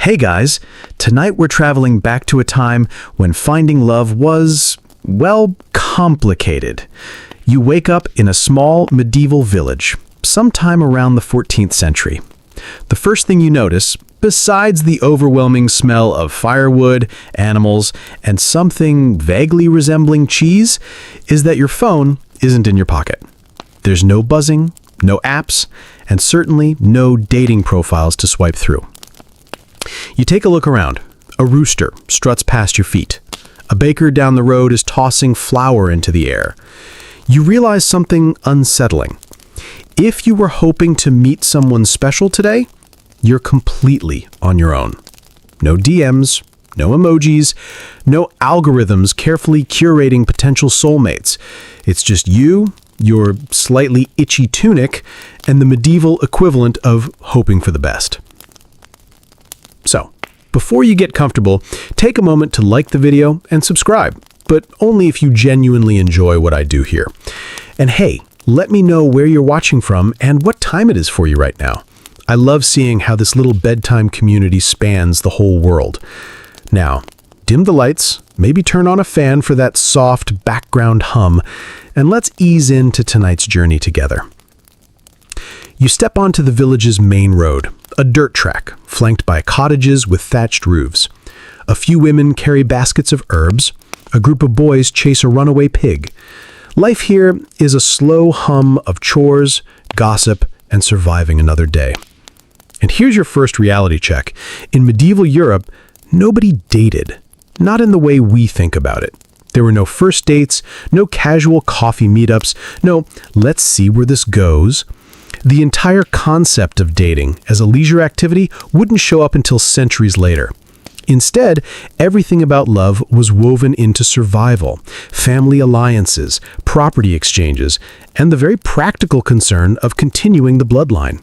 Hey guys, tonight we're traveling back to a time when finding love was, well, complicated. You wake up in a small medieval village, sometime around the 14th century. The first thing you notice, besides the overwhelming smell of firewood, animals, and something vaguely resembling cheese, is that your phone isn't in your pocket. There's no buzzing, no apps, and certainly no dating profiles to swipe through. You take a look around. A rooster struts past your feet. A baker down the road is tossing flour into the air. You realize something unsettling. If you were hoping to meet someone special today, you're completely on your own. No DMs, no emojis, no algorithms carefully curating potential soulmates. It's just you, your slightly itchy tunic, and the medieval equivalent of hoping for the best. So, before you get comfortable, take a moment to like the video and subscribe, but only if you genuinely enjoy what I do here. And hey, let me know where you're watching from and what time it is for you right now. I love seeing how this little bedtime community spans the whole world. Now, dim the lights, maybe turn on a fan for that soft background hum, and let's ease into tonight's journey together. You step onto the village's main road, a dirt track flanked by cottages with thatched roofs. A few women carry baskets of herbs. A group of boys chase a runaway pig. Life here is a slow hum of chores, gossip, and surviving another day. And here's your first reality check. In medieval Europe, nobody dated, not in the way we think about it. There were no first dates, no casual coffee meetups, no let's see where this goes. The entire concept of dating as a leisure activity wouldn't show up until centuries later. Instead, everything about love was woven into survival, family alliances, property exchanges, and the very practical concern of continuing the bloodline.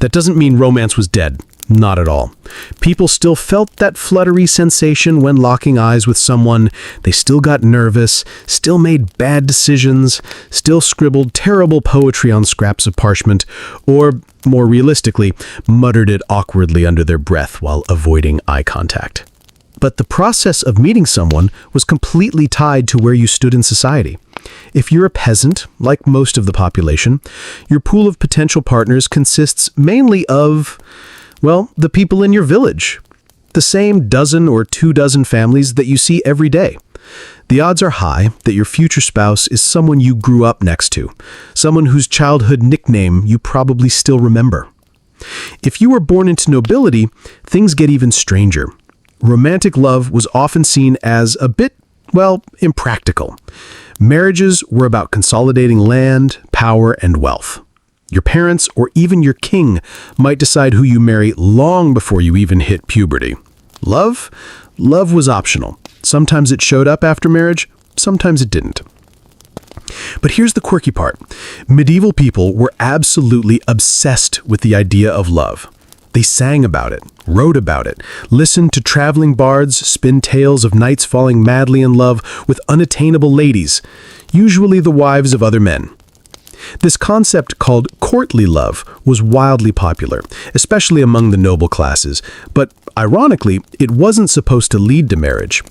That doesn't mean romance was dead. Not at all. People still felt that fluttery sensation when locking eyes with someone. They still got nervous, still made bad decisions, still scribbled terrible poetry on scraps of parchment, or, more realistically, muttered it awkwardly under their breath while avoiding eye contact. But the process of meeting someone was completely tied to where you stood in society. If you're a peasant, like most of the population, your pool of potential partners consists mainly of, well, the people in your village. The same dozen or 24 families that you see every day. The odds are high that your future spouse is someone you grew up next to, someone whose childhood nickname you probably still remember. If you were born into nobility, things get even stranger. Romantic love was often seen as a bit, well, impractical. Marriages were about consolidating land, power, and wealth. Your parents or even your king might decide who you marry long before you even hit puberty. Love? Love was optional. Sometimes it showed up after marriage, sometimes it didn't. But here's the quirky part. Medieval people were absolutely obsessed with the idea of love. They sang about it, wrote about it, listened to traveling bards spin tales of knights falling madly in love with unattainable ladies, usually the wives of other men. This concept called courtly love was wildly popular, especially among the noble classes, but ironically, it wasn't supposed to lead to marriage.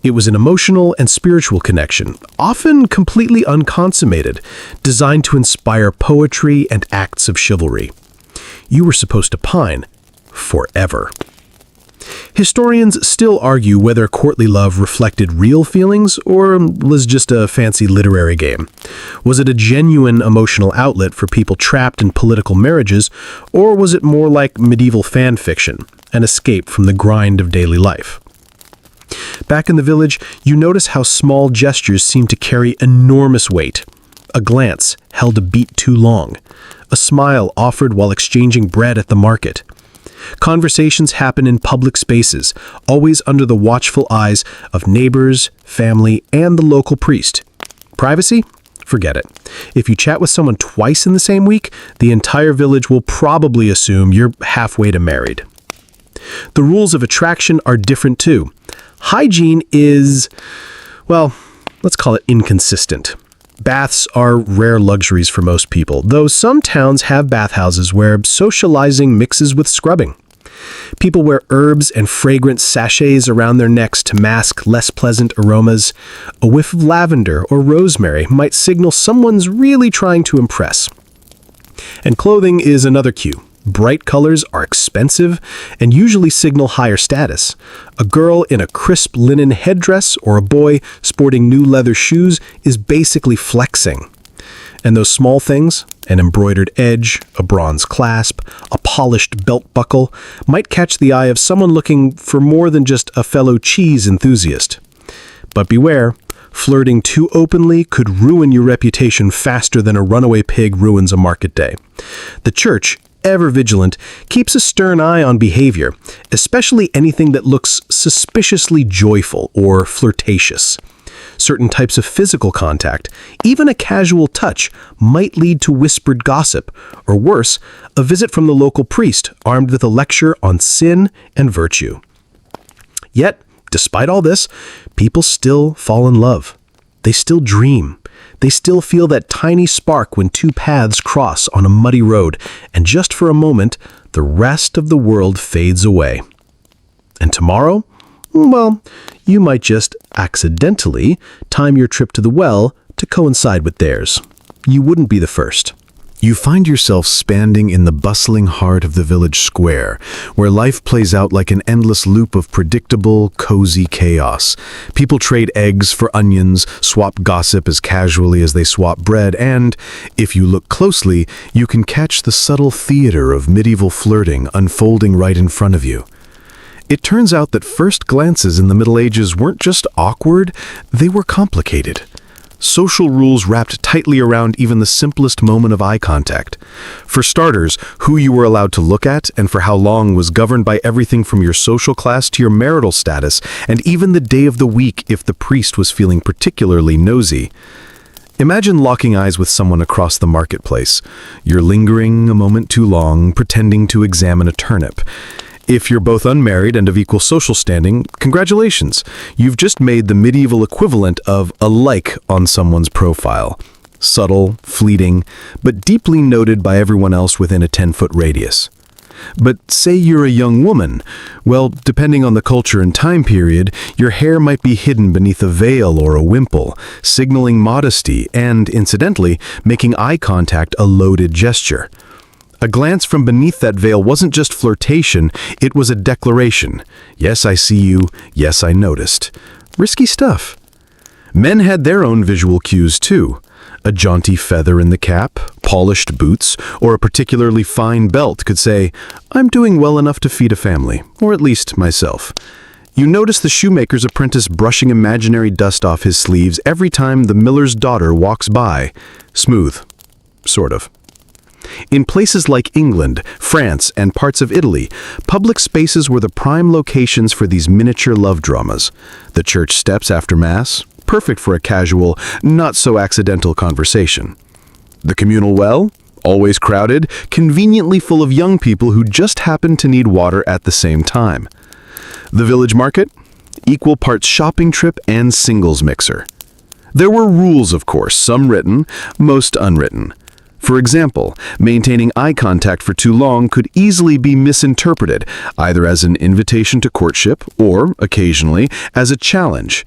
It was an emotional and spiritual connection, often completely unconsummated, designed to inspire poetry and acts of chivalry. You were supposed to pine forever. Historians still argue whether courtly love reflected real feelings or was just a fancy literary game. Was it a genuine emotional outlet for people trapped in political marriages, or was it more like medieval fan fiction, an escape from the grind of daily life? Back in the village, you notice how small gestures seem to carry enormous weight. A glance held a beat too long. A smile offered while exchanging bread at the market. Conversations happen in public spaces, always under the watchful eyes of neighbors, family, and the local priest. Privacy? Forget it. If you chat with someone twice in the same week, the entire village will probably assume you're halfway to married. The rules of attraction are different too. Hygiene is, well, let's call it inconsistent. Baths are rare luxuries for most people, though some towns have bathhouses where socializing mixes with scrubbing. People wear herbs and fragrant sachets around their necks to mask less pleasant aromas. A whiff of lavender or rosemary might signal someone's really trying to impress. And clothing is another cue. Bright colors are expensive and usually signal higher status. A girl in a crisp linen headdress or a boy sporting new leather shoes is basically flexing. And those small things, an embroidered edge, a bronze clasp, a polished belt buckle, might catch the eye of someone looking for more than just a fellow cheese enthusiast. But beware, flirting too openly could ruin your reputation faster than a runaway pig ruins a market day. The church, ever vigilant, keeps a stern eye on behavior, especially anything that looks suspiciously joyful or flirtatious. Certain types of physical contact, even a casual touch, might lead to whispered gossip, or worse, a visit from the local priest armed with a lecture on sin and virtue. Yet, despite all this, people still fall in love. They still dream. They still feel that tiny spark when two paths cross on a muddy road, and just for a moment, the rest of the world fades away. And tomorrow? Well, you might just accidentally time your trip to the well to coincide with theirs. You wouldn't be the first. You find yourself standing in the bustling heart of the village square, where life plays out like an endless loop of predictable, cozy chaos. People trade eggs for onions, swap gossip as casually as they swap bread, and, if you look closely, you can catch the subtle theater of medieval flirting unfolding right in front of you. It turns out that first glances in the Middle Ages weren't just awkward, they were complicated. Social rules wrapped tightly around even the simplest moment of eye contact. For starters, who you were allowed to look at and for how long was governed by everything from your social class to your marital status, and even the day of the week if the priest was feeling particularly nosy. Imagine locking eyes with someone across the marketplace. You're lingering a moment too long, pretending to examine a turnip. If you're both unmarried and of equal social standing, congratulations. You've just made the medieval equivalent of a like on someone's profile. Subtle, fleeting, but deeply noted by everyone else within a 10-foot radius. But say you're a young woman. Well, depending on the culture and time period, your hair might be hidden beneath a veil or a wimple, signaling modesty and, incidentally, making eye contact a loaded gesture. A glance from beneath that veil wasn't just flirtation, it was a declaration. Yes, I see you. Yes, I noticed. Risky stuff. Men had their own visual cues, too. A jaunty feather in the cap, polished boots, or a particularly fine belt could say, I'm doing well enough to feed a family, or at least myself. You notice the shoemaker's apprentice brushing imaginary dust off his sleeves every time the miller's daughter walks by. Smooth. Sort of. In places like England, France, and parts of Italy, public spaces were the prime locations for these miniature love dramas. The church steps after Mass, perfect for a casual, not-so-accidental conversation. The communal well, always crowded, conveniently full of young people who just happen to need water at the same time. The village market, equal parts shopping trip and singles mixer. There were rules, of course, some written, most unwritten. For example, maintaining eye contact for too long could easily be misinterpreted, either as an invitation to courtship or, occasionally, as a challenge.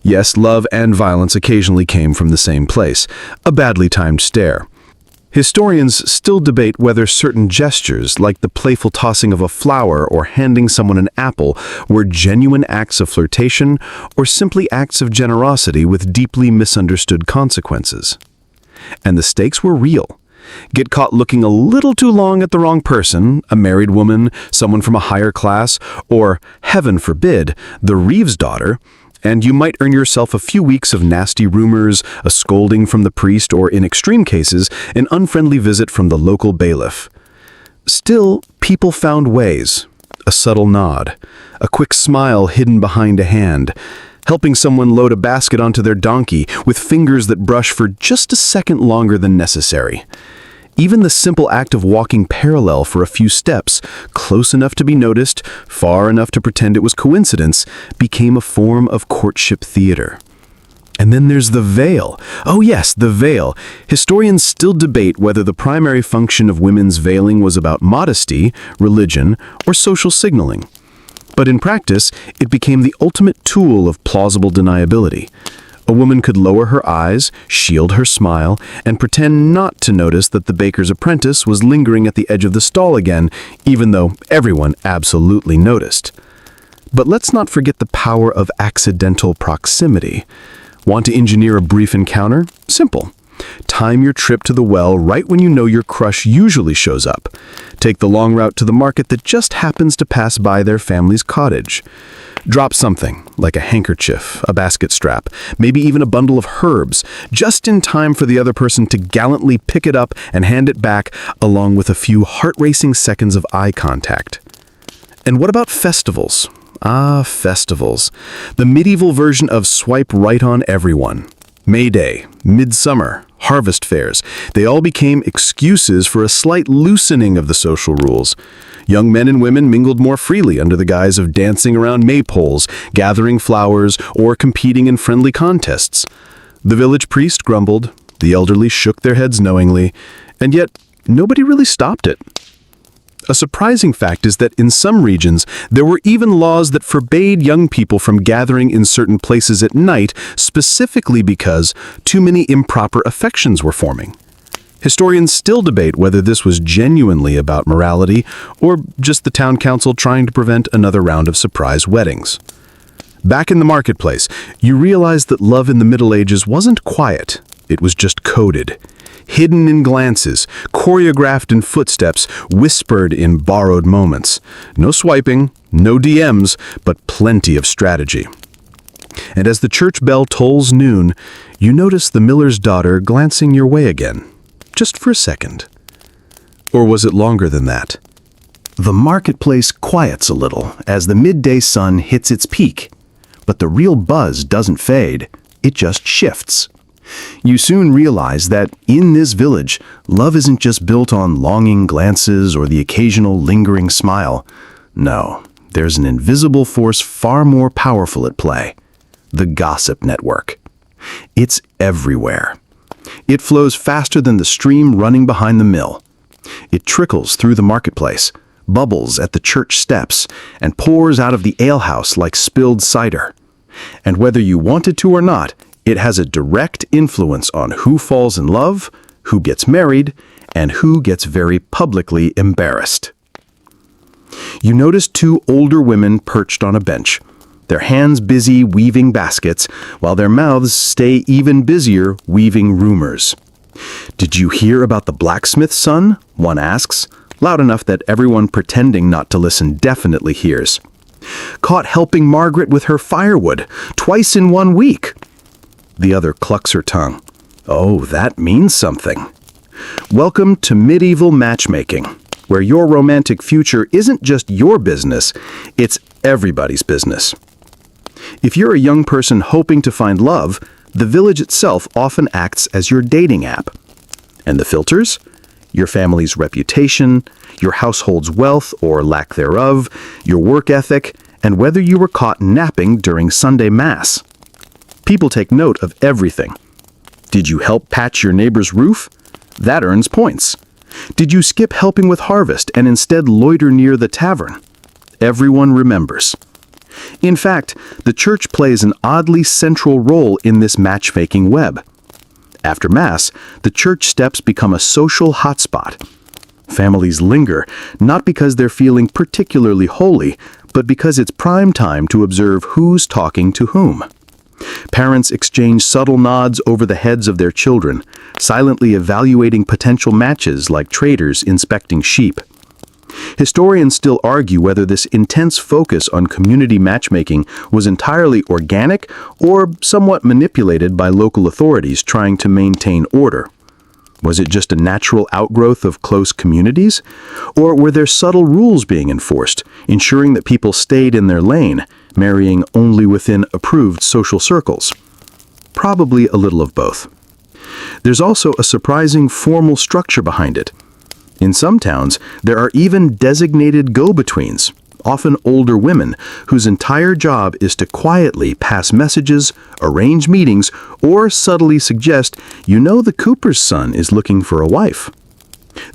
Yes, love and violence occasionally came from the same place, a badly timed stare. Historians still debate whether certain gestures, like the playful tossing of a flower or handing someone an apple, were genuine acts of flirtation or simply acts of generosity with deeply misunderstood consequences. And the stakes were real. Get caught looking a little too long at the wrong person, a married woman, someone from a higher class, or, heaven forbid, the Reeves daughter, and you might earn yourself a few weeks of nasty rumors, a scolding from the priest, or in extreme cases, an unfriendly visit from the local bailiff. Still, people found ways. A subtle nod, a quick smile hidden behind a hand, helping someone load a basket onto their donkey with fingers that brush for just a second longer than necessary. Even the simple act of walking parallel for a few steps, close enough to be noticed, far enough to pretend it was coincidence, became a form of courtship theater. And then there's the veil. Oh yes, the veil. Historians still debate whether the primary function of women's veiling was about modesty, religion, or social signaling. But in practice, it became the ultimate tool of plausible deniability. A woman could lower her eyes, shield her smile, and pretend not to notice that the baker's apprentice was lingering at the edge of the stall again, even though everyone absolutely noticed. But let's not forget the power of accidental proximity. Want to engineer a brief encounter? Simple. Time your trip to the well right when you know your crush usually shows up. Take the long route to the market that just happens to pass by their family's cottage. Drop something, like a handkerchief, a basket strap, maybe even a bundle of herbs, just in time for the other person to gallantly pick it up and hand it back, along with a few heart-racing seconds of eye contact. And what about festivals? Ah, festivals. The medieval version of swipe right on everyone. May Day, Midsummer, harvest fairs, they all became excuses for a slight loosening of the social rules. Young men and women mingled more freely under the guise of dancing around maypoles, gathering flowers, or competing in friendly contests. The village priest grumbled, the elderly shook their heads knowingly, and yet nobody really stopped it. A surprising fact is that in some regions, there were even laws that forbade young people from gathering in certain places at night, specifically because too many improper affections were forming. Historians still debate whether this was genuinely about morality or just the town council trying to prevent another round of surprise weddings. Back in the marketplace, you realize that love in the Middle Ages wasn't quiet, it was just coded. Hidden in glances, choreographed in footsteps, whispered in borrowed moments. No swiping, no DMs, but plenty of strategy. And as the church bell tolls noon, you notice the miller's daughter glancing your way again, just for a second. Or was it longer than that? The marketplace quiets a little as the midday sun hits its peak, but the real buzz doesn't fade, it just shifts. You soon realize that in this village, love isn't just built on longing glances or the occasional lingering smile. No, there's an invisible force far more powerful at play: the gossip network. It's everywhere. It flows faster than the stream running behind the mill. It trickles through the marketplace, bubbles at the church steps, and pours out of the alehouse like spilled cider. And whether you want it to or not, it has a direct influence on who falls in love, who gets married, and who gets very publicly embarrassed. You notice two older women perched on a bench, their hands busy weaving baskets, while their mouths stay even busier weaving rumors. "Did you hear about the blacksmith's son?" one asks, loud enough that everyone pretending not to listen definitely hears. "Caught helping Margaret with her firewood, twice in 1 week." The other clucks her tongue. "Oh, that means something." Welcome to medieval matchmaking, where your romantic future isn't just your business, it's everybody's business. If you're a young person hoping to find love, the village itself often acts as your dating app. And the filters? Your family's reputation, your household's wealth or lack thereof, your work ethic, and whether you were caught napping during Sunday Mass. People take note of everything. Did you help patch your neighbor's roof? That earns points. Did you skip helping with harvest and instead loiter near the tavern? Everyone remembers. In fact, the church plays an oddly central role in this matchmaking web. After Mass, the church steps become a social hotspot. Families linger, not because they're feeling particularly holy, but because it's prime time to observe who's talking to whom. Parents exchange subtle nods over the heads of their children, silently evaluating potential matches like traders inspecting sheep. Historians still argue whether this intense focus on community matchmaking was entirely organic or somewhat manipulated by local authorities trying to maintain order. Was it just a natural outgrowth of close communities? Or were there subtle rules being enforced, ensuring that people stayed in their lane, marrying only within approved social circles? Probably a little of both. There's also a surprising formal structure behind it. In some towns, there are even designated go-betweens, often older women, whose entire job is to quietly pass messages, arrange meetings, or subtly suggest, you know, the Cooper's son is looking for a wife.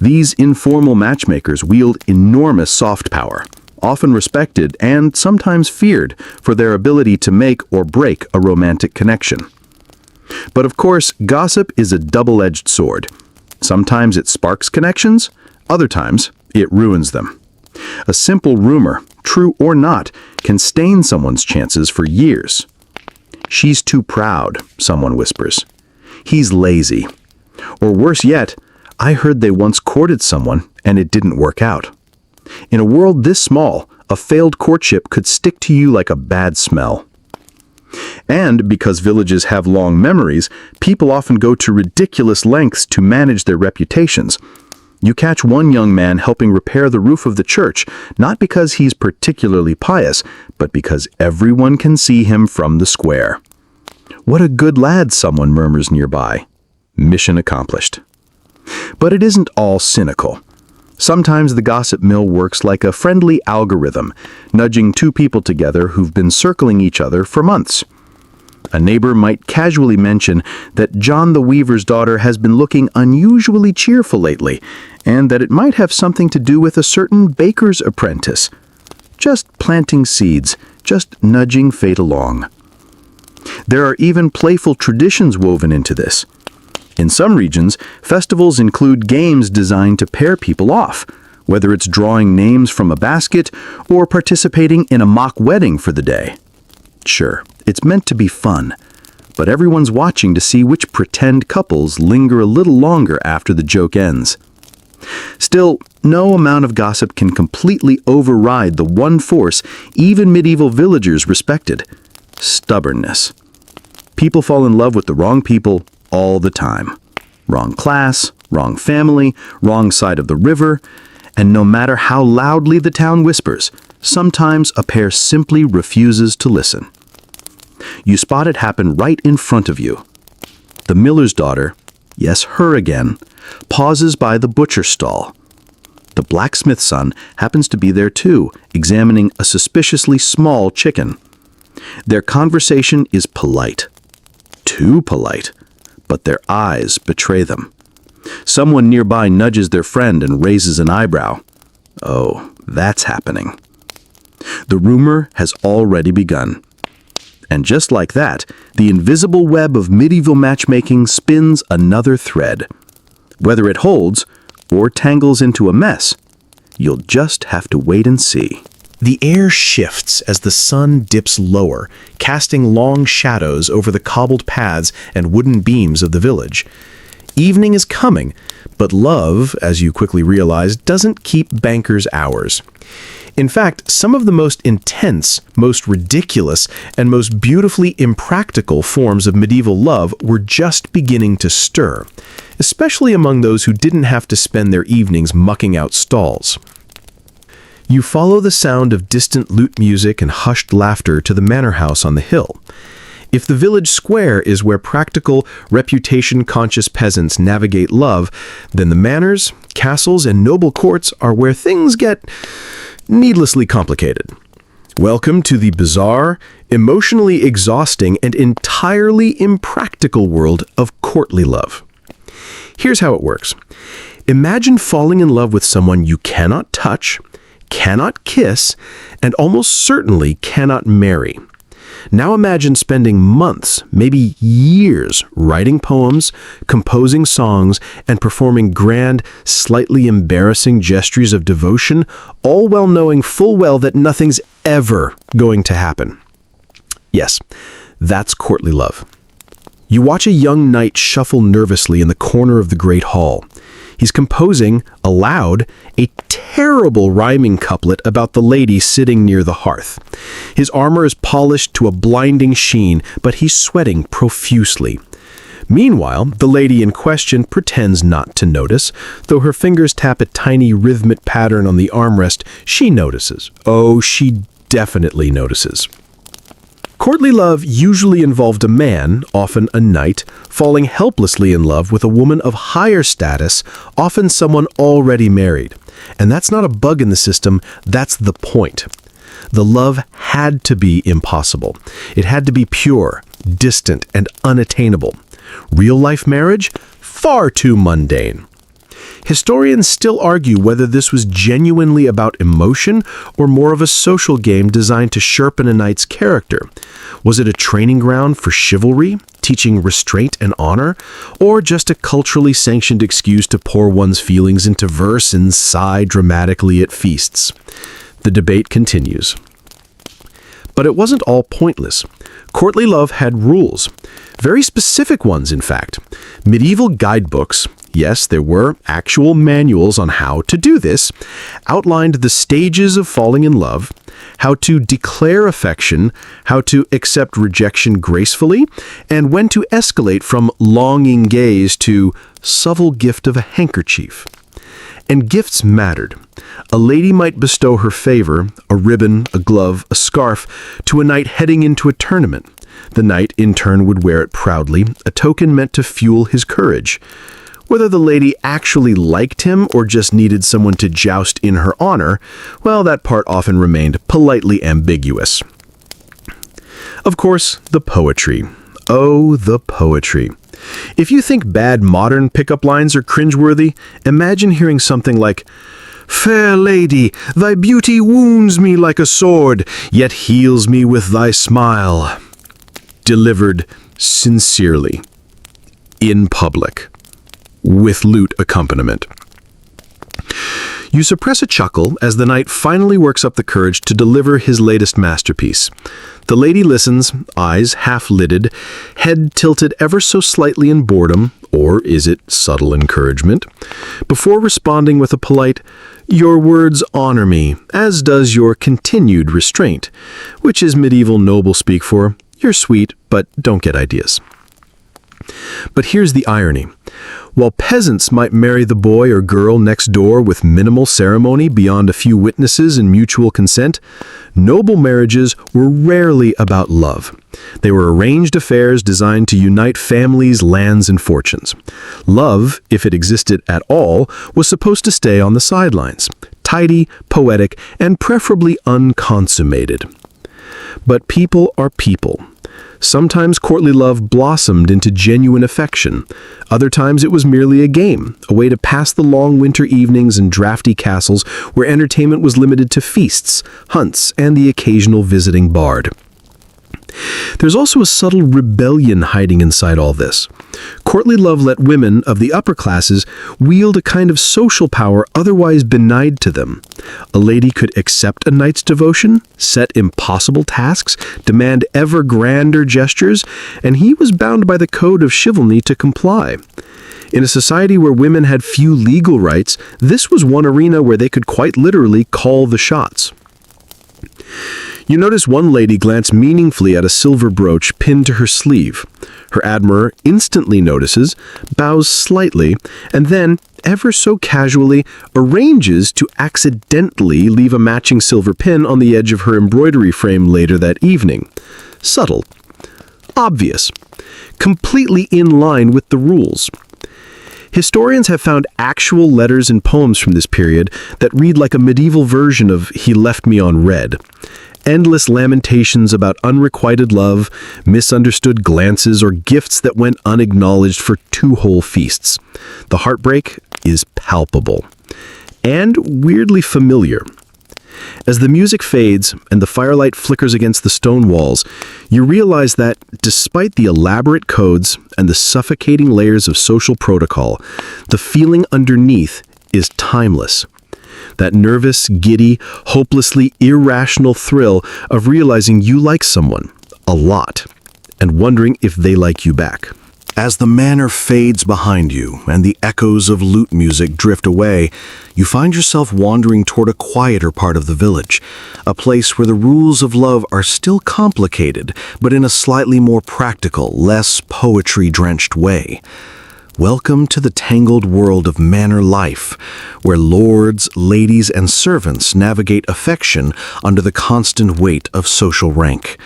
These informal matchmakers wield enormous soft power, often respected and sometimes feared for their ability to make or break a romantic connection. But of course, gossip is a double-edged sword. Sometimes it sparks connections, other times it ruins them. A simple rumor, true or not, can stain someone's chances for years. She's too proud, someone whispers. He's lazy. Or worse yet, I heard they once courted someone and it didn't work out. In a world this small, a failed courtship could stick to you like a bad smell. And because villages have long memories, people often go to ridiculous lengths to manage their reputations. You catch one young man helping repair the roof of the church, not because he's particularly pious, but because everyone can see him from the square. What a good lad, someone murmurs nearby. Mission accomplished. But it isn't all cynical. Sometimes the gossip mill works like a friendly algorithm, nudging two people together who've been circling each other for months. A neighbor might casually mention that John the Weaver's daughter has been looking unusually cheerful lately, and that it might have something to do with a certain baker's apprentice. Just planting seeds, just nudging fate along. There are even playful traditions woven into this. In some regions, festivals include games designed to pair people off, whether it's drawing names from a basket or participating in a mock wedding for the day. Sure, it's meant to be fun, but everyone's watching to see which pretend couples linger a little longer after the joke ends. Still, no amount of gossip can completely override the one force even medieval villagers respected: stubbornness. People fall in love with the wrong people all the time. Wrong class, wrong family, wrong side of the river, and no matter how loudly the town whispers, sometimes a pair simply refuses to listen. You spot it happen right in front of you. The miller's daughter, yes, her again, pauses by the butcher's stall. The blacksmith's son happens to be there too, examining a suspiciously small chicken. Their conversation is polite. Too polite. But their eyes betray them. Someone nearby nudges their friend and raises an eyebrow. Oh, that's happening. The rumor has already begun. And just like that, the invisible web of medieval matchmaking spins another thread. Whether it holds or tangles into a mess, you'll just have to wait and see. The air shifts as the sun dips lower, casting long shadows over the cobbled paths and wooden beams of the village. Evening is coming, but love, as you quickly realize, doesn't keep bankers' hours. In fact, some of the most intense, most ridiculous, and most beautifully impractical forms of medieval love were just beginning to stir, especially among those who didn't have to spend their evenings mucking out stalls. You follow the sound of distant lute music and hushed laughter to the manor house on the hill. If the village square is where practical, reputation-conscious peasants navigate love, then the manors, castles, and noble courts are where things get needlessly complicated. Welcome to the bizarre, emotionally exhausting, and entirely impractical world of courtly love. Here's how it works. Imagine falling in love with someone you cannot touch, cannot kiss, and almost certainly cannot marry. Now imagine spending months, maybe years, writing poems, composing songs, and performing grand, slightly embarrassing gestures of devotion, all while knowing full well that nothing's ever going to happen. Yes, that's courtly love. You watch a young knight shuffle nervously in the corner of the great hall. He's composing, aloud, a terrible rhyming couplet about the lady sitting near the hearth. His armor is polished to a blinding sheen, but he's sweating profusely. Meanwhile, the lady in question pretends not to notice. Though her fingers tap a tiny rhythmic pattern on the armrest, she notices. Oh, she definitely notices. Courtly love usually involved a man, often a knight, falling helplessly in love with a woman of higher status, often someone already married. And that's not a bug in the system, that's the point. The love had to be impossible. It had to be pure, distant, and unattainable. Real-life marriage? Far too mundane. Historians still argue whether this was genuinely about emotion or more of a social game designed to sharpen a knight's character. Was it a training ground for chivalry, teaching restraint and honor, or just a culturally sanctioned excuse to pour one's feelings into verse and sigh dramatically at feasts? The debate continues. But it wasn't all pointless. Courtly love had rules. Very specific ones, in fact. Medieval guidebooks, yes, there were actual manuals on how to do this, outlined the stages of falling in love, how to declare affection, how to accept rejection gracefully, and when to escalate from longing gaze to subtle gift of a handkerchief. And gifts mattered. A lady might bestow her favor, a ribbon, a glove, a scarf, to a knight heading into a tournament. The knight, in turn, would wear it proudly, a token meant to fuel his courage. Whether the lady actually liked him or just needed someone to joust in her honor, well, that part often remained politely ambiguous. Of course, the poetry. Oh, the poetry. If you think bad modern pickup lines are cringeworthy, imagine hearing something like, "Fair lady, thy beauty wounds me like a sword, yet heals me with thy smile." Delivered sincerely, in public, with lute accompaniment. You suppress a chuckle as the knight finally works up the courage to deliver his latest masterpiece. The lady listens, eyes half-lidded, head tilted ever so slightly in boredom, or is it subtle encouragement, before responding with a polite, "Your words honor me, as does your continued restraint," which is medieval noble speak for, "You're sweet, but don't get ideas." But here's the irony. While peasants might marry the boy or girl next door with minimal ceremony beyond a few witnesses and mutual consent, noble marriages were rarely about love. They were arranged affairs designed to unite families, lands, and fortunes. Love, if it existed at all, was supposed to stay on the sidelines, tidy, poetic, and preferably unconsummated. But people are people. Sometimes courtly love blossomed into genuine affection. Other times it was merely a game, a way to pass the long winter evenings in drafty castles where entertainment was limited to feasts, hunts, and the occasional visiting bard. There's also a subtle rebellion hiding inside all this. Courtly love let women of the upper classes wield a kind of social power otherwise denied to them. A lady could accept a knight's devotion, set impossible tasks, demand ever grander gestures, and he was bound by the code of chivalry to comply. In a society where women had few legal rights, this was one arena where they could quite literally call the shots. You notice one lady glance meaningfully at a silver brooch pinned to her sleeve. Her admirer instantly notices, bows slightly, and then, ever so casually, arranges to accidentally leave a matching silver pin on the edge of her embroidery frame later that evening. Subtle. Obvious. Completely in line with the rules. Historians have found actual letters and poems from this period that read like a medieval version of "He left me on red." Endless lamentations about unrequited love, misunderstood glances, or gifts that went unacknowledged for 2 whole feasts. The heartbreak is palpable and weirdly familiar. As the music fades and the firelight flickers against the stone walls, you realize that, despite the elaborate codes and the suffocating layers of social protocol, the feeling underneath is timeless. That nervous, giddy, hopelessly irrational thrill of realizing you like someone a lot and wondering if they like you back. As the manor fades behind you and the echoes of lute music drift away, you find yourself wandering toward a quieter part of the village, a place where the rules of love are still complicated, but in a slightly more practical, less poetry-drenched way. Welcome to the tangled world of manor life, where lords, ladies, and servants navigate affection under the constant weight of social rank.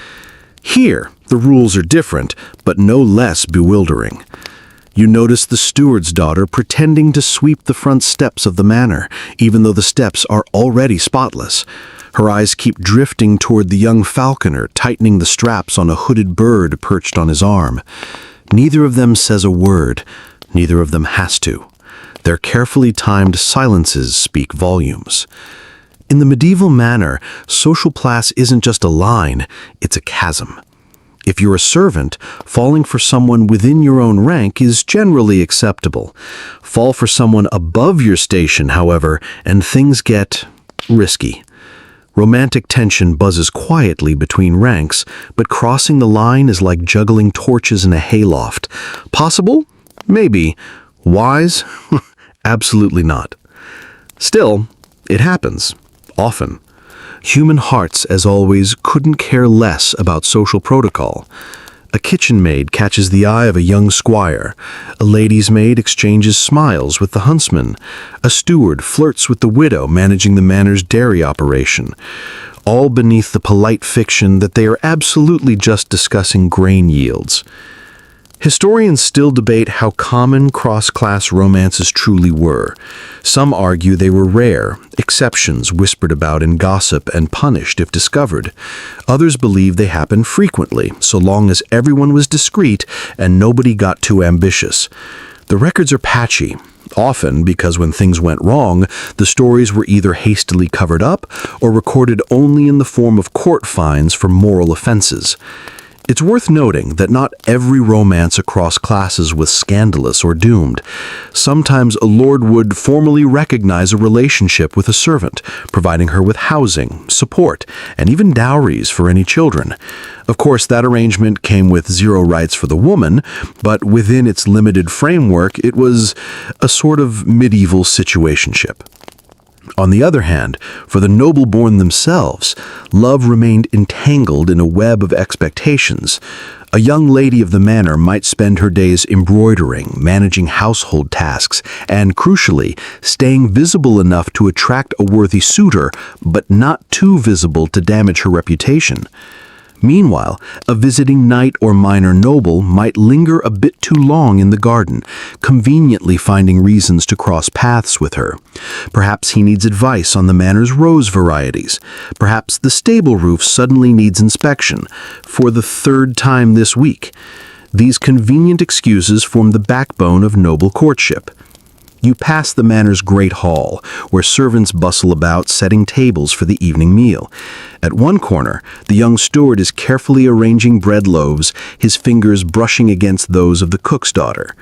Here, the rules are different, but no less bewildering. You notice the steward's daughter pretending to sweep the front steps of the manor, even though the steps are already spotless. Her eyes keep drifting toward the young falconer, tightening the straps on a hooded bird perched on his arm. Neither of them says a word. Neither of them has to. Their carefully timed silences speak volumes. In the medieval manor, social class isn't just a line, it's a chasm. If you're a servant, falling for someone within your own rank is generally acceptable. Fall for someone above your station, however, and things get risky. Romantic tension buzzes quietly between ranks, but crossing the line is like juggling torches in a hayloft. Possible? Maybe. Wise? Absolutely not. Still, it happens. Often. Human hearts, as always, couldn't care less about social protocol. A kitchen maid catches the eye of a young squire. A lady's maid exchanges smiles with the huntsman. A steward flirts with the widow managing the manor's dairy operation. All beneath the polite fiction that they are absolutely just discussing grain yields. Historians still debate how common cross-class romances truly were. Some argue they were rare, exceptions whispered about in gossip and punished if discovered. Others believe they happened frequently, so long as everyone was discreet and nobody got too ambitious. The records are patchy, often because when things went wrong, the stories were either hastily covered up or recorded only in the form of court fines for moral offenses. It's worth noting that not every romance across classes was scandalous or doomed. Sometimes a lord would formally recognize a relationship with a servant, providing her with housing, support, and even dowries for any children. Of course, that arrangement came with zero rights for the woman, but within its limited framework, it was a sort of medieval situationship. On the other hand, for the noble-born themselves, love remained entangled in a web of expectations. A young lady of the manor might spend her days embroidering, managing household tasks, and, crucially, staying visible enough to attract a worthy suitor, but not too visible to damage her reputation. Meanwhile, a visiting knight or minor noble might linger a bit too long in the garden, conveniently finding reasons to cross paths with her. Perhaps he needs advice on the manor's rose varieties. Perhaps the stable roof suddenly needs inspection, for the third time this week. These convenient excuses form the backbone of noble courtship. You pass the manor's great hall, where servants bustle about setting tables for the evening meal. At one corner, the young steward is carefully arranging bread loaves, his fingers brushing against those of the cook's daughter.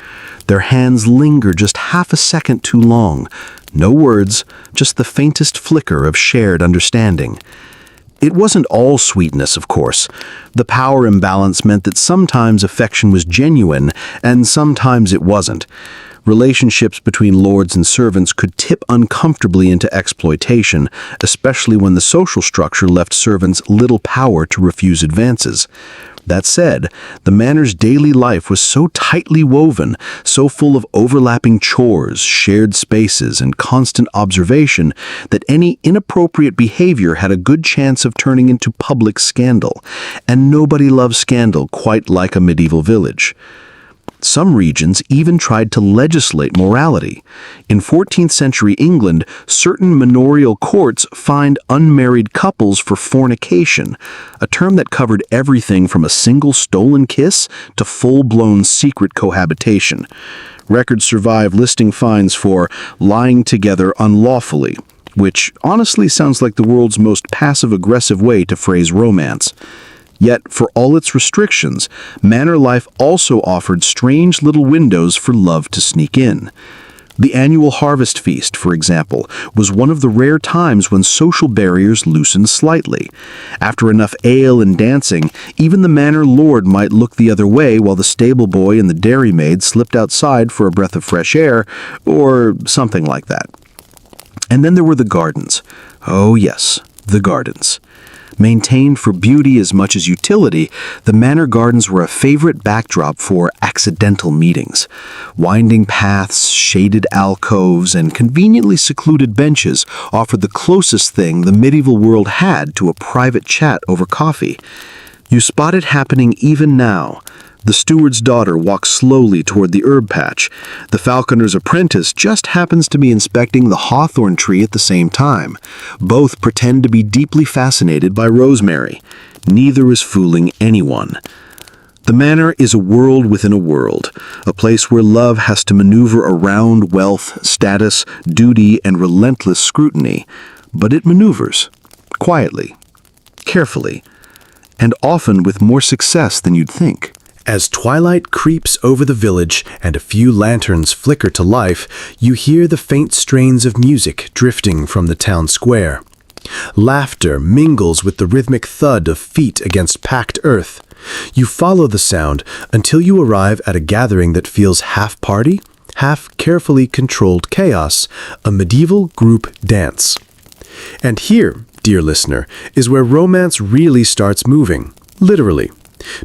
Their hands linger just half a second too long. No words, just the faintest flicker of shared understanding. It wasn't all sweetness, of course. The power imbalance meant that sometimes affection was genuine, and sometimes it wasn't. Relationships between lords and servants could tip uncomfortably into exploitation, especially when the social structure left servants little power to refuse advances. That said, the manor's daily life was so tightly woven, so full of overlapping chores, shared spaces, and constant observation that any inappropriate behavior had a good chance of turning into public scandal. And nobody loved scandal quite like a medieval village. Some regions even tried to legislate morality. In 14th century England, certain manorial courts fined unmarried couples for fornication, a term that covered everything from a single stolen kiss to full-blown secret cohabitation. Records survive listing fines for lying together unlawfully, which honestly sounds like the world's most passive-aggressive way to phrase romance. Yet, for all its restrictions, manor life also offered strange little windows for love to sneak in. The annual harvest feast, for example, was one of the rare times when social barriers loosened slightly. After enough ale and dancing, even the manor lord might look the other way while the stable boy and the dairymaid slipped outside for a breath of fresh air, or something like that. And then there were the gardens. Oh yes, the gardens. Maintained for beauty as much as utility, the manor gardens were a favorite backdrop for accidental meetings. Winding paths, shaded alcoves, and conveniently secluded benches offered the closest thing the medieval world had to a private chat over coffee. You spot it happening even now. The steward's daughter walks slowly toward the herb patch. The falconer's apprentice just happens to be inspecting the hawthorn tree at the same time. Both pretend to be deeply fascinated by rosemary. Neither is fooling anyone. The manor is a world within a world, a place where love has to maneuver around wealth, status, duty, and relentless scrutiny. But it maneuvers, quietly, carefully, and often with more success than you'd think. As twilight creeps over the village and a few lanterns flicker to life, you hear the faint strains of music drifting from the town square. Laughter mingles with the rhythmic thud of feet against packed earth. You follow the sound until you arrive at a gathering that feels half party, half carefully controlled chaos, a medieval group dance. And here, dear listener, is where romance really starts moving, literally.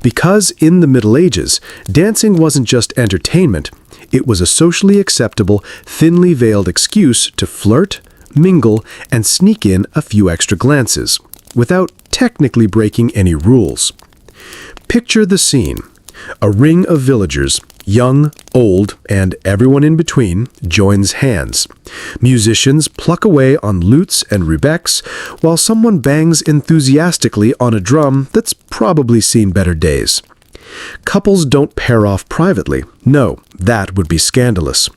Because in the Middle Ages, dancing wasn't just entertainment, it was a socially acceptable, thinly veiled excuse to flirt, mingle, and sneak in a few extra glances, without technically breaking any rules. Picture the scene. A ring of villagers, young, old, and everyone in between, joins hands. Musicians pluck away on lutes and rebecks, while someone bangs enthusiastically on a drum that's probably seen better days. Couples don't pair off privately. No, that would be scandalous.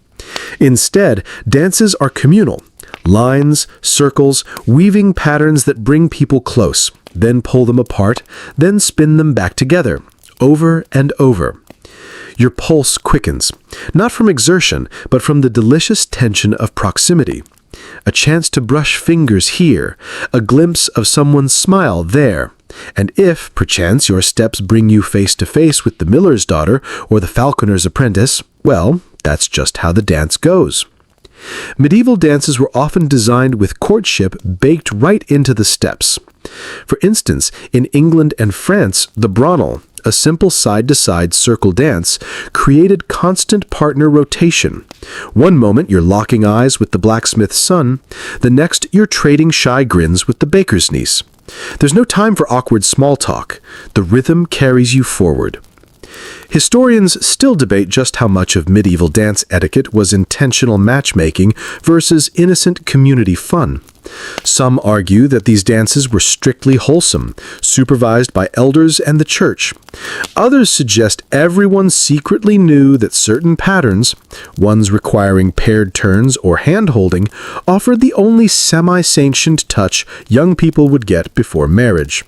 Instead, dances are communal. Lines, circles, weaving patterns that bring people close, then pull them apart, then spin them back together, over and over. Your pulse quickens, not from exertion, but from the delicious tension of proximity. A chance to brush fingers here, a glimpse of someone's smile there. And if, perchance, your steps bring you face to face with the miller's daughter or the falconer's apprentice, well, that's just how the dance goes. Medieval dances were often designed with courtship baked right into the steps. For instance, in England and France, the Bronnel, a simple side-to-side circle dance, created constant partner rotation. One moment you're locking eyes with the blacksmith's son, the next you're trading shy grins with the baker's niece. There's no time for awkward small talk. The rhythm carries you forward. Historians still debate just how much of medieval dance etiquette was intentional matchmaking versus innocent community fun. Some argue that these dances were strictly wholesome, supervised by elders and the church. Others suggest everyone secretly knew that certain patterns, ones requiring paired turns or hand-holding, offered the only semi-sanctioned touch young people would get before marriage.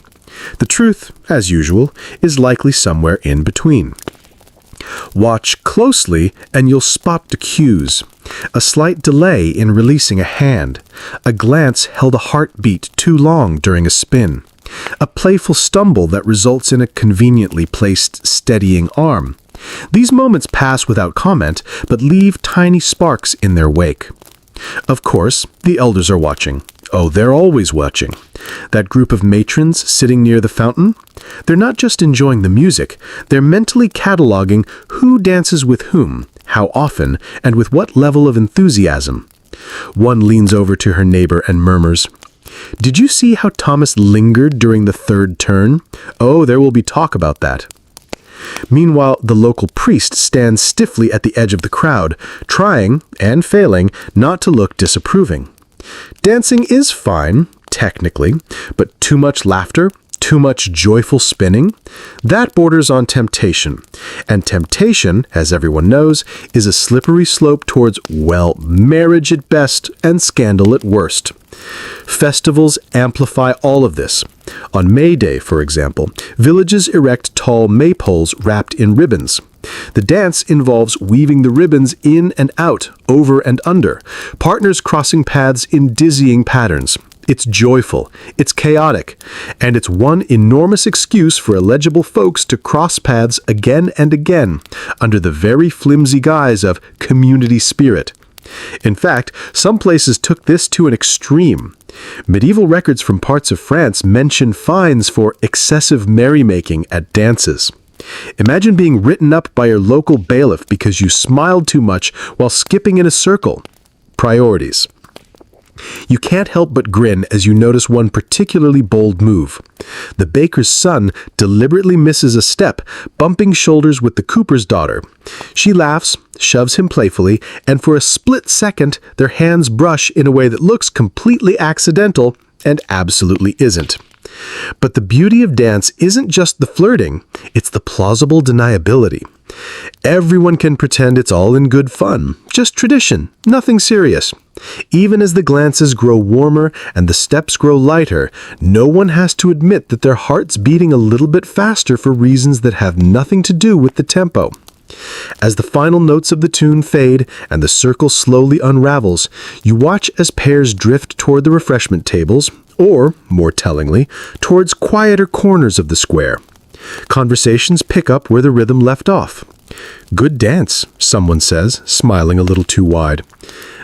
The truth, as usual, is likely somewhere in between. Watch closely and you'll spot the cues. A slight delay in releasing a hand. A glance held a heartbeat too long during a spin. A playful stumble that results in a conveniently placed steadying arm. These moments pass without comment, but leave tiny sparks in their wake. Of course, the elders are watching. Oh, they're always watching. That group of matrons sitting near the fountain? They're not just enjoying the music, they're mentally cataloging who dances with whom, how often, and with what level of enthusiasm. One leans over to her neighbor and murmurs, "Did you see how Thomas lingered during the third turn? Oh, there will be talk about that." Meanwhile, the local priest stands stiffly at the edge of the crowd, trying, and failing, not to look disapproving. Dancing is fine, technically, but too much laughter, too much joyful spinning, that borders on temptation. And temptation, as everyone knows, is a slippery slope towards, well, marriage at best and scandal at worst. Festivals amplify all of this. On May Day, for example, villages erect tall maypoles wrapped in ribbons. The dance involves weaving the ribbons in and out, over and under, partners crossing paths in dizzying patterns. It's joyful, it's chaotic, and it's one enormous excuse for eligible folks to cross paths again and again, under the very flimsy guise of community spirit. In fact, some places took this to an extreme. Medieval records from parts of France mention fines for excessive merrymaking at dances. Imagine being written up by your local bailiff because you smiled too much while skipping in a circle. Priorities. You can't help but grin as you notice one particularly bold move. The baker's son deliberately misses a step, bumping shoulders with the cooper's daughter. She laughs, shoves him playfully, and for a split second, their hands brush in a way that looks completely accidental and absolutely isn't. But the beauty of dance isn't just the flirting, it's the plausible deniability. Everyone can pretend it's all in good fun, just tradition, nothing serious. Even as the glances grow warmer and the steps grow lighter, no one has to admit that their heart's beating a little bit faster for reasons that have nothing to do with the tempo. As the final notes of the tune fade and the circle slowly unravels, you watch as pairs drift toward the refreshment tables, or, more tellingly, towards quieter corners of the square. Conversations pick up where the rhythm left off. "Good dance," someone says, smiling a little too wide.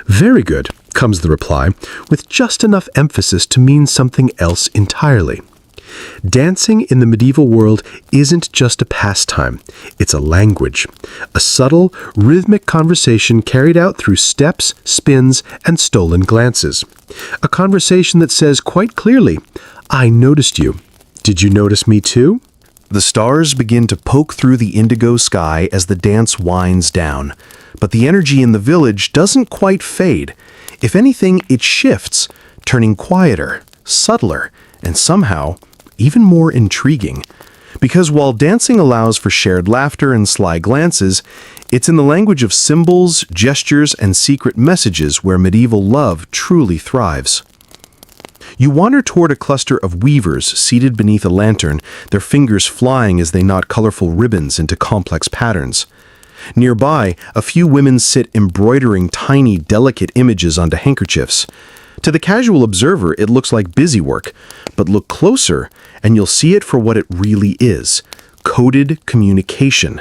"Very good," comes the reply, with just enough emphasis to mean something else entirely. Dancing in the medieval world isn't just a pastime, it's a language. A subtle, rhythmic conversation carried out through steps, spins, and stolen glances. A conversation that says quite clearly, "I noticed you. Did you notice me too?" The stars begin to poke through the indigo sky as the dance winds down, but the energy in the village doesn't quite fade. If anything, it shifts, turning quieter, subtler, and somehow even more intriguing. Because while dancing allows for shared laughter and sly glances, it's in the language of symbols, gestures, and secret messages where medieval love truly thrives. You wander toward a cluster of weavers seated beneath a lantern, their fingers flying as they knot colorful ribbons into complex patterns. Nearby, a few women sit embroidering tiny, delicate images onto handkerchiefs. To the casual observer, it looks like busy work, but look closer and you'll see it for what it really is: coded communication.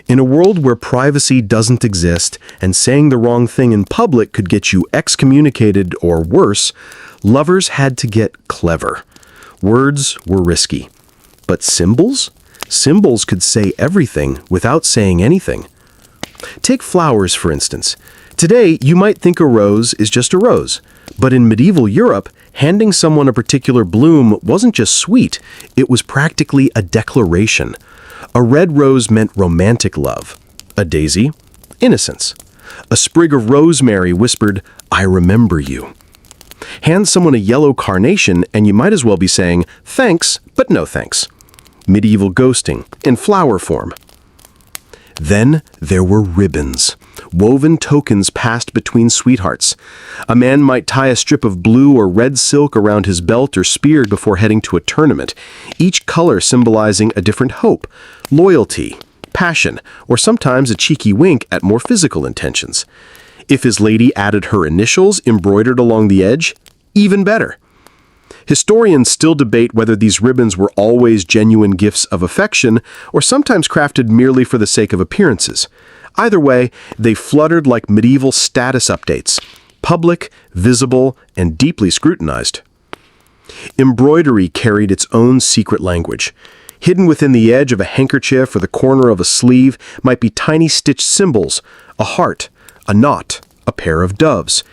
In a world where privacy doesn't exist and saying the wrong thing in public could get you excommunicated or worse, lovers had to get clever. Words were risky. But symbols? Symbols could say everything without saying anything. Take flowers, for instance. Today, you might think a rose is just a rose. But in medieval Europe, handing someone a particular bloom wasn't just sweet, it was practically a declaration. A red rose meant romantic love. A daisy, innocence. A sprig of rosemary whispered, "I remember you." Hand someone a yellow carnation and you might as well be saying, "Thanks, but no thanks." Medieval ghosting, in flower form. Then there were ribbons, woven tokens passed between sweethearts. A man might tie a strip of blue or red silk around his belt or spear before heading to a tournament, each color symbolizing a different hope, loyalty, passion, or sometimes a cheeky wink at more physical intentions. If his lady added her initials embroidered along the edge, even better. Historians still debate whether these ribbons were always genuine gifts of affection or sometimes crafted merely for the sake of appearances. Either way, they fluttered like medieval status updates, public, visible, and deeply scrutinized. Embroidery carried its own secret language. Hidden within the edge of a handkerchief or the corner of a sleeve might be tiny stitched symbols, a heart, a knot, a pair of doves.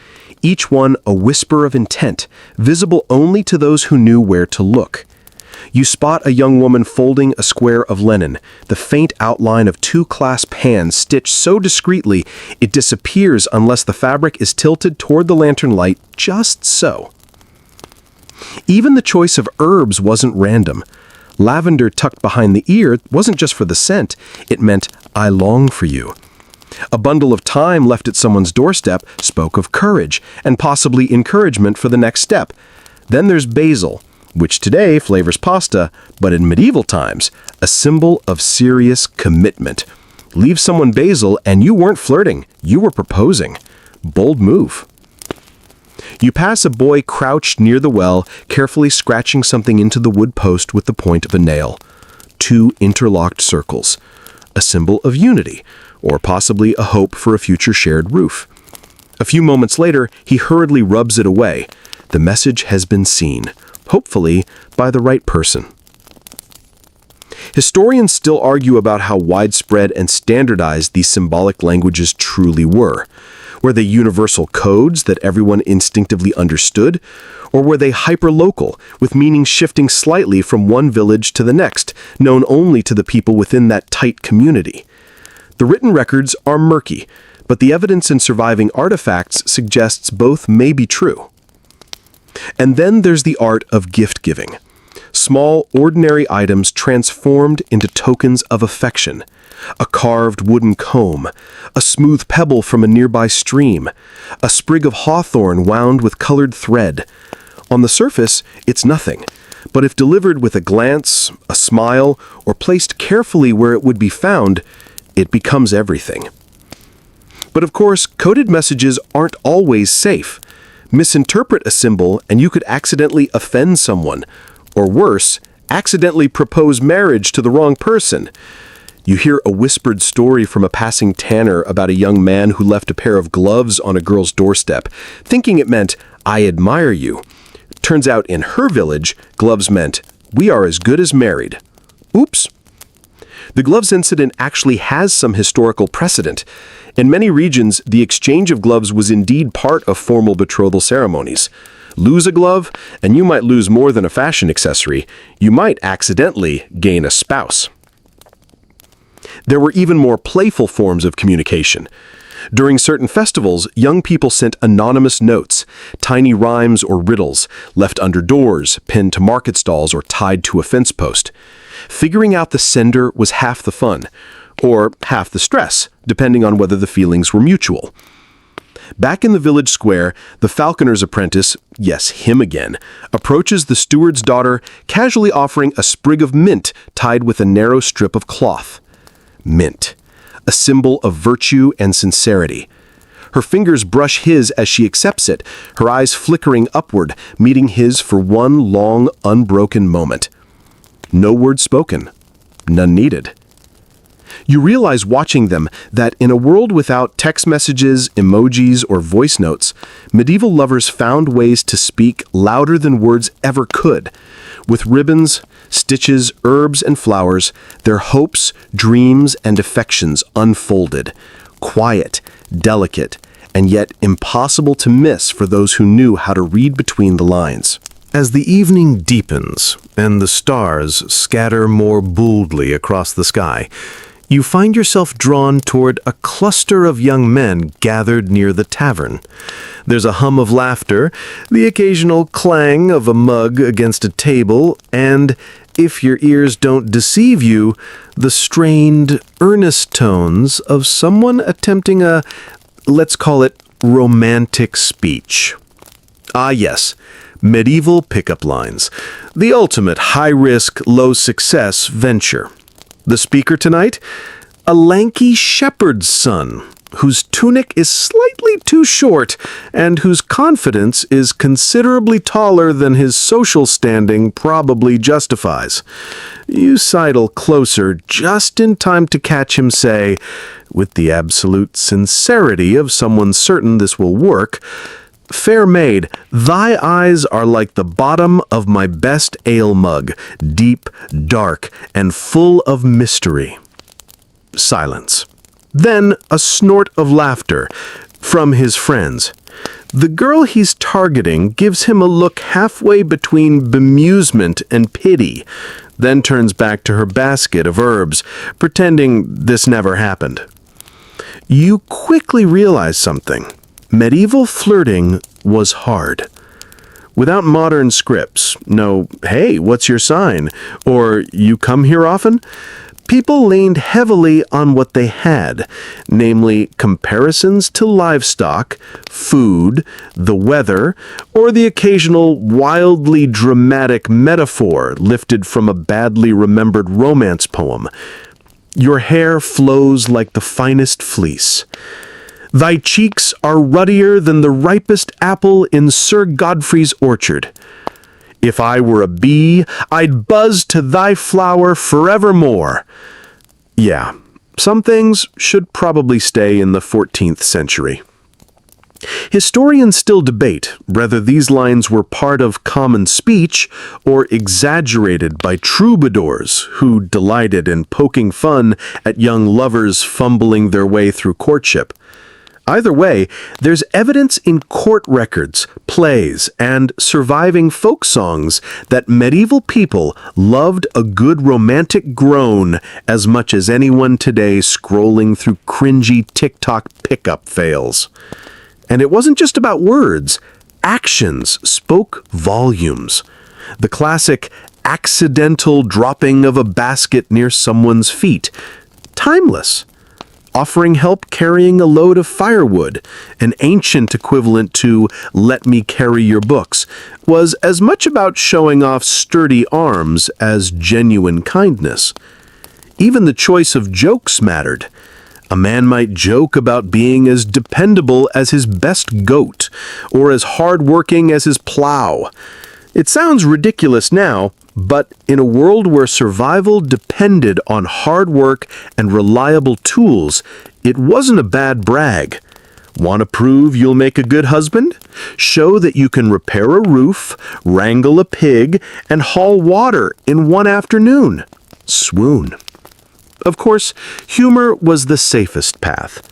Each one a whisper of intent, visible only to those who knew where to look. You spot a young woman folding a square of linen, the faint outline of two clasped hands stitched so discreetly it disappears unless the fabric is tilted toward the lantern light just so. Even the choice of herbs wasn't random. Lavender tucked behind the ear wasn't just for the scent, it meant, "I long for you." A bundle of thyme left at someone's doorstep spoke of courage and possibly encouragement for the next step. Then there's basil, which today flavors pasta, but in medieval times, a symbol of serious commitment. Leave someone basil and you weren't flirting, you were proposing. Bold move. You pass a boy crouched near the well, carefully scratching something into the wood post with the point of a nail. Two interlocked circles. A symbol of unity, or possibly a hope for a future shared roof. A few moments later, he hurriedly rubs it away. The message has been seen, hopefully by the right person. Historians still argue about how widespread and standardized these symbolic languages truly were. Were they universal codes that everyone instinctively understood? Or were they hyperlocal, with meanings shifting slightly from one village to the next, known only to the people within that tight community? The written records are murky, but the evidence in surviving artifacts suggests both may be true. And then there's the art of gift-giving. Small, ordinary items transformed into tokens of affection. A carved wooden comb, a smooth pebble from a nearby stream, a sprig of hawthorn wound with colored thread. On the surface, it's nothing, but if delivered with a glance, a smile, or placed carefully where it would be found, it becomes everything. But of course, coded messages aren't always safe. Misinterpret a symbol and you could accidentally offend someone, or worse, accidentally propose marriage to the wrong person. You hear a whispered story from a passing tanner about a young man who left a pair of gloves on a girl's doorstep, thinking it meant, "I admire you." Turns out in her village, gloves meant, "We are as good as married." Oops. The gloves incident actually has some historical precedent. In many regions, the exchange of gloves was indeed part of formal betrothal ceremonies. Lose a glove, and you might lose more than a fashion accessory. You might accidentally gain a spouse. There were even more playful forms of communication. During certain festivals, young people sent anonymous notes, tiny rhymes or riddles, left under doors, pinned to market stalls, or tied to a fence post. Figuring out the sender was half the fun, or half the stress, depending on whether the feelings were mutual. Back in the village square, the falconer's apprentice, yes, him again, approaches the steward's daughter, casually offering a sprig of mint tied with a narrow strip of cloth. Mint, a symbol of virtue and sincerity. Her fingers brush his as she accepts it, her eyes flickering upward, meeting his for one long, unbroken moment. No words spoken, none needed. You realize watching them that in a world without text messages, emojis, or voice notes, medieval lovers found ways to speak louder than words ever could. With ribbons, stitches, herbs, and flowers, their hopes, dreams, and affections unfolded. Quiet, delicate, and yet impossible to miss for those who knew how to read between the lines. As the evening deepens and the stars scatter more boldly across the sky, you find yourself drawn toward a cluster of young men gathered near the tavern. There's a hum of laughter, the occasional clang of a mug against a table, and, if your ears don't deceive you, the strained, earnest tones of someone attempting a, let's call it, romantic speech. Ah, yes. Medieval pickup lines. The ultimate high-risk, low-success venture. The speaker tonight? A lanky shepherd's son, whose tunic is slightly too short and whose confidence is considerably taller than his social standing probably justifies. You sidle closer just in time to catch him say, with the absolute sincerity of someone certain this will work, "Fair maid, thy eyes are like the bottom of my best ale mug, deep, dark, and full of mystery." Silence. Then a snort of laughter from his friends. The girl he's targeting gives him a look halfway between bemusement and pity, then turns back to her basket of herbs, pretending this never happened. You quickly realize something. Medieval flirting was hard. Without modern scripts, no, "Hey, what's your sign?" or "You come here often?" People leaned heavily on what they had, namely comparisons to livestock, food, the weather, or the occasional wildly dramatic metaphor lifted from a badly remembered romance poem. Your hair flows like the finest fleece. Thy cheeks are ruddier than the ripest apple in Sir Godfrey's orchard. If I were a bee, I'd buzz to thy flower forevermore. Yeah, some things should probably stay in the 14th century. Historians still debate whether these lines were part of common speech or exaggerated by troubadours who delighted in poking fun at young lovers fumbling their way through courtship. Either way, there's evidence in court records, plays, and surviving folk songs that medieval people loved a good romantic groan as much as anyone today scrolling through cringy TikTok pickup fails. And it wasn't just about words. Actions spoke volumes. The classic accidental dropping of a basket near someone's feet. Timeless. Offering help carrying a load of firewood, an ancient equivalent to "let me carry your books," was as much about showing off sturdy arms as genuine kindness. Even the choice of jokes mattered. A man might joke about being as dependable as his best goat, or as hard-working as his plow. It sounds ridiculous now, but in a world where survival depended on hard work and reliable tools, it wasn't a bad brag. Want to prove you'll make a good husband? Show that you can repair a roof, wrangle a pig, and haul water in one afternoon. Swoon. Of course, humor was the safest path.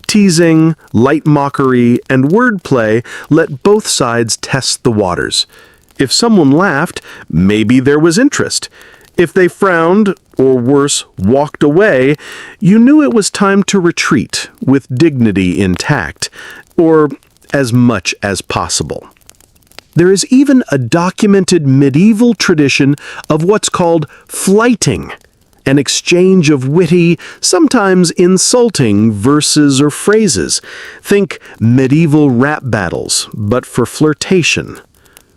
Teasing, light mockery, and wordplay let both sides test the waters. If someone laughed, maybe there was interest. If they frowned, or worse, walked away, you knew it was time to retreat, with dignity intact, or as much as possible. There is even a documented medieval tradition of what's called flighting, an exchange of witty, sometimes insulting verses or phrases. Think medieval rap battles, but for flirtation.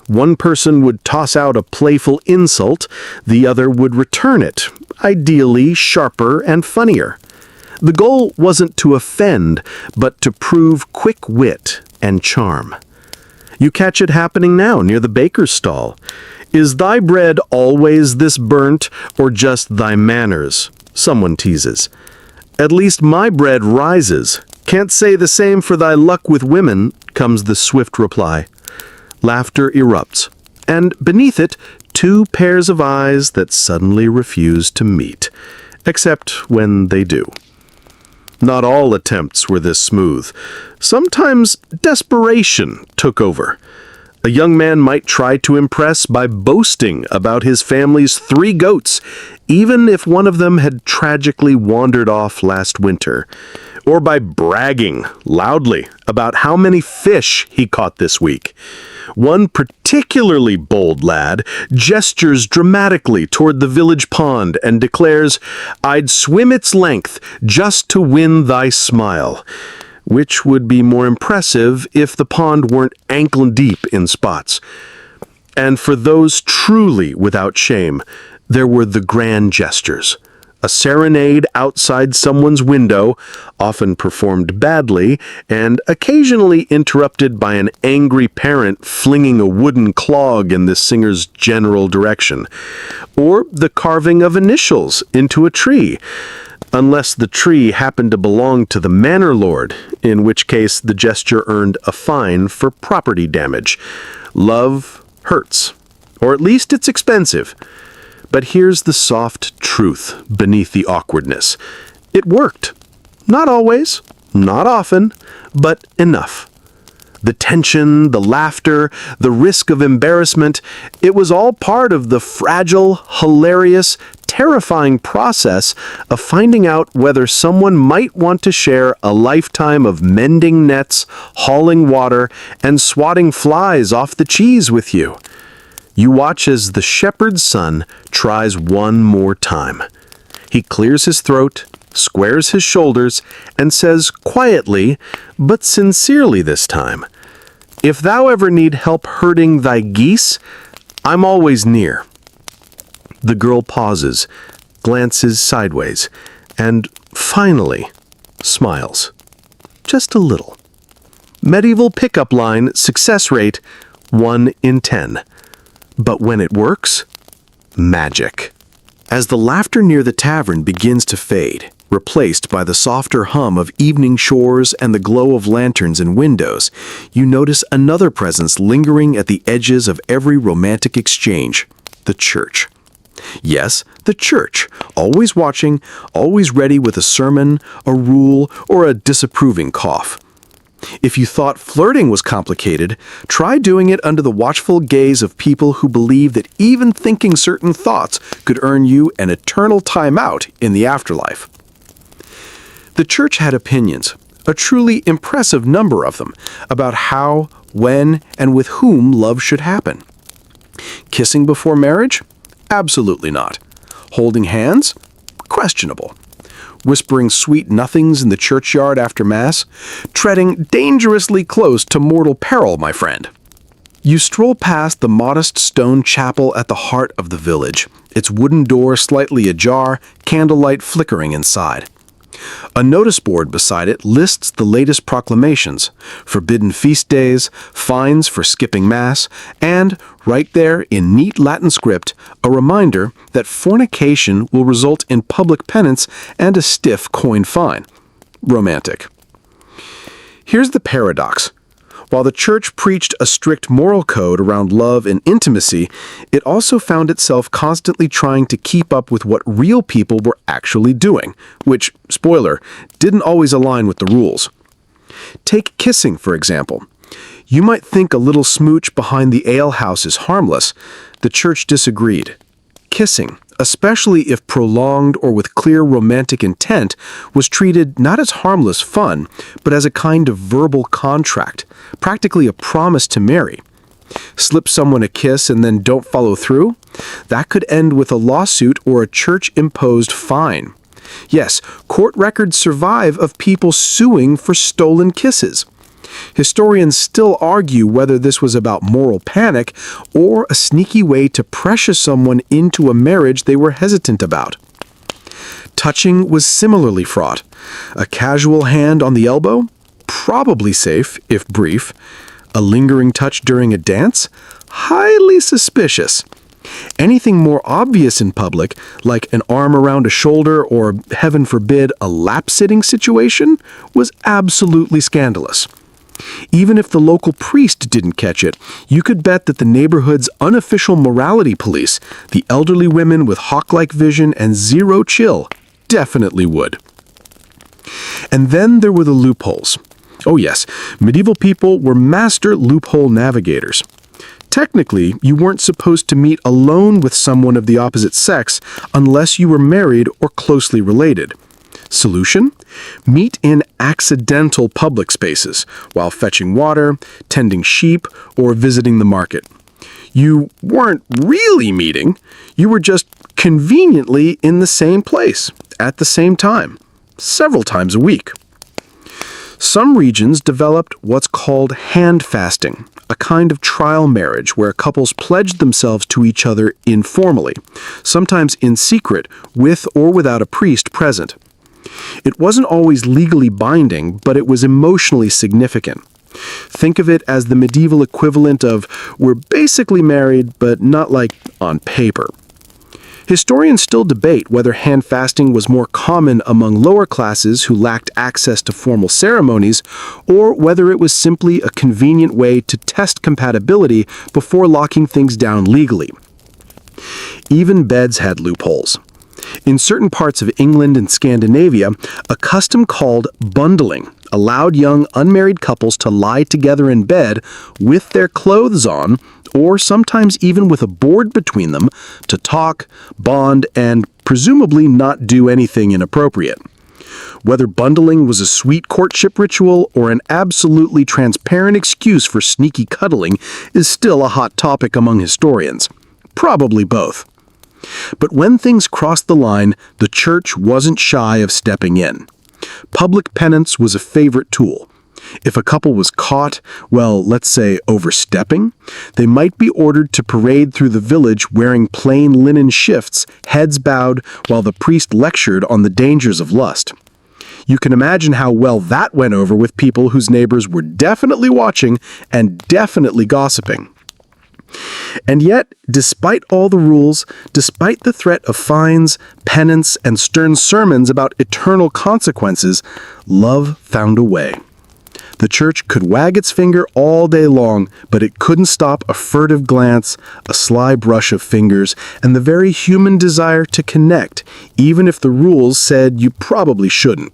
One person would toss out a playful insult, the other would return it, ideally sharper and funnier. The goal wasn't to offend, but to prove quick wit and charm. You catch it happening now near the baker's stall. "Is thy bread always this burnt, or just thy manners?" someone teases. "At least my bread rises. Can't say the same for thy luck with women," comes the swift reply. Laughter erupts, and beneath it, two pairs of eyes that suddenly refuse to meet, except when they do. Not all attempts were this smooth. Sometimes desperation took over. A young man might try to impress by boasting about his family's 3 goats, even if one of them had tragically wandered off last winter, or by bragging loudly about how many fish he caught this week. One particularly bold lad gestures dramatically toward the village pond and declares, "I'd swim its length just to win thy smile," which would be more impressive if the pond weren't ankle-deep in spots. And for those truly without shame, there were the grand gestures. A serenade outside someone's window, often performed badly, and occasionally interrupted by an angry parent flinging a wooden clog in the singer's general direction. Or the carving of initials into a tree, unless the tree happened to belong to the manor lord, in which case the gesture earned a fine for property damage. Love hurts, or at least it's expensive. But here's the soft truth beneath the awkwardness. It worked. Not always, not often, but enough. The tension, the laughter, the risk of embarrassment, it was all part of the fragile, hilarious, terrifying process of finding out whether someone might want to share a lifetime of mending nets, hauling water, and swatting flies off the cheese with you. You watch as the shepherd's son tries one more time. He clears his throat, squares his shoulders, and says quietly, but sincerely this time, "If thou ever need help herding thy geese, I'm always near." The girl pauses, glances sideways, and finally smiles. Just a little. Medieval pickup line success rate 1 in 10. But when it works, magic. As the laughter near the tavern begins to fade, replaced by the softer hum of evening shores and the glow of lanterns and windows, you notice another presence lingering at the edges of every romantic exchange: the church. Yes, the church, always watching, always ready with a sermon, a rule, or a disapproving cough. If you thought flirting was complicated, try doing it under the watchful gaze of people who believe that even thinking certain thoughts could earn you an eternal timeout in the afterlife. The church had opinions, a truly impressive number of them, about how, when, and with whom love should happen. Kissing before marriage? Absolutely not. Holding hands? Questionable. Whispering sweet nothings in the churchyard after Mass? Treading dangerously close to mortal peril, my friend. You stroll past the modest stone chapel at the heart of the village, its wooden door slightly ajar, candlelight flickering inside. A notice board beside it lists the latest proclamations, forbidden feast days, fines for skipping Mass, and, right there in neat Latin script, a reminder that fornication will result in public penance and a stiff coin fine. Romantic. Here's the paradox. While the church preached a strict moral code around love and intimacy, it also found itself constantly trying to keep up with what real people were actually doing, which, spoiler, didn't always align with the rules. Take kissing, for example. You might think a little smooch behind the alehouse is harmless. The church disagreed. Kissing, especially if prolonged or with clear romantic intent, was treated not as harmless fun, but as a kind of verbal contract, practically a promise to marry. Slip someone a kiss and then don't follow through? That could end with a lawsuit or a church-imposed fine. Yes, court records survive of people suing for stolen kisses. Historians still argue whether this was about moral panic or a sneaky way to pressure someone into a marriage they were hesitant about. Touching was similarly fraught. A casual hand on the elbow? Probably safe, if brief. A lingering touch during a dance? Highly suspicious. Anything more obvious in public, like an arm around a shoulder or, heaven forbid, a lap-sitting situation, was absolutely scandalous. Even if the local priest didn't catch it, you could bet that the neighborhood's unofficial morality police, the elderly women with hawk-like vision and zero chill, definitely would. And then there were the loopholes. Oh yes, medieval people were master loophole navigators. Technically, you weren't supposed to meet alone with someone of the opposite sex unless you were married or closely related. Solution? Meet in accidental public spaces while fetching water, tending sheep, or visiting the market. You weren't really meeting, you were just conveniently in the same place at the same time, several times a week. Some regions developed what's called hand fasting, a kind of trial marriage where couples pledged themselves to each other informally, sometimes in secret, with or without a priest present. It wasn't always legally binding, but it was emotionally significant. Think of it as the medieval equivalent of, we're basically married, but not like on paper. Historians still debate whether hand fasting was more common among lower classes who lacked access to formal ceremonies, or whether it was simply a convenient way to test compatibility before locking things down legally. Even beds had loopholes. In certain parts of England and Scandinavia, a custom called bundling allowed young unmarried couples to lie together in bed with their clothes on, or sometimes even with a board between them, to talk, bond, and presumably not do anything inappropriate. Whether bundling was a sweet courtship ritual or an absolutely transparent excuse for sneaky cuddling is still a hot topic among historians. Probably both. But when things crossed the line, the church wasn't shy of stepping in. Public penance was a favorite tool. If a couple was caught, well, let's say overstepping, they might be ordered to parade through the village wearing plain linen shifts, heads bowed, while the priest lectured on the dangers of lust. You can imagine how well that went over with people whose neighbors were definitely watching and definitely gossiping. And yet, despite all the rules, despite the threat of fines, penance, and stern sermons about eternal consequences, love found a way. The church could wag its finger all day long, but it couldn't stop a furtive glance, a sly brush of fingers, and the very human desire to connect, even if the rules said you probably shouldn't.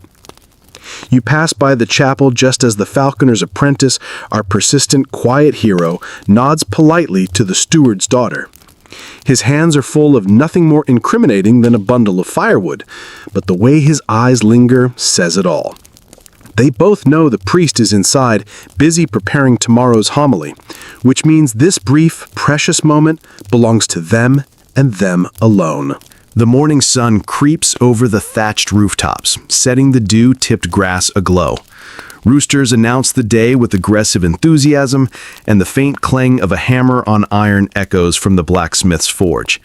You pass by the chapel just as the falconer's apprentice, our persistent, quiet hero, nods politely to the steward's daughter. His hands are full of nothing more incriminating than a bundle of firewood, but the way his eyes linger says it all. They both know the priest is inside, busy preparing tomorrow's homily, which means this brief, precious moment belongs to them and them alone. The morning sun creeps over the thatched rooftops, setting the dew-tipped grass aglow. Roosters announce the day with aggressive enthusiasm, and the faint clang of a hammer on iron echoes from the blacksmith's forge.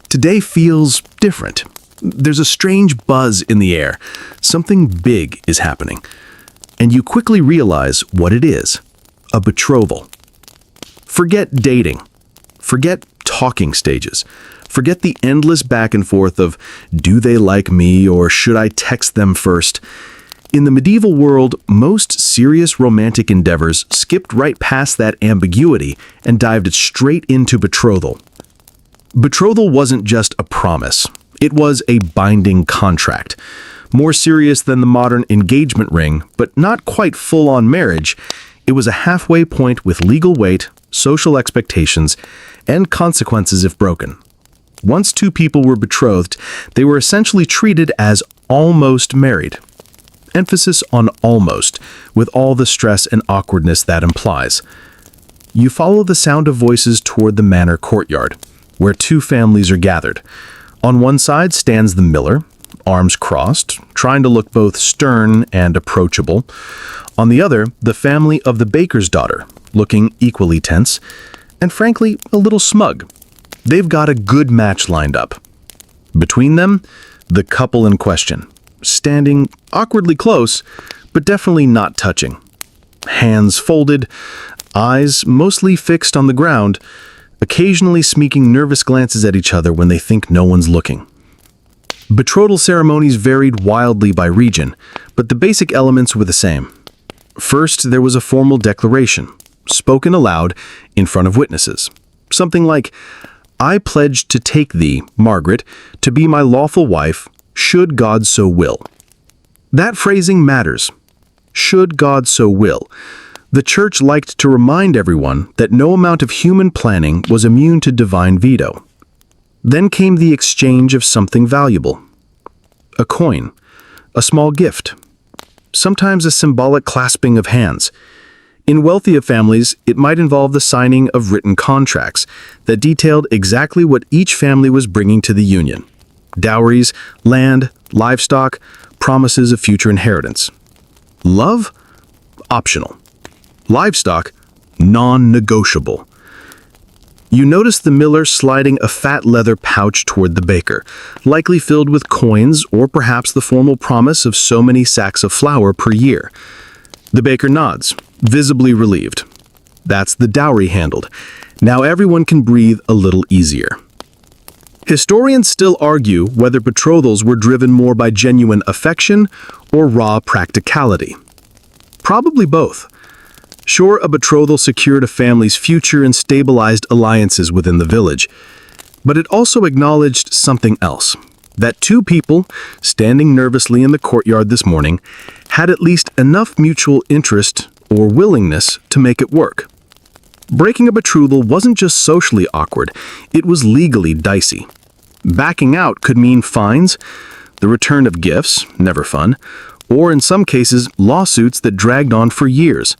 Today feels different. There's a strange buzz in the air. Something big is happening. And you quickly realize what it is. A betrothal. Forget dating. Forget talking stages. Forget the endless back and forth of, do they like me or should I text them first? In the medieval world, most serious romantic endeavors skipped right past that ambiguity and dived straight into betrothal. Betrothal wasn't just a promise. It was a binding contract. More serious than the modern engagement ring, but not quite full-on marriage, it was a halfway point with legal weight, social expectations, and consequences if broken. Once two people were betrothed, they were essentially treated as almost married. Emphasis on almost, with all the stress and awkwardness that implies. You follow the sound of voices toward the manor courtyard, where two families are gathered. On one side stands the miller, arms crossed, trying to look both stern and approachable. On the other, the family of the baker's daughter, looking equally tense, and frankly, a little smug. They've got a good match lined up. Between them, the couple in question, standing awkwardly close, but definitely not touching. Hands folded, eyes mostly fixed on the ground, occasionally sneaking nervous glances at each other when they think no one's looking. Betrothal ceremonies varied wildly by region, but the basic elements were the same. First, there was a formal declaration, spoken aloud in front of witnesses. Something like, I pledge to take thee, Margaret, to be my lawful wife, should God so will. That phrasing matters. Should God so will. The church liked to remind everyone that no amount of human planning was immune to divine veto. Then came the exchange of something valuable. A coin, a small gift, sometimes a symbolic clasping of hands. In wealthier families, it might involve the signing of written contracts that detailed exactly what each family was bringing to the union. Dowries, land, livestock, promises of future inheritance. Love? Optional. Livestock? Non-negotiable. You notice the miller sliding a fat leather pouch toward the baker, likely filled with coins or perhaps the formal promise of so many sacks of flour per year. The baker nods, visibly relieved. That's the dowry handled. Now everyone can breathe a little easier. Historians still argue whether betrothals were driven more by genuine affection or raw practicality. Probably both. Sure, a betrothal secured a family's future and stabilized alliances within the village, but it also acknowledged something else. That two people, standing nervously in the courtyard this morning, had at least enough mutual interest or willingness to make it work. Breaking a betrothal wasn't just socially awkward, it was legally dicey. Backing out could mean fines, the return of gifts, never fun, or in some cases, lawsuits that dragged on for years.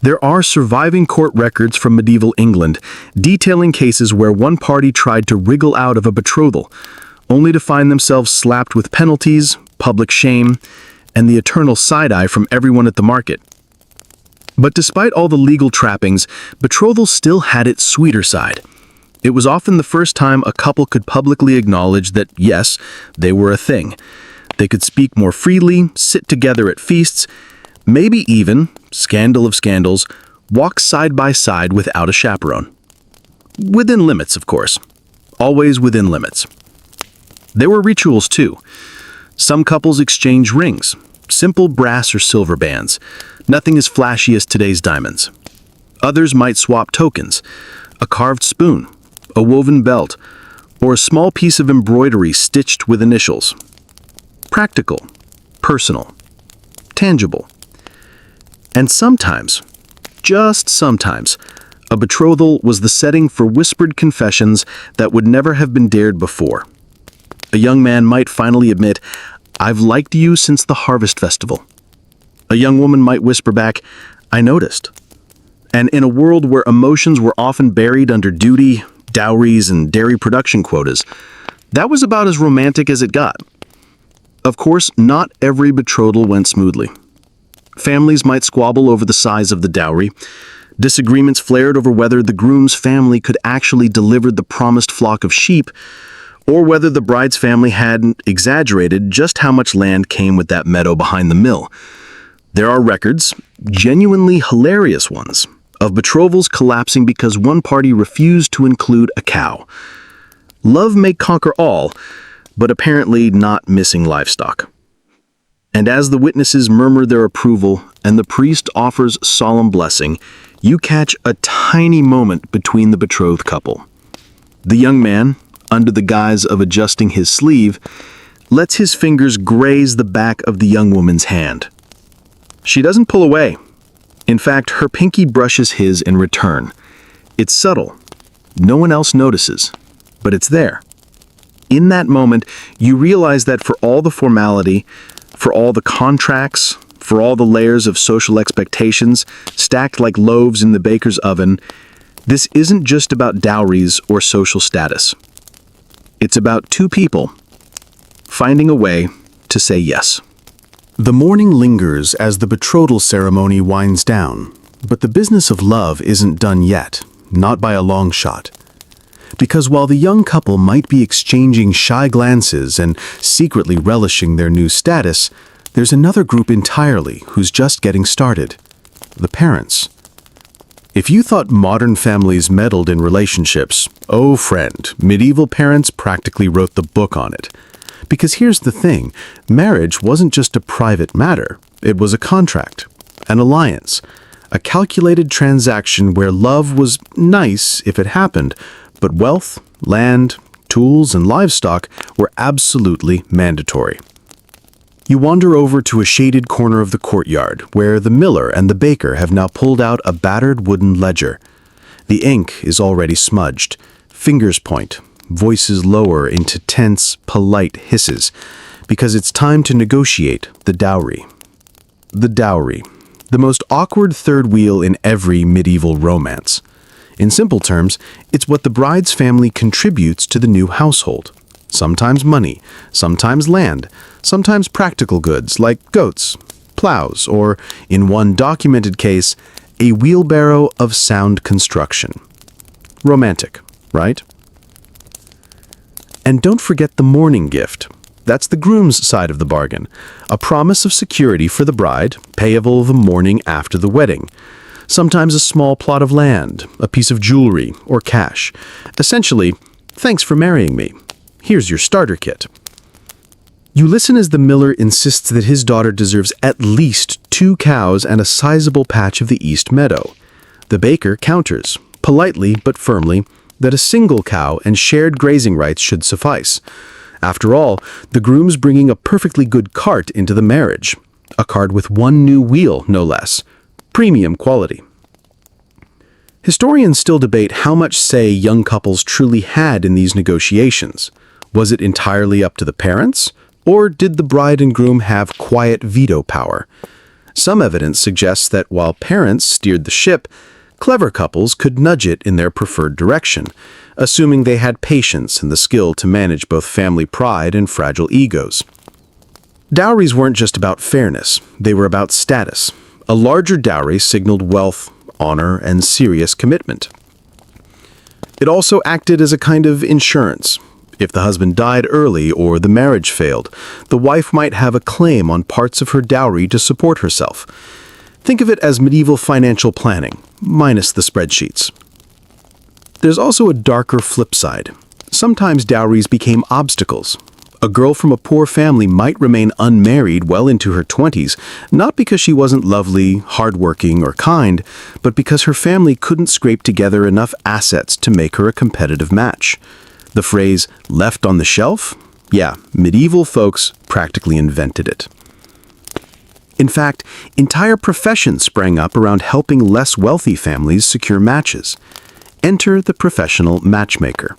There are surviving court records from medieval England detailing cases where one party tried to wriggle out of a betrothal, only to find themselves slapped with penalties, public shame, and the eternal side-eye from everyone at the market. But despite all the legal trappings, betrothal still had its sweeter side. It was often the first time a couple could publicly acknowledge that, yes, they were a thing. They could speak more freely, sit together at feasts, maybe even, scandal of scandals, walk side by side without a chaperone. Within limits, of course. Always within limits. There were rituals, too. Some couples exchanged rings, simple brass or silver bands, nothing as flashy as today's diamonds. Others might swap tokens, a carved spoon, a woven belt, or a small piece of embroidery stitched with initials. Practical, personal. tangible. And sometimes, just sometimes, a betrothal was the setting for whispered confessions that would never have been dared before. A young man might finally admit, "I've liked you since the harvest festival." A young woman might whisper back, "I noticed." And in a world where emotions were often buried under duty, dowries, and dairy production quotas, that was about as romantic as it got. Of course, not every betrothal went smoothly. Families might squabble over the size of the dowry. Disagreements flared over whether the groom's family could actually deliver the promised flock of sheep, or whether the bride's family hadn't exaggerated just how much land came with that meadow behind the mill. There are records, genuinely hilarious ones, of betrothals collapsing because one party refused to include a cow. Love may conquer all, but apparently not missing livestock. And as the witnesses murmur their approval and the priest offers solemn blessing, you catch a tiny moment between the betrothed couple. The young man, under the guise of adjusting his sleeve, lets his fingers graze the back of the young woman's hand. She doesn't pull away. In fact, her pinky brushes his in return. It's subtle. No one else notices, but it's there. In that moment, you realize that for all the formality, for all the contracts, for all the layers of social expectations stacked like loaves in the baker's oven, this isn't just about dowries or social status. It's about two people finding a way to say yes. The morning lingers as the betrothal ceremony winds down, but the business of love isn't done yet, not by a long shot. Because while the young couple might be exchanging shy glances and secretly relishing their new status, there's another group entirely who's just getting started: the parents. If you thought modern families meddled in relationships, oh friend, medieval parents practically wrote the book on it. Because here's the thing, marriage wasn't just a private matter, it was a contract, an alliance, a calculated transaction where love was nice if it happened, but wealth, land, tools, and livestock were absolutely mandatory. You wander over to a shaded corner of the courtyard, where the miller and the baker have now pulled out a battered wooden ledger. The ink is already smudged. Fingers point, voices lower into tense, polite hisses, because it's time to negotiate the dowry. The dowry, the most awkward third wheel in every medieval romance. In simple terms, it's what the bride's family contributes to the new household. Sometimes money, sometimes land, sometimes practical goods like goats, plows, or, in one documented case, a wheelbarrow of sound construction. Romantic, right? And don't forget the morning gift. That's the groom's side of the bargain. A promise of security for the bride, payable the morning after the wedding. Sometimes a small plot of land, a piece of jewelry, or cash. Essentially, thanks for marrying me. Here's your starter kit. You listen as the miller insists that his daughter deserves at least 2 cows and a sizable patch of the east meadow. The baker counters, politely but firmly, that a single cow and shared grazing rights should suffice. After all, the groom's bringing a perfectly good cart into the marriage. A cart with 1 new wheel, no less. Premium quality. Historians still debate how much say young couples truly had in these negotiations. Was it entirely up to the parents, or did the bride and groom have quiet veto power? Some evidence suggests that while parents steered the ship, clever couples could nudge it in their preferred direction, assuming they had patience and the skill to manage both family pride and fragile egos. Dowries weren't just about fairness, they were about status. A larger dowry signaled wealth, honor, and serious commitment. It also acted as a kind of insurance. If the husband died early or the marriage failed, the wife might have a claim on parts of her dowry to support herself. Think of it as medieval financial planning, minus the spreadsheets. There's also a darker flip side. Sometimes dowries became obstacles. A girl from a poor family might remain unmarried well into her 20s, not because she wasn't lovely, hardworking, or kind, but because her family couldn't scrape together enough assets to make her a competitive match. The phrase, left on the shelf? Yeah, medieval folks practically invented it. In fact, entire professions sprang up around helping less wealthy families secure matches. Enter the professional matchmaker.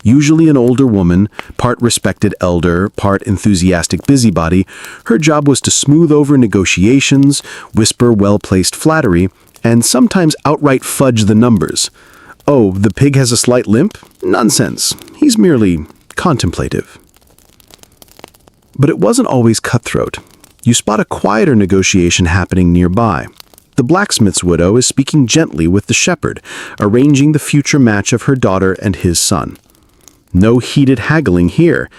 Usually an older woman, part respected elder, part enthusiastic busybody, her job was to smooth over negotiations, whisper well-placed flattery, and sometimes outright fudge the numbers. Oh, the pig has a slight limp? Nonsense. He's merely contemplative. But it wasn't always cutthroat. You spot a quieter negotiation happening nearby. The blacksmith's widow is speaking gently with the shepherd, arranging the future match of her daughter and his son. No heated haggling here.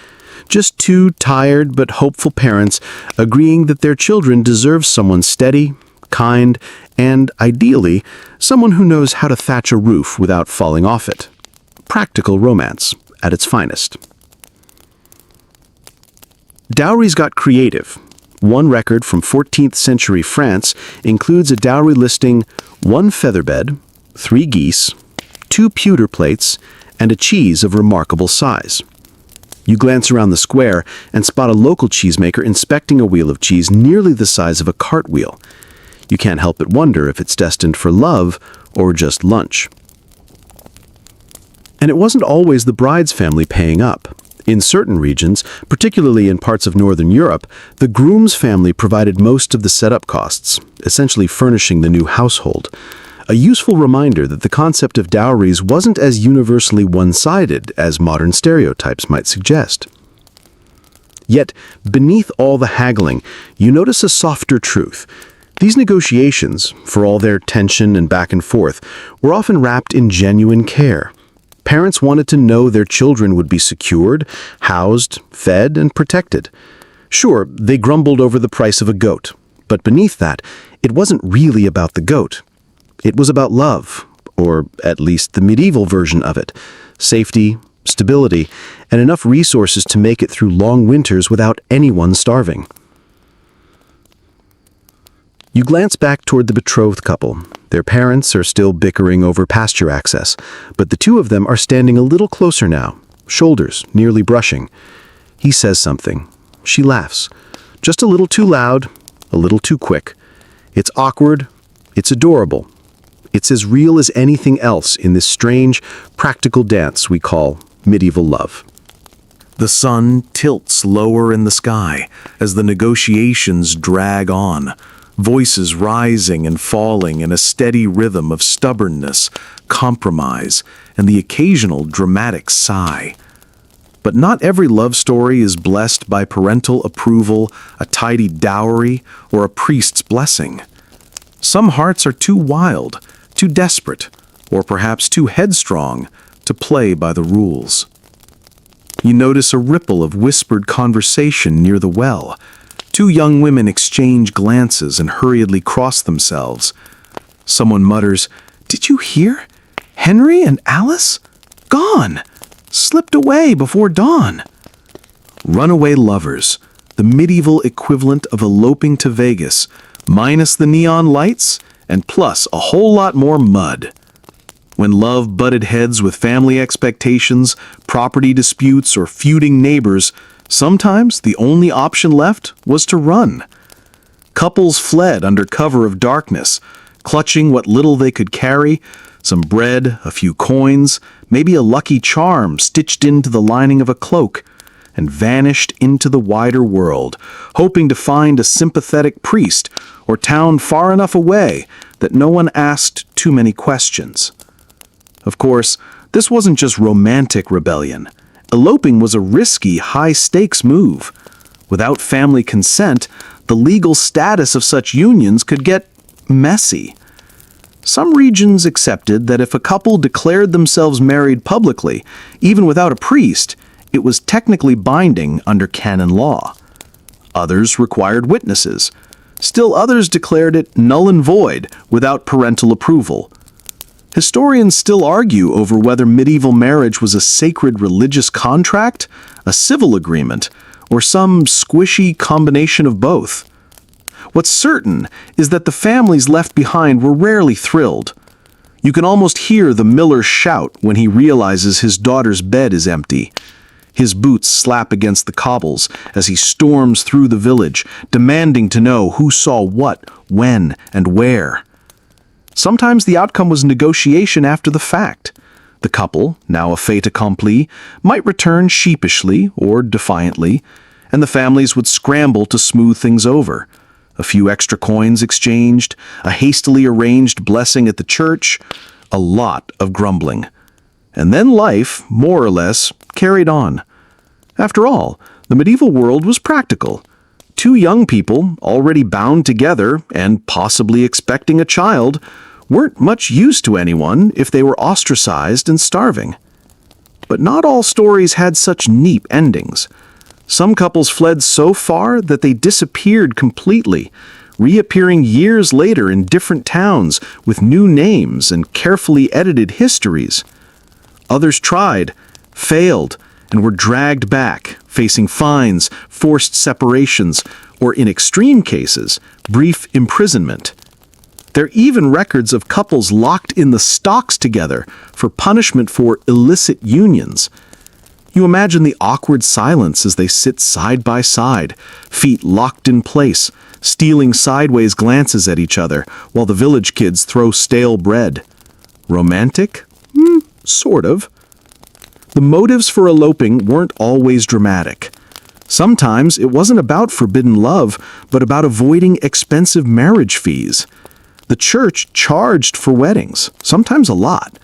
Just two tired but hopeful parents agreeing that their children deserve someone steady, kind, and, ideally, someone who knows how to thatch a roof without falling off it. Practical romance at its finest. Dowries got creative. One record from 14th century France includes a dowry listing 1 featherbed, 3 geese, 2 pewter plates, and a cheese of remarkable size. You glance around the square and spot a local cheesemaker inspecting a wheel of cheese nearly the size of a cartwheel. You can't help but wonder if it's destined for love or just lunch. And it wasn't always the bride's family paying up. In certain regions, particularly in parts of Northern Europe, the groom's family provided most of the setup costs, essentially furnishing the new household. A useful reminder that the concept of dowries wasn't as universally one-sided as modern stereotypes might suggest. Yet, beneath all the haggling, you notice a softer truth. These negotiations, for all their tension and back and forth, were often wrapped in genuine care. Parents wanted to know their children would be secured, housed, fed, and protected. Sure, they grumbled over the price of a goat, but beneath that, it wasn't really about the goat. It was about love, or at least the medieval version of it, safety, stability, and enough resources to make it through long winters without anyone starving. You glance back toward the betrothed couple. Their parents are still bickering over pasture access, but the two of them are standing a little closer now, shoulders nearly brushing. He says something. She laughs. Just a little too loud, a little too quick. It's awkward. It's adorable. It's as real as anything else in this strange, practical dance we call medieval love. The sun tilts lower in the sky as the negotiations drag on, voices rising and falling in a steady rhythm of stubbornness, compromise, and the occasional dramatic sigh. But not every love story is blessed by parental approval, a tidy dowry, or a priest's blessing. Some hearts are too wild, too desperate, or perhaps too headstrong to play by the rules. You notice a ripple of whispered conversation near the well. Two young women exchange glances and hurriedly cross themselves. Someone mutters, "Did you hear? Henry and Alice? Gone! Slipped away before dawn." Runaway lovers, the medieval equivalent of eloping to Vegas, minus the neon lights and plus a whole lot more mud. When love butted heads with family expectations, property disputes, or feuding neighbors, sometimes the only option left was to run. Couples fled under cover of darkness, clutching what little they could carry, some bread, a few coins, maybe a lucky charm stitched into the lining of a cloak, and vanished into the wider world, hoping to find a sympathetic priest or town far enough away that no one asked too many questions. Of course, this wasn't just romantic rebellion. Eloping was a risky, high-stakes move. Without family consent, the legal status of such unions could get messy. Some regions accepted that if a couple declared themselves married publicly, even without a priest, it was technically binding under canon law. Others required witnesses. Still others declared it null and void without parental approval. Historians still argue over whether medieval marriage was a sacred religious contract, a civil agreement, or some squishy combination of both. What's certain is that the families left behind were rarely thrilled. You can almost hear the miller shout when he realizes his daughter's bed is empty. His boots slap against the cobbles as he storms through the village, demanding to know who saw what, when, and where. Sometimes the outcome was negotiation after the fact. The couple, now a fait accompli, might return sheepishly or defiantly, and the families would scramble to smooth things over. A few extra coins exchanged, a hastily arranged blessing at the church, a lot of grumbling. And then life, more or less, carried on. After all, the medieval world was practical. Two young people, already bound together and possibly expecting a child, weren't much use to anyone if they were ostracized and starving. But not all stories had such neat endings. Some couples fled so far that they disappeared completely, reappearing years later in different towns with new names and carefully edited histories. Others tried, failed, and were dragged back, facing fines, forced separations, or in extreme cases, brief imprisonment. There are even records of couples locked in the stocks together for punishment for illicit unions. You imagine the awkward silence as they sit side by side, feet locked in place, stealing sideways glances at each other while the village kids throw stale bread. Romantic? Sort of. The motives for eloping weren't always dramatic. Sometimes it wasn't about forbidden love, but about avoiding expensive marriage fees. The church charged for weddings, sometimes a lot.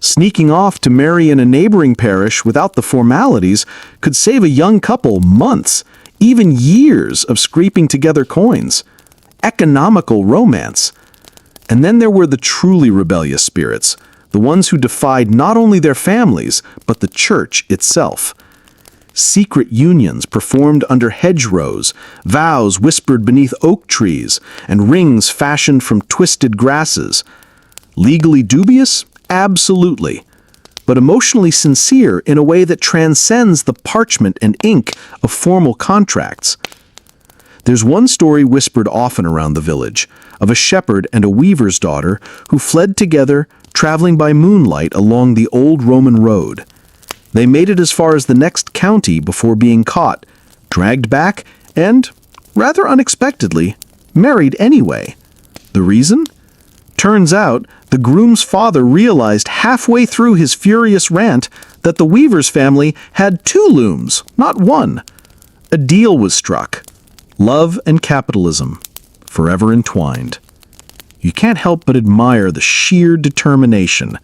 Sneaking off to marry in a neighboring parish without the formalities could save a young couple months, even years of scraping together coins. Economical romance. And then there were the truly rebellious spirits, the ones who defied not only their families, but the church itself. Secret unions performed under hedgerows, vows whispered beneath oak trees, and rings fashioned from twisted grasses. Legally dubious? Absolutely. But emotionally sincere in a way that transcends the parchment and ink of formal contracts. There's one story whispered often around the village, of a shepherd and a weaver's daughter who fled together, traveling by moonlight along the old Roman road. They made it as far as the next county before being caught, dragged back, and, rather unexpectedly, married anyway. The reason? Turns out, the groom's father realized halfway through his furious rant that the weaver's family had two looms, not one. A deal was struck. Love and capitalism, forever entwined. You can't help but admire the sheer determination.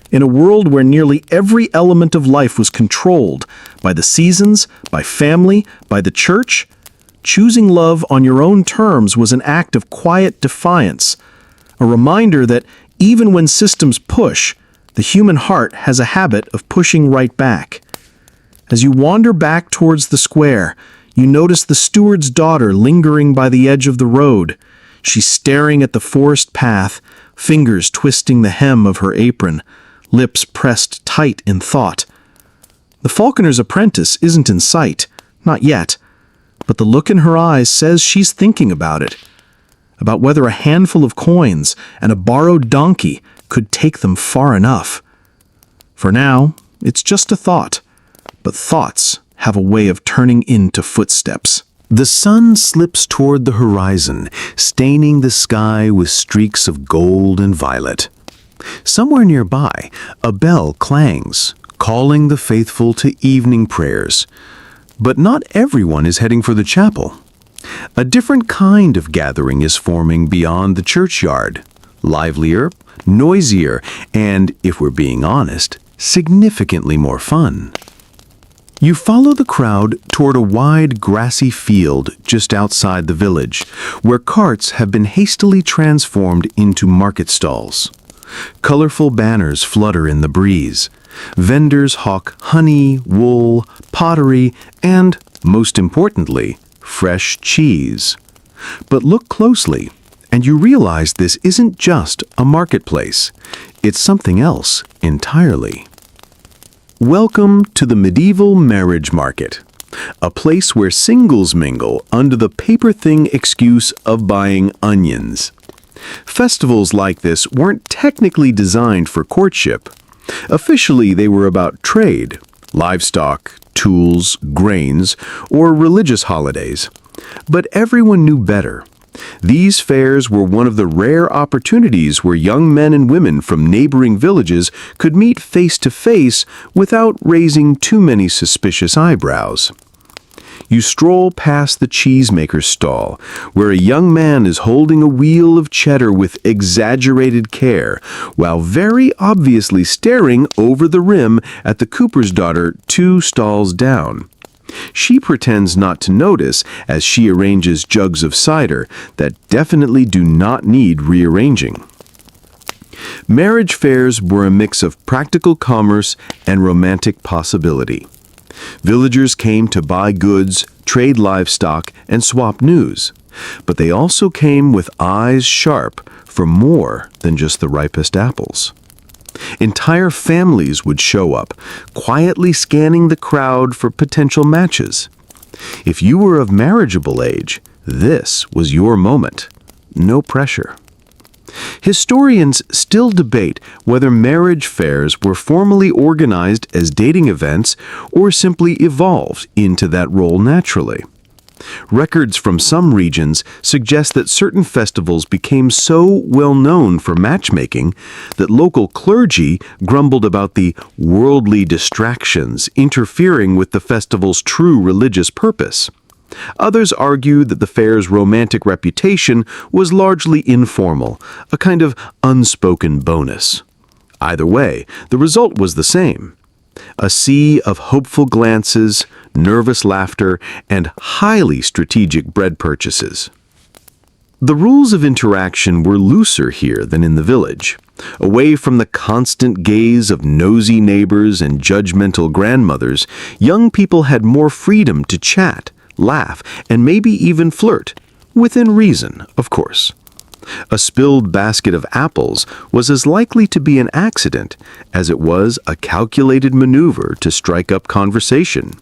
In a world where nearly every element of life was controlled by the seasons, by family, by the church, choosing love on your own terms was an act of quiet defiance, a reminder that even when systems push, the human heart has a habit of pushing right back. As you wander back towards the square, you notice the steward's daughter lingering by the edge of the road. She's staring at the forest path, fingers twisting the hem of her apron, lips pressed tight in thought. The falconer's apprentice isn't in sight, not yet, but the look in her eyes says she's thinking about it, about whether a handful of coins and a borrowed donkey could take them far enough. For now, it's just a thought, but thoughts have a way of turning into footsteps. The sun slips toward the horizon, staining the sky with streaks of gold and violet. Somewhere nearby, a bell clangs, calling the faithful to evening prayers. But not everyone is heading for the chapel. A different kind of gathering is forming beyond the churchyard. Livelier, noisier, and, if we're being honest, significantly more fun. You follow the crowd toward a wide, grassy field just outside the village, where carts have been hastily transformed into market stalls. Colorful banners flutter in the breeze. Vendors hawk honey, wool, pottery, and, most importantly, fresh cheese. But look closely, and you realize this isn't just a marketplace. It's something else entirely. Welcome to the medieval marriage market, a place where singles mingle under the paper-thin excuse of buying onions. Festivals like this weren't technically designed for courtship. Officially, they were about trade, livestock, tools, grains, or religious holidays. But everyone knew better. These fairs were one of the rare opportunities where young men and women from neighboring villages could meet face to face without raising too many suspicious eyebrows. You stroll past the cheesemaker's stall, where a young man is holding a wheel of cheddar with exaggerated care, while very obviously staring over the rim at the cooper's daughter 2 stalls down. She pretends not to notice as she arranges jugs of cider that definitely do not need rearranging. Marriage fairs were a mix of practical commerce and romantic possibility. Villagers came to buy goods, trade livestock, and swap news. But they also came with eyes sharp for more than just the ripest apples. Entire families would show up, quietly scanning the crowd for potential matches. If you were of marriageable age, this was your moment. No pressure. Historians still debate whether marriage fairs were formally organized as dating events or simply evolved into that role naturally. Records from some regions suggest that certain festivals became so well known for matchmaking that local clergy grumbled about the worldly distractions interfering with the festival's true religious purpose. Others argue that the fair's romantic reputation was largely informal, a kind of unspoken bonus. Either way, the result was the same. A sea of hopeful glances, nervous laughter, and highly strategic bread purchases. The rules of interaction were looser here than in the village. Away from the constant gaze of nosy neighbors and judgmental grandmothers, young people had more freedom to chat, laugh, and maybe even flirt, within reason, of course. A spilled basket of apples was as likely to be an accident as it was a calculated maneuver to strike up conversation.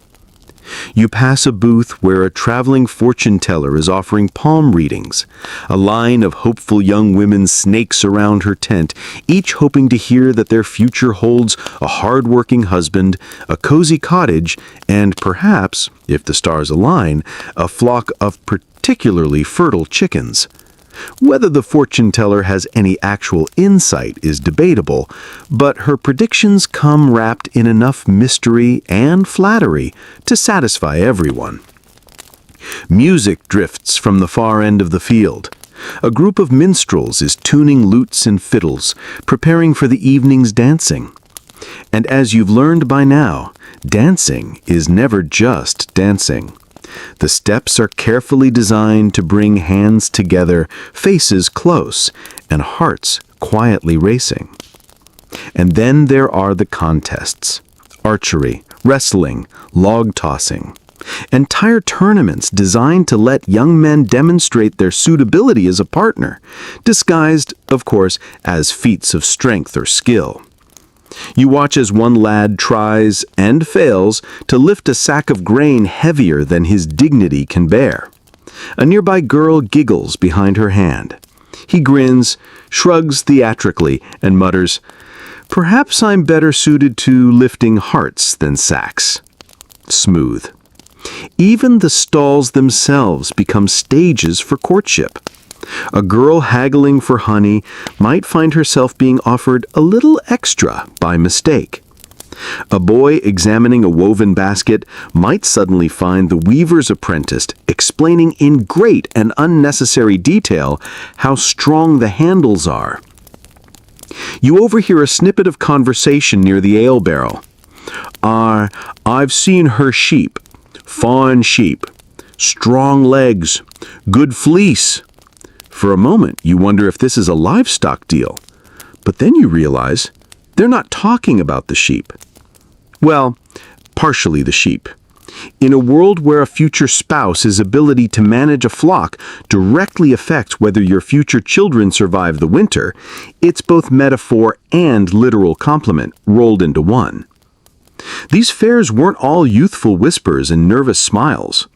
You pass a booth where a traveling fortune teller is offering palm readings. A line of hopeful young women snakes around her tent, each hoping to hear that their future holds a hard-working husband, a cozy cottage, and perhaps, if the stars align, a flock of particularly fertile chickens. Whether the fortune teller has any actual insight is debatable, but her predictions come wrapped in enough mystery and flattery to satisfy everyone. Music drifts from the far end of the field. A group of minstrels is tuning lutes and fiddles, preparing for the evening's dancing. And as you've learned by now, dancing is never just dancing. The steps are carefully designed to bring hands together, faces close, and hearts quietly racing. And then there are the contests: archery, wrestling, log tossing. Entire tournaments designed to let young men demonstrate their suitability as a partner, disguised, of course, as feats of strength or skill. You watch as one lad tries, and fails, to lift a sack of grain heavier than his dignity can bear. A nearby girl giggles behind her hand. He grins, shrugs theatrically, and mutters, "Perhaps I'm better suited to lifting hearts than sacks." Smooth. Even the stalls themselves become stages for courtship. A girl haggling for honey might find herself being offered a little extra by mistake. A boy examining a woven basket might suddenly find the weaver's apprentice explaining in great and unnecessary detail how strong the handles are. You overhear a snippet of conversation near the ale barrel. I've seen her sheep. Fawn sheep. Strong legs. Good fleece." For a moment, you wonder if this is a livestock deal. But then you realize they're not talking about the sheep. Well, partially the sheep. In a world where a future spouse's ability to manage a flock directly affects whether your future children survive the winter, it's both metaphor and literal compliment rolled into one. These fairs weren't all youthful whispers and nervous smiles.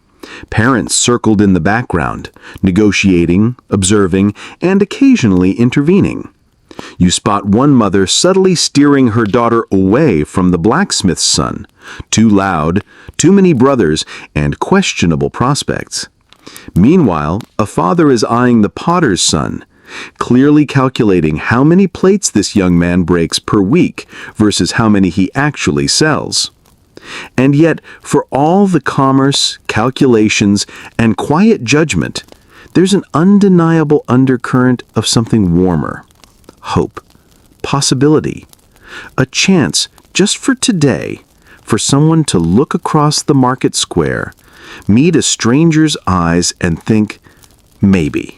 Parents circled in the background, negotiating, observing, and occasionally intervening. You spot one mother subtly steering her daughter away from the blacksmith's son. Too loud, too many brothers, and questionable prospects. Meanwhile, a father is eyeing the potter's son, clearly calculating how many plates this young man breaks per week versus how many he actually sells. And yet, for all the commerce, calculations, and quiet judgment, there's an undeniable undercurrent of something warmer. Hope, possibility, a chance just for today for someone to look across the market square, meet a stranger's eyes and think, maybe.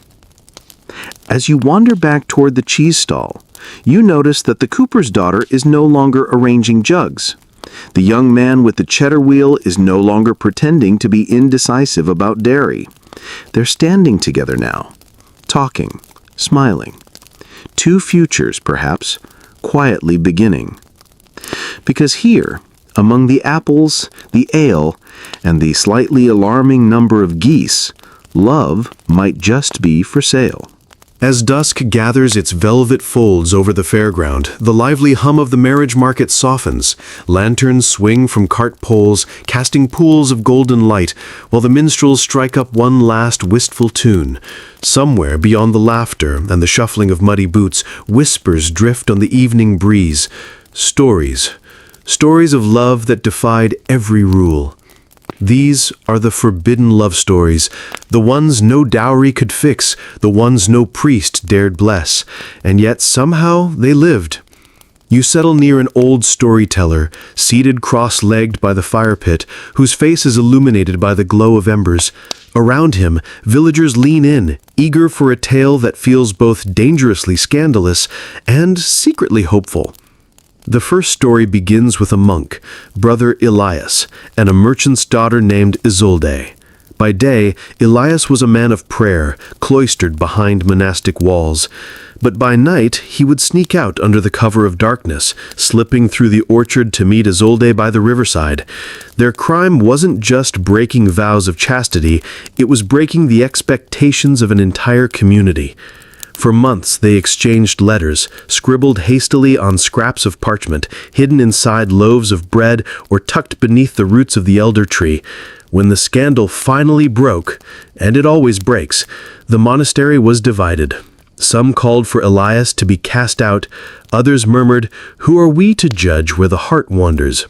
As you wander back toward the cheese stall, you notice that the cooper's daughter is no longer arranging jugs. The young man with the cheddar wheel is no longer pretending to be indecisive about dairy. They're standing together now, talking, smiling. Two futures, perhaps, quietly beginning. Because here, among the apples, the ale, and the slightly alarming number of geese, love might just be for sale. As dusk gathers its velvet folds over the fairground, the lively hum of the marriage market softens. Lanterns swing from cart poles, casting pools of golden light, while the minstrels strike up one last wistful tune. Somewhere beyond the laughter and the shuffling of muddy boots, whispers drift on the evening breeze. Stories. Stories of love that defied every rule. These are the forbidden love stories, the ones no dowry could fix, the ones no priest dared bless, and yet somehow they lived. You settle near an old storyteller, seated cross-legged by the fire pit, whose face is illuminated by the glow of embers. Around him, villagers lean in, eager for a tale that feels both dangerously scandalous and secretly hopeful. The first story begins with a monk, Brother Elias, and a merchant's daughter named Isolde. By day, Elias was a man of prayer, cloistered behind monastic walls. But by night, he would sneak out under the cover of darkness, slipping through the orchard to meet Isolde by the riverside. Their crime wasn't just breaking vows of chastity, it was breaking the expectations of an entire community. For months they exchanged letters, scribbled hastily on scraps of parchment, hidden inside loaves of bread or tucked beneath the roots of the elder tree. When the scandal finally broke, and it always breaks, the monastery was divided. Some called for Elias to be cast out, others murmured, "Who are we to judge where the heart wanders?"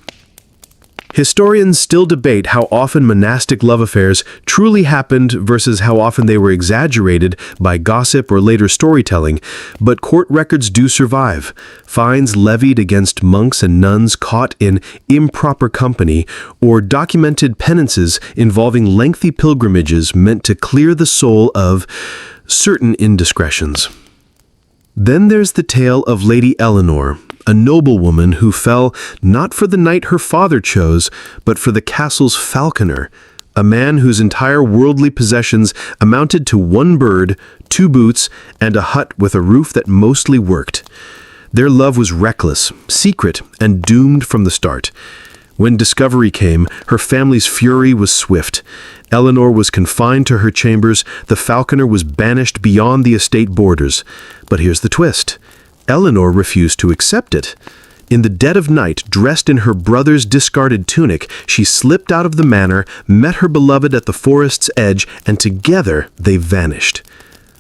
Historians still debate how often monastic love affairs truly happened versus how often they were exaggerated by gossip or later storytelling, but court records do survive. Fines levied against monks and nuns caught in improper company, or documented penances involving lengthy pilgrimages meant to clear the soul of certain indiscretions. Then there's the tale of Lady Eleanor, a noblewoman who fell not for the knight her father chose, but for the castle's falconer, a man whose entire worldly possessions amounted to one bird, 2 boots, and a hut with a roof that mostly worked. Their love was reckless, secret, and doomed from the start. When discovery came, her family's fury was swift. Eleanor was confined to her chambers, the falconer was banished beyond the estate borders. But here's the twist. Eleanor refused to accept it. In the dead of night, dressed in her brother's discarded tunic, she slipped out of the manor, met her beloved at the forest's edge, and together they vanished.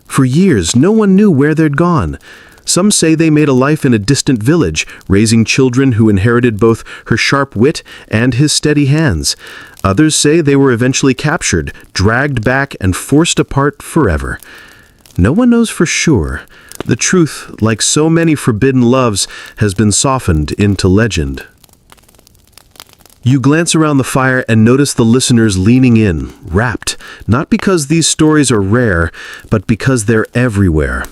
For years, no one knew where they'd gone. Some say they made a life in a distant village, raising children who inherited both her sharp wit and his steady hands. Others say they were eventually captured, dragged back, and forced apart forever. No one knows for sure. The truth, like so many forbidden loves, has been softened into legend. You glance around the fire and notice the listeners leaning in, rapt, not because these stories are rare, but because they're everywhere.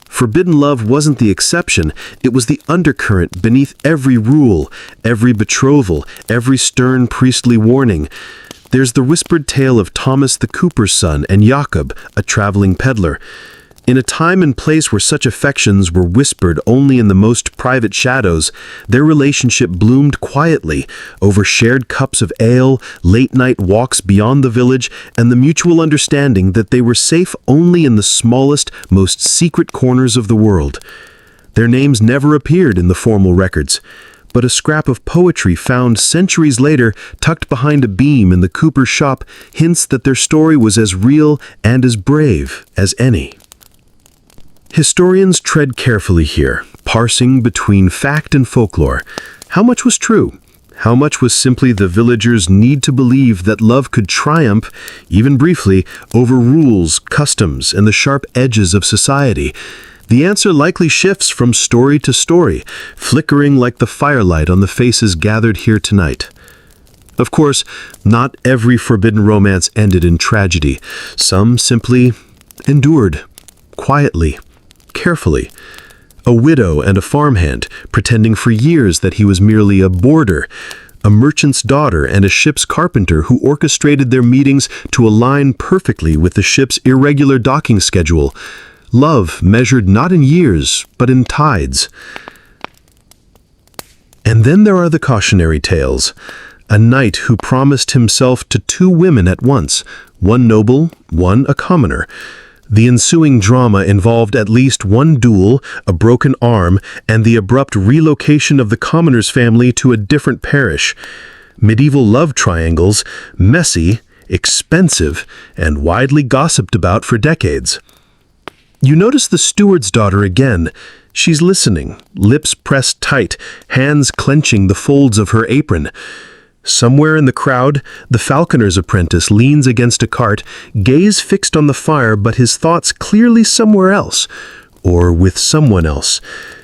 Forbidden love wasn't the exception, it was the undercurrent beneath every rule, every betrothal, every stern priestly warning. There's the whispered tale of Thomas the cooper's son and Jacob, a traveling peddler. In a time and place where such affections were whispered only in the most private shadows, their relationship bloomed quietly over shared cups of ale, late-night walks beyond the village, and the mutual understanding that they were safe only in the smallest, most secret corners of the world. Their names never appeared in the formal records, but a scrap of poetry found centuries later tucked behind a beam in the cooper's shop hints that their story was as real and as brave as any. Historians tread carefully here, parsing between fact and folklore. How much was true? How much was simply the villagers' need to believe that love could triumph, even briefly, over rules, customs, and the sharp edges of society? The answer likely shifts from story to story, flickering like the firelight on the faces gathered here tonight. Of course, not every forbidden romance ended in tragedy. Some simply endured, quietly, carefully. A widow and a farmhand, pretending for years that he was merely a boarder. A merchant's daughter and a ship's carpenter who orchestrated their meetings to align perfectly with the ship's irregular docking schedule. Love measured not in years, but in tides. And then there are the cautionary tales. A knight who promised himself to two women at once, one noble, one a commoner. The ensuing drama involved at least one duel, a broken arm, and the abrupt relocation of the commoner's family to a different parish. Medieval love triangles, messy, expensive, and widely gossiped about for decades. You notice the steward's daughter again. She's listening, lips pressed tight, hands clenching the folds of her apron. Somewhere in the crowd, the falconer's apprentice leans against a cart, gaze fixed on the fire, but his thoughts clearly somewhere else, or with someone else,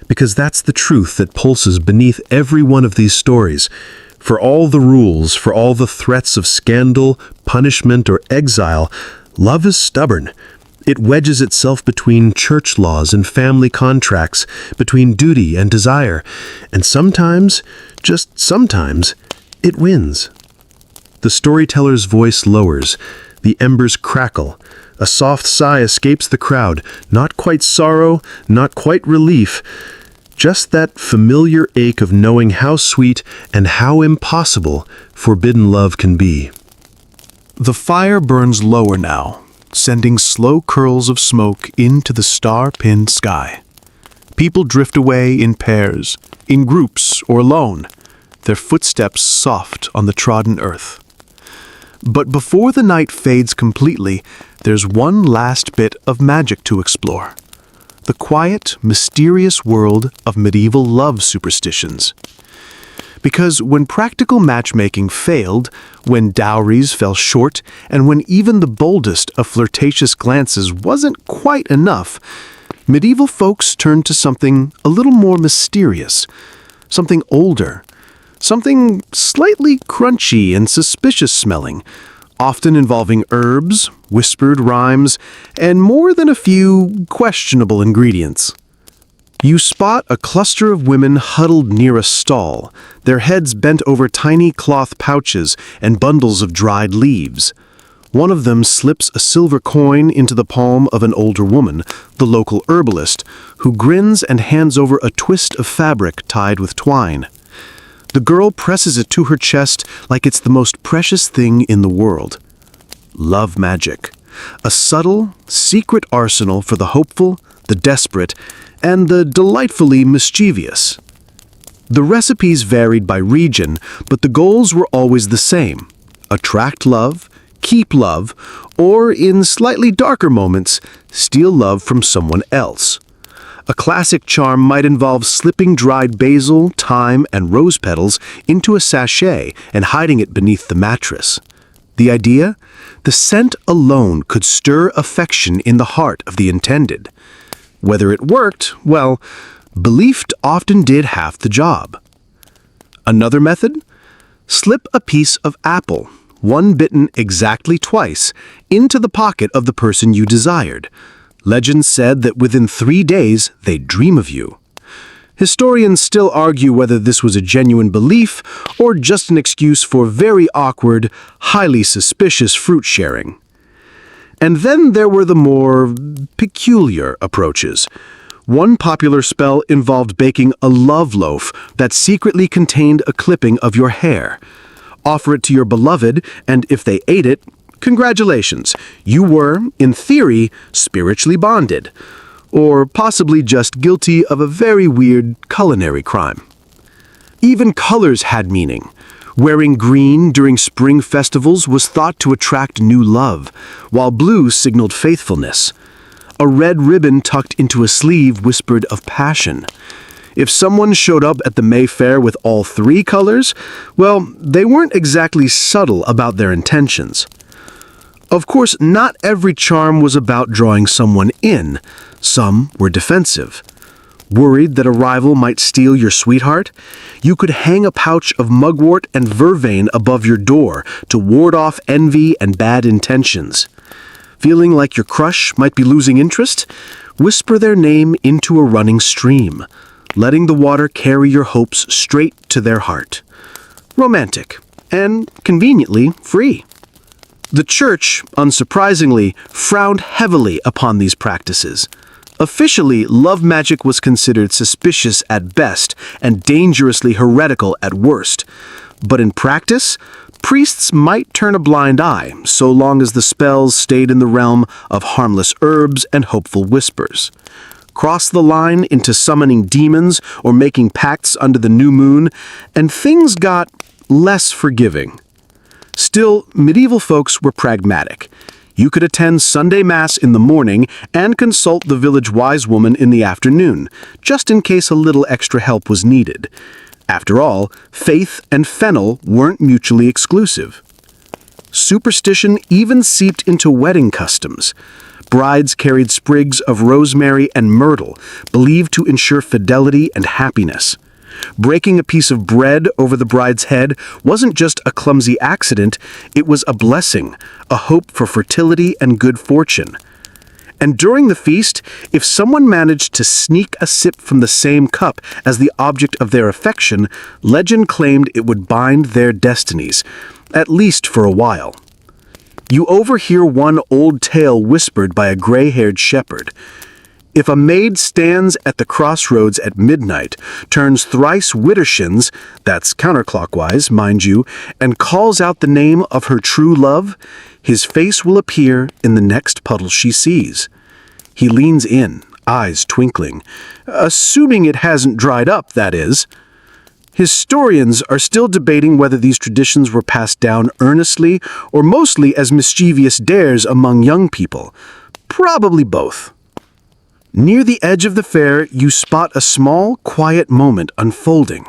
because that's the truth that pulses beneath every one of these stories. For all the rules, for all the threats of scandal, punishment, or exile, love is stubborn. It wedges itself between church laws and family contracts, between duty and desire, and sometimes, just sometimes, it wins. The storyteller's voice lowers, the embers crackle, a soft sigh escapes the crowd, not quite sorrow, not quite relief, just that familiar ache of knowing how sweet and how impossible forbidden love can be. The fire burns lower now, sending slow curls of smoke into the star-pinned sky. People drift away in pairs, in groups or alone, their footsteps soft on the trodden earth. But before the night fades completely, there's one last bit of magic to explore. The quiet, mysterious world of medieval love superstitions. Because when practical matchmaking failed, when dowries fell short, and when even the boldest of flirtatious glances wasn't quite enough, medieval folks turned to something a little more mysterious, something older, something slightly crunchy and suspicious smelling, often involving herbs, whispered rhymes, and more than a few questionable ingredients. You spot a cluster of women huddled near a stall, their heads bent over tiny cloth pouches and bundles of dried leaves. One of them slips a silver coin into the palm of an older woman, the local herbalist, who grins and hands over a twist of fabric tied with twine. The girl presses it to her chest like it's the most precious thing in the world. Love magic. A subtle, secret arsenal for the hopeful, the desperate, and the delightfully mischievous. The recipes varied by region, but the goals were always the same: attract love, keep love, or, in slightly darker moments, steal love from someone else. A classic charm might involve slipping dried basil, thyme, and rose petals into a sachet and hiding it beneath the mattress. The idea? The scent alone could stir affection in the heart of the intended. Whether it worked, well, belief often did half the job. Another method? Slip a piece of apple, one bitten exactly twice, into the pocket of the person you desired. Legend said that within 3 days they'd dream of you. Historians still argue whether this was a genuine belief or just an excuse for very awkward, highly suspicious fruit sharing. And then there were the more peculiar approaches. One popular spell involved baking a love loaf that secretly contained a clipping of your hair. Offer it to your beloved, and if they ate it, congratulations, you were, in theory, spiritually bonded. or possibly just guilty of a very weird culinary crime. Even colors had meaning. Wearing green during spring festivals was thought to attract new love, while blue signaled faithfulness. A red ribbon tucked into a sleeve whispered of passion. If someone showed up at the May Fair with all three colors, well, they weren't exactly subtle about their intentions. Of course, not every charm was about drawing someone in. Some were defensive. Worried that a rival might steal your sweetheart? You could hang a pouch of mugwort and vervain above your door to ward off envy and bad intentions. Feeling like your crush might be losing interest? Whisper their name into a running stream, letting the water carry your hopes straight to their heart. Romantic, and conveniently free. The church, unsurprisingly, frowned heavily upon these practices. Officially, love magic was considered suspicious at best and dangerously heretical at worst. But in practice, priests might turn a blind eye so long as the spells stayed in the realm of harmless herbs and hopeful whispers. Cross the line into summoning demons or making pacts under the new moon, and things got less forgiving. Still, medieval folks were pragmatic. You could attend Sunday Mass in the morning and consult the village wise woman in the afternoon, just in case a little extra help was needed. After all, faith and fennel weren't mutually exclusive. Superstition even seeped into wedding customs. Brides carried sprigs of rosemary and myrtle, believed to ensure fidelity and happiness. Breaking a piece of bread over the bride's head wasn't just a clumsy accident, it was a blessing, a hope for fertility and good fortune. And during the feast, if someone managed to sneak a sip from the same cup as the object of their affection, legend claimed it would bind their destinies, at least for a while. You overhear one old tale whispered by a gray-haired shepherd. If a maid stands at the crossroads at midnight, turns thrice widdershins, that's counterclockwise, mind you, and calls out the name of her true love, his face will appear in the next puddle she sees. He leans in, eyes twinkling, assuming it hasn't dried up, that is. Historians are still debating whether these traditions were passed down earnestly or mostly as mischievous dares among young people. Probably both. Near the edge of the fair, you spot a small, quiet moment unfolding.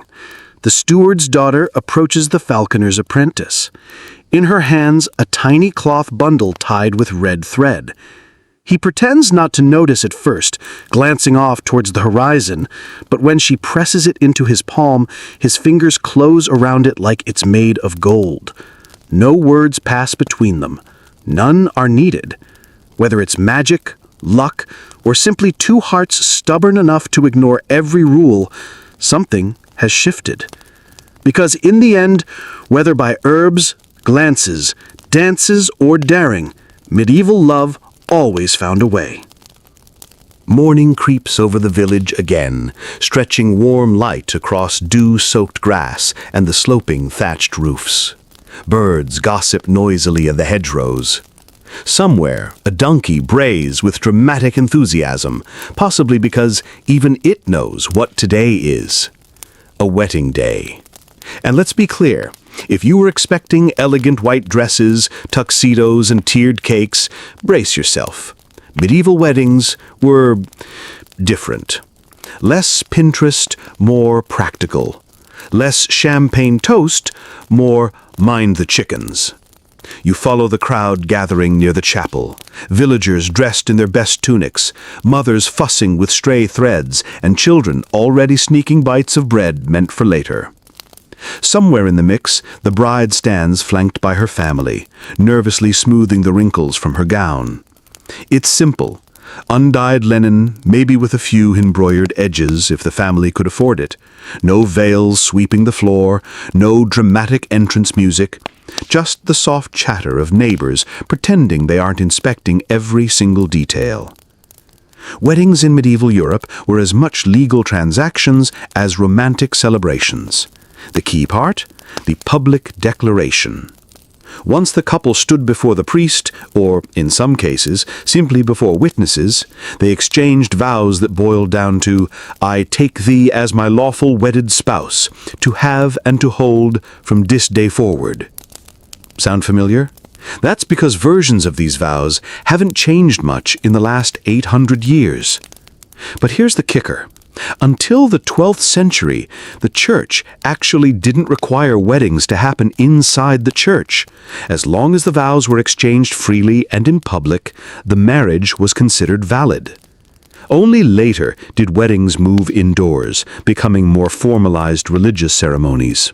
The steward's daughter approaches the falconer's apprentice. In her hands, a tiny cloth bundle tied with red thread. He pretends not to notice at first, glancing off towards the horizon, but when she presses it into his palm, his fingers close around it like it's made of gold. No words pass between them. None are needed. Whether it's magic, luck, or simply two hearts stubborn enough to ignore every rule, something has shifted. Because in the end, whether by herbs, glances, dances, or daring, medieval love always found a way. Morning creeps over the village again, stretching warm light across dew-soaked grass and the sloping thatched roofs. Birds gossip noisily of the hedgerows. Somewhere, a donkey brays with dramatic enthusiasm, possibly because even it knows what today is. A wedding day. And let's be clear, if you were expecting elegant white dresses, tuxedos, and tiered cakes, brace yourself. Medieval weddings were different. Less Pinterest, more practical. Less champagne toast, more mind the chickens. You follow the crowd gathering near the chapel, villagers dressed in their best tunics, mothers fussing with stray threads, and children already sneaking bites of bread meant for later. Somewhere in the mix, the bride stands flanked by her family, nervously smoothing the wrinkles from her gown. It's simple. Undyed linen, maybe with a few embroidered edges if the family could afford it. No veils sweeping the floor, no dramatic entrance music. Just the soft chatter of neighbors pretending they aren't inspecting every single detail. Weddings in medieval Europe were as much legal transactions as romantic celebrations. The key part? The public declaration. Once the couple stood before the priest, or, in some cases, simply before witnesses, they exchanged vows that boiled down to, "I take thee as my lawful wedded spouse, to have and to hold from this day forward." Sound familiar? That's because versions of these vows haven't changed much in the last 800 years. But here's the kicker. Until the 12th century, the church actually didn't require weddings to happen inside the church. As long as the vows were exchanged freely and in public, the marriage was considered valid. Only later did weddings move indoors, becoming more formalized religious ceremonies.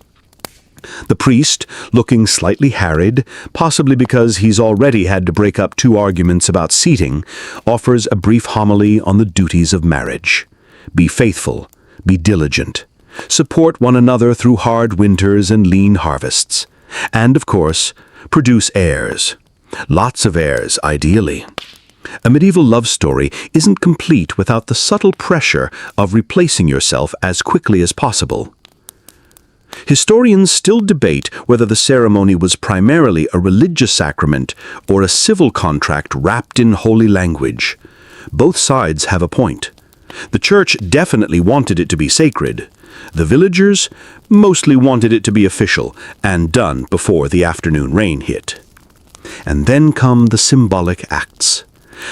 The priest, looking slightly harried, possibly because he's already had to break up 2 arguments about seating, offers a brief homily on the duties of marriage. Be faithful, be diligent, support one another through hard winters and lean harvests, and, of course, produce heirs. Lots of heirs, ideally. A medieval love story isn't complete without the subtle pressure of replacing yourself as quickly as possible. Historians still debate whether the ceremony was primarily a religious sacrament or a civil contract wrapped in holy language. Both sides have a point. The church definitely wanted it to be sacred. The villagers mostly wanted it to be official and done before the afternoon rain hit. And then come the symbolic acts.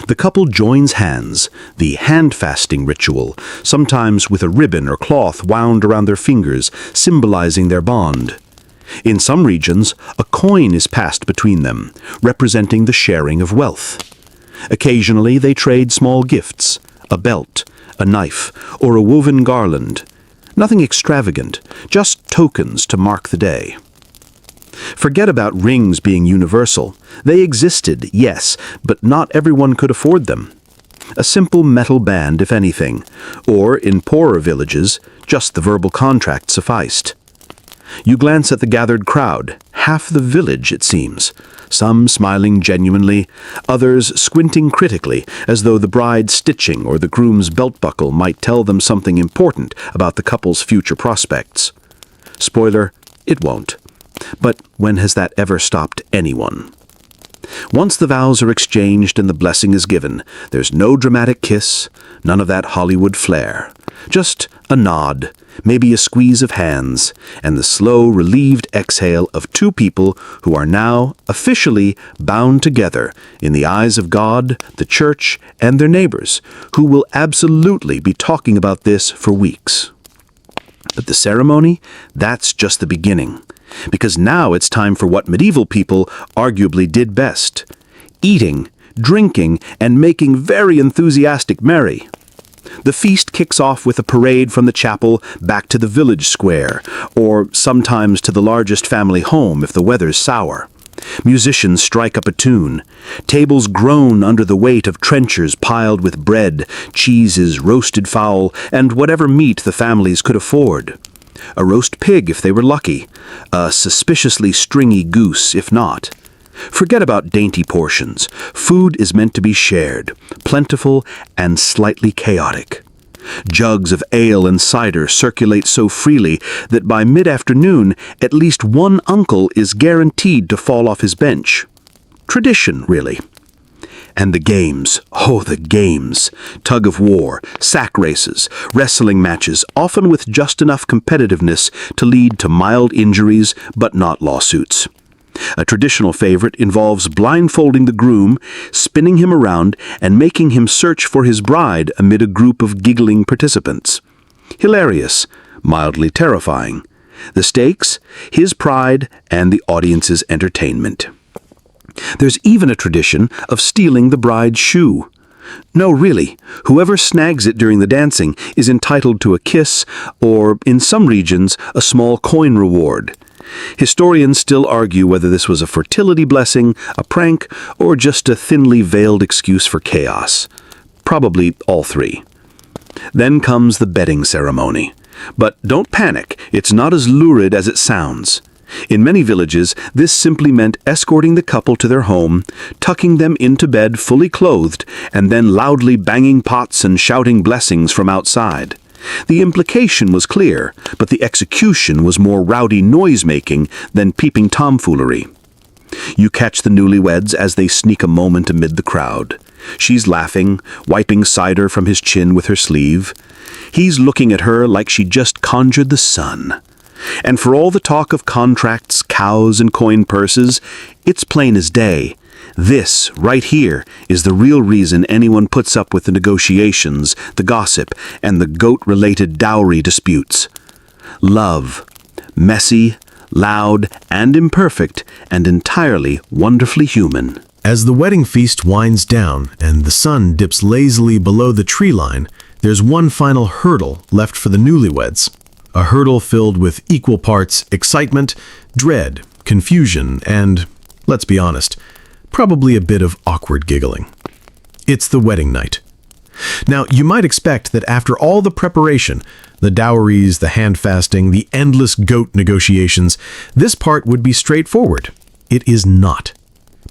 The couple joins hands, the hand-fasting ritual, sometimes with a ribbon or cloth wound around their fingers, symbolizing their bond. In some regions, a coin is passed between them, representing the sharing of wealth. Occasionally, they trade small gifts, a belt, a knife, or a woven garland. Nothing extravagant, just tokens to mark the day. Forget about rings being universal. They existed, yes, but not everyone could afford them. A simple metal band, if anything, or, in poorer villages, just the verbal contract sufficed. You glance at the gathered crowd, half the village, it seems, some smiling genuinely, others squinting critically, as though the bride's stitching or the groom's belt buckle might tell them something important about the couple's future prospects. Spoiler, it won't. But when has that ever stopped anyone? Once the vows are exchanged and the blessing is given, there's no dramatic kiss, none of that Hollywood flair. Just a nod, maybe a squeeze of hands, and the slow, relieved exhale of 2 people who are now officially bound together in the eyes of God, the church, and their neighbors, who will absolutely be talking about this for weeks. But the ceremony, that's just the beginning. Because now it's time for what medieval people arguably did best: eating, drinking, and making very enthusiastic merry. The feast kicks off with a parade from the chapel back to the village square, or sometimes to the largest family home if the weather's sour. Musicians strike up a tune. Tables groan under the weight of trenchers piled with bread, cheeses, roasted fowl, and whatever meat the families could afford. A roast pig if they were lucky, a suspiciously stringy goose if not. Forget about dainty portions. Food is meant to be shared, plentiful and slightly chaotic. Jugs of ale and cider circulate so freely that by mid-afternoon at least one uncle is guaranteed to fall off his bench. Tradition, really. And the games, oh the games, tug of war, sack races, wrestling matches, often with just enough competitiveness to lead to mild injuries but not lawsuits. A traditional favorite involves blindfolding the groom, spinning him around, and making him search for his bride amid a group of giggling participants. Hilarious, mildly terrifying. The stakes, his pride, and the audience's entertainment. There's even a tradition of stealing the bride's shoe. No, really, whoever snags it during the dancing is entitled to a kiss or, in some regions, a small coin reward. Historians still argue whether this was a fertility blessing, a prank, or just a thinly veiled excuse for chaos. Probably all 3. Then comes the bedding ceremony. But don't panic, it's not as lurid as it sounds. In many villages, this simply meant escorting the couple to their home, tucking them into bed fully clothed, and then loudly banging pots and shouting blessings from outside. The implication was clear, but the execution was more rowdy noise-making than peeping tomfoolery. You catch the newlyweds as they sneak a moment amid the crowd. She's laughing, wiping cider from his chin with her sleeve. He's looking at her like she just conjured the sun. And for all the talk of contracts, cows, and coin purses, it's plain as day. This, right here, is the real reason anyone puts up with the negotiations, the gossip, and the goat-related dowry disputes. Love. Messy, loud, and imperfect, and entirely wonderfully human. As the wedding feast winds down and the sun dips lazily below the tree line, there's one final hurdle left for the newlyweds. A hurdle filled with equal parts excitement, dread, confusion, and, let's be honest, probably a bit of awkward giggling. It's the wedding night. Now, you might expect that after all the preparation, the dowries, the hand-fasting, the endless goat negotiations, this part would be straightforward. It is not.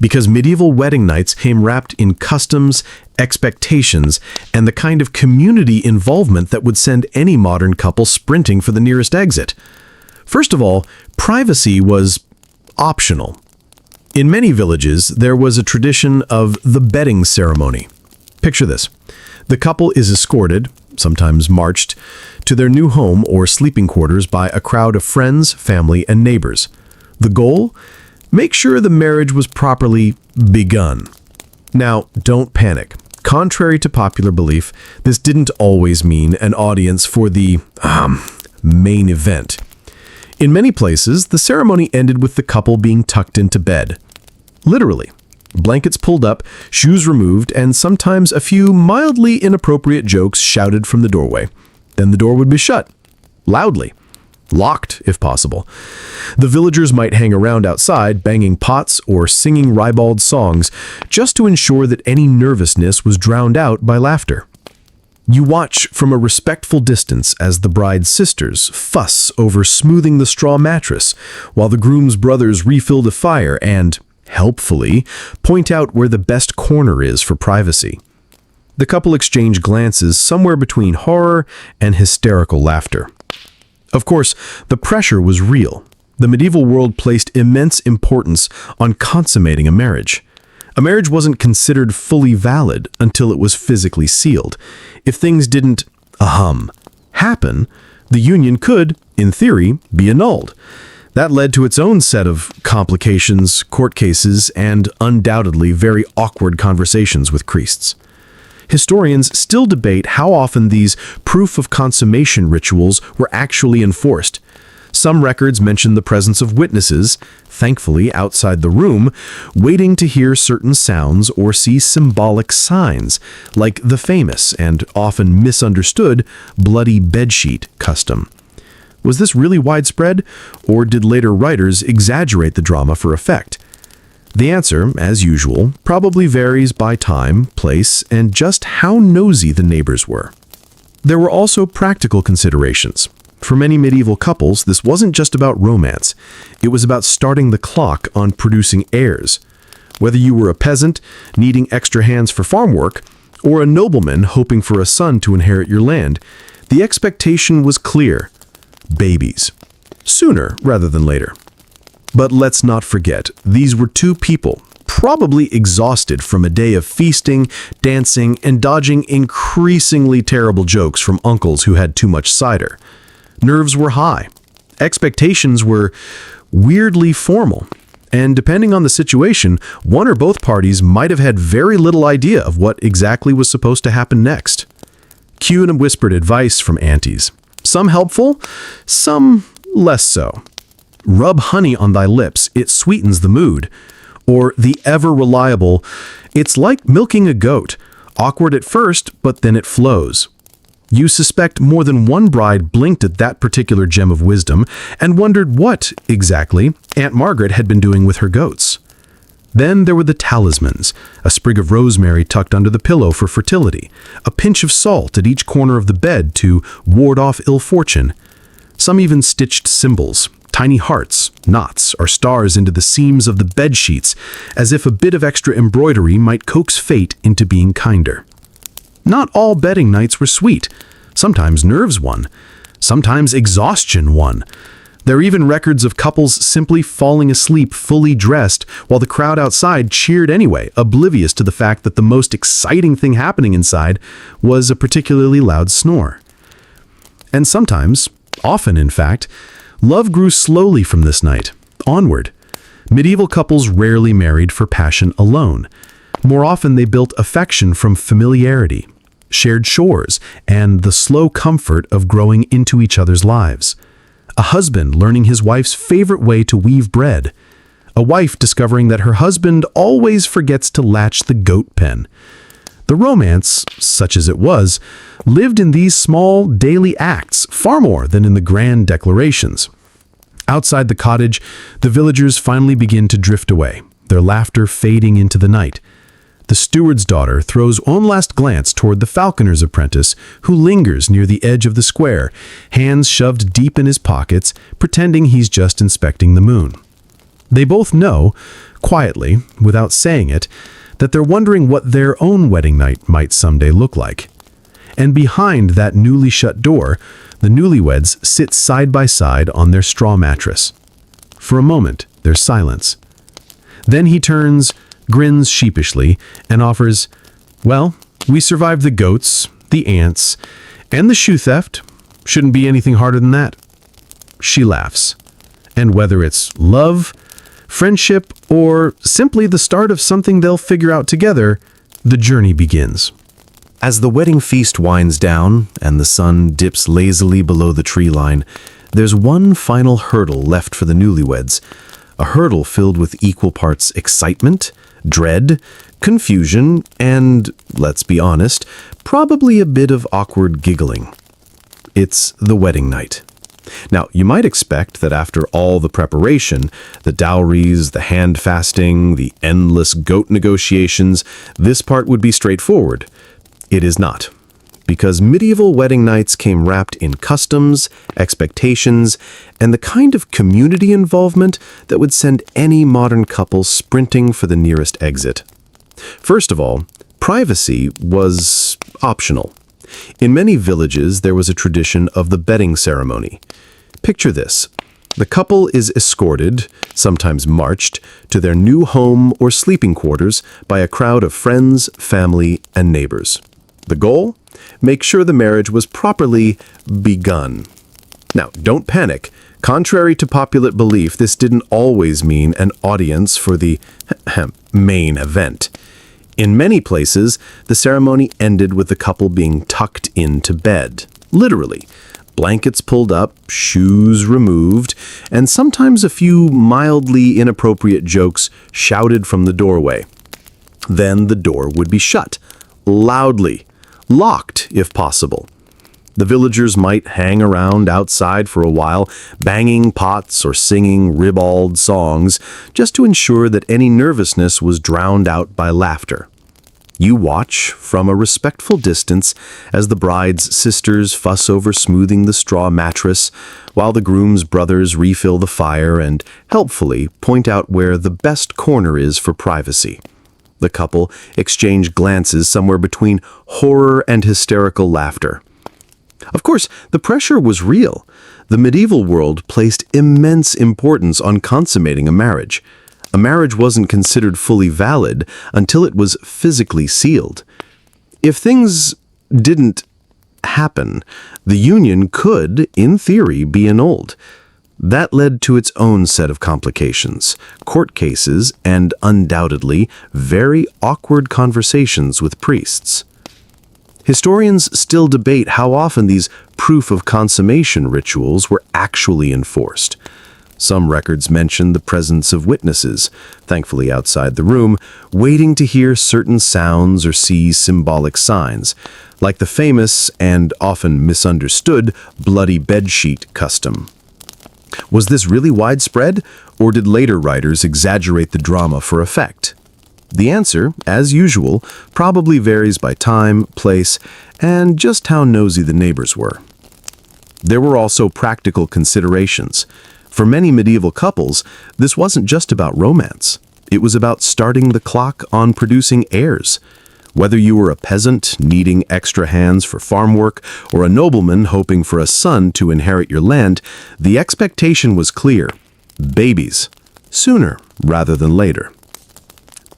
Because medieval wedding nights came wrapped in customs, expectations, and the kind of community involvement that would send any modern couple sprinting for the nearest exit. First of all, privacy was optional. In many villages, there was a tradition of the bedding ceremony. Picture this. The couple is escorted, sometimes marched, to their new home or sleeping quarters by a crowd of friends, family, and neighbors. The goal? Make sure the marriage was properly begun. Now, don't panic. Contrary to popular belief, this didn't always mean an audience for the main event. In many places, the ceremony ended with the couple being tucked into bed. Literally. Blankets pulled up, shoes removed, and sometimes a few mildly inappropriate jokes shouted from the doorway. Then the door would be shut. Loudly. Locked, if possible. The villagers might hang around outside, banging pots or singing ribald songs, just to ensure that any nervousness was drowned out by laughter. You watch from a respectful distance as the bride's sisters fuss over smoothing the straw mattress, while the groom's brothers refill the fire and, helpfully, point out where the best corner is for privacy. The couple exchange glances somewhere between horror and hysterical laughter. Of course, the pressure was real. The medieval world placed immense importance on consummating a marriage. A marriage wasn't considered fully valid until it was physically sealed. If things didn't, happen, the union could, in theory, be annulled. That led to its own set of complications, court cases, and undoubtedly very awkward conversations with priests. Historians still debate how often these proof of consummation rituals were actually enforced. Some records mention the presence of witnesses, thankfully outside the room, waiting to hear certain sounds or see symbolic signs, like the famous and often misunderstood bloody bedsheet custom. Was this really widespread, or did later writers exaggerate the drama for effect? The answer, as usual, probably varies by time, place, and just how nosy the neighbors were. There were also practical considerations. For many medieval couples, this wasn't just about romance. It was about starting the clock on producing heirs. Whether you were a peasant, needing extra hands for farm work, or a nobleman hoping for a son to inherit your land, the expectation was clear. Babies. Sooner rather than later. But let's not forget, these were two people, probably exhausted from a day of feasting, dancing, and dodging increasingly terrible jokes from uncles who had too much cider. Nerves were high. Expectations were weirdly formal. And depending on the situation, one or both parties might have had very little idea of what exactly was supposed to happen next. Cue and whispered advice from aunties. Some helpful, some less so. Rub honey on thy lips, it sweetens the mood. Or the ever-reliable, it's like milking a goat, awkward at first, but then it flows. You suspect more than one bride blinked at that particular gem of wisdom and wondered what, exactly, Aunt Margaret had been doing with her goats. Then there were the talismans, a sprig of rosemary tucked under the pillow for fertility, a pinch of salt at each corner of the bed to ward off ill fortune. Some even stitched symbols, tiny hearts, knots, or stars into the seams of the bed sheets, as if a bit of extra embroidery might coax fate into being kinder. Not all bedding nights were sweet. Sometimes nerves won. Sometimes exhaustion won. There are even records of couples simply falling asleep fully dressed while the crowd outside cheered anyway, oblivious to the fact that the most exciting thing happening inside was a particularly loud snore. And sometimes, often in fact, love grew slowly from this night, onward. Medieval couples rarely married for passion alone. More often they built affection from familiarity, shared chores, and the slow comfort of growing into each other's lives. A husband learning his wife's favorite way to weave bread. A wife discovering that her husband always forgets to latch the goat pen. The romance, such as it was, lived in these small daily acts far more than in the grand declarations. Outside the cottage, the villagers finally begin to drift away, their laughter fading into the night. The steward's daughter throws one last glance toward the falconer's apprentice, who lingers near the edge of the square, hands shoved deep in his pockets, pretending he's just inspecting the moon. They both know, quietly, without saying it, that they're wondering what their own wedding night might someday look like. And behind that newly shut door, the newlyweds sit side by side on their straw mattress. For a moment, there's silence. Then he turns, grins sheepishly, and offers, "Well, we survived the goats, the ants, and the shoe theft. Shouldn't be anything harder than that." She laughs. And whether it's love, friendship, or simply the start of something they'll figure out together, the journey begins. As the wedding feast winds down and the sun dips lazily below the tree line, there's one final hurdle left for the newlyweds, a hurdle filled with equal parts excitement, dread, confusion, and, let's be honest, probably a bit of awkward giggling. It's the wedding night. Now, you might expect that after all the preparation, the dowries, the hand fasting, the endless goat negotiations, this part would be straightforward. It is not, because medieval wedding nights came wrapped in customs, expectations, and the kind of community involvement that would send any modern couple sprinting for the nearest exit. First of all, privacy was optional. In many villages, there was a tradition of the bedding ceremony. Picture this. The couple is escorted, sometimes marched, to their new home or sleeping quarters by a crowd of friends, family, and neighbors. The goal? Make sure the marriage was properly begun. Now, don't panic. Contrary to popular belief, this didn't always mean an audience for the main event. In many places, the ceremony ended with the couple being tucked into bed, literally. Blankets pulled up, shoes removed, and sometimes a few mildly inappropriate jokes shouted from the doorway. Then the door would be shut, loudly, locked if possible. The villagers might hang around outside for a while, banging pots or singing ribald songs, just to ensure that any nervousness was drowned out by laughter. You watch from a respectful distance as the bride's sisters fuss over smoothing the straw mattress, while the groom's brothers refill the fire and helpfully point out where the best corner is for privacy. The couple exchange glances somewhere between horror and hysterical laughter. Of course, the pressure was real. The medieval world placed immense importance on consummating a marriage. A marriage wasn't considered fully valid until it was physically sealed. If things didn't happen, the union could, in theory, be annulled. That led to its own set of complications, court cases, and undoubtedly very awkward conversations with priests. Historians still debate how often these proof of consummation rituals were actually enforced. Some records mention the presence of witnesses, thankfully outside the room, waiting to hear certain sounds or see symbolic signs, like the famous and often misunderstood bloody bedsheet custom. Was this really widespread, or did later writers exaggerate the drama for effect? The answer, as usual, probably varies by time, place, and just how nosy the neighbors were. There were also practical considerations. For many medieval couples, this wasn't just about romance. It was about starting the clock on producing heirs. Whether you were a peasant needing extra hands for farm work or a nobleman hoping for a son to inherit your land, the expectation was clear: babies, sooner rather than later.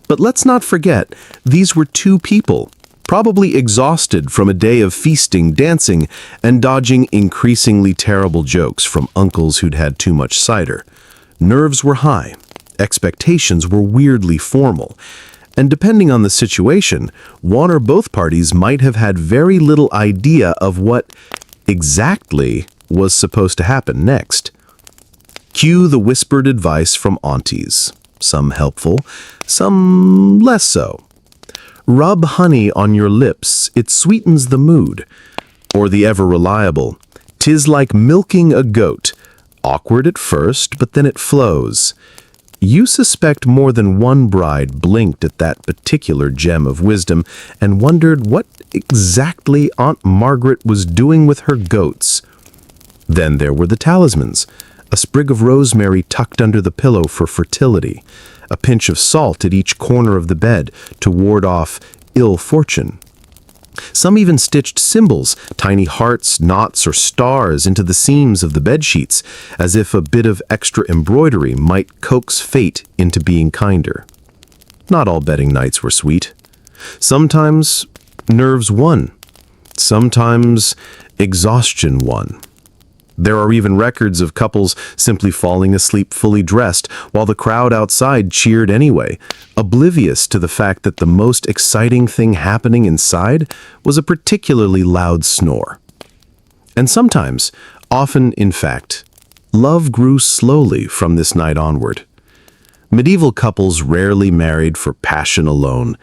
But let's not forget, these were two people, probably exhausted from a day of feasting, dancing, and dodging increasingly terrible jokes from uncles who'd had too much cider. Nerves were high, expectations were weirdly formal, and depending on the situation, one or both parties might have had very little idea of what exactly was supposed to happen next. Cue the whispered advice from aunties, some helpful, some less so. Rub honey on your lips, it sweetens the mood. Or the ever-reliable, 'tis like milking a goat, awkward at first, but then it flows. You suspect more than one bride blinked at that particular gem of wisdom and wondered what exactly Aunt Margaret was doing with her goats. Then there were the talismans, a sprig of rosemary tucked under the pillow for fertility, a pinch of salt at each corner of the bed to ward off ill fortune. Some even stitched symbols, tiny hearts, knots, or stars into the seams of the bedsheets, as if a bit of extra embroidery might coax fate into being kinder. Not all bedding nights were sweet. Sometimes nerves won. Sometimes exhaustion won. There are even records of couples simply falling asleep fully dressed while the crowd outside cheered anyway, oblivious to the fact that the most exciting thing happening inside was a particularly loud snore. And sometimes, often in fact, love grew slowly from this night onward. Medieval couples rarely married for passion alone.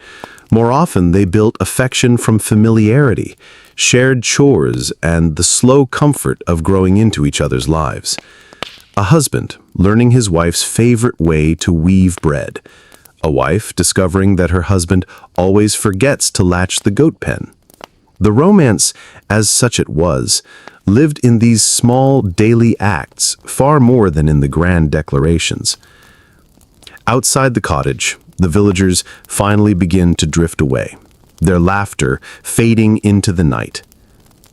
More often, they built affection from familiarity, shared chores, and the slow comfort of growing into each other's lives. A husband learning his wife's favorite way to weave bread. A wife discovering that her husband always forgets to latch the goat pen. The romance, as such it was, lived in these small daily acts far more than in the grand declarations. Outside the cottage, the villagers finally begin to drift away, their laughter fading into the night.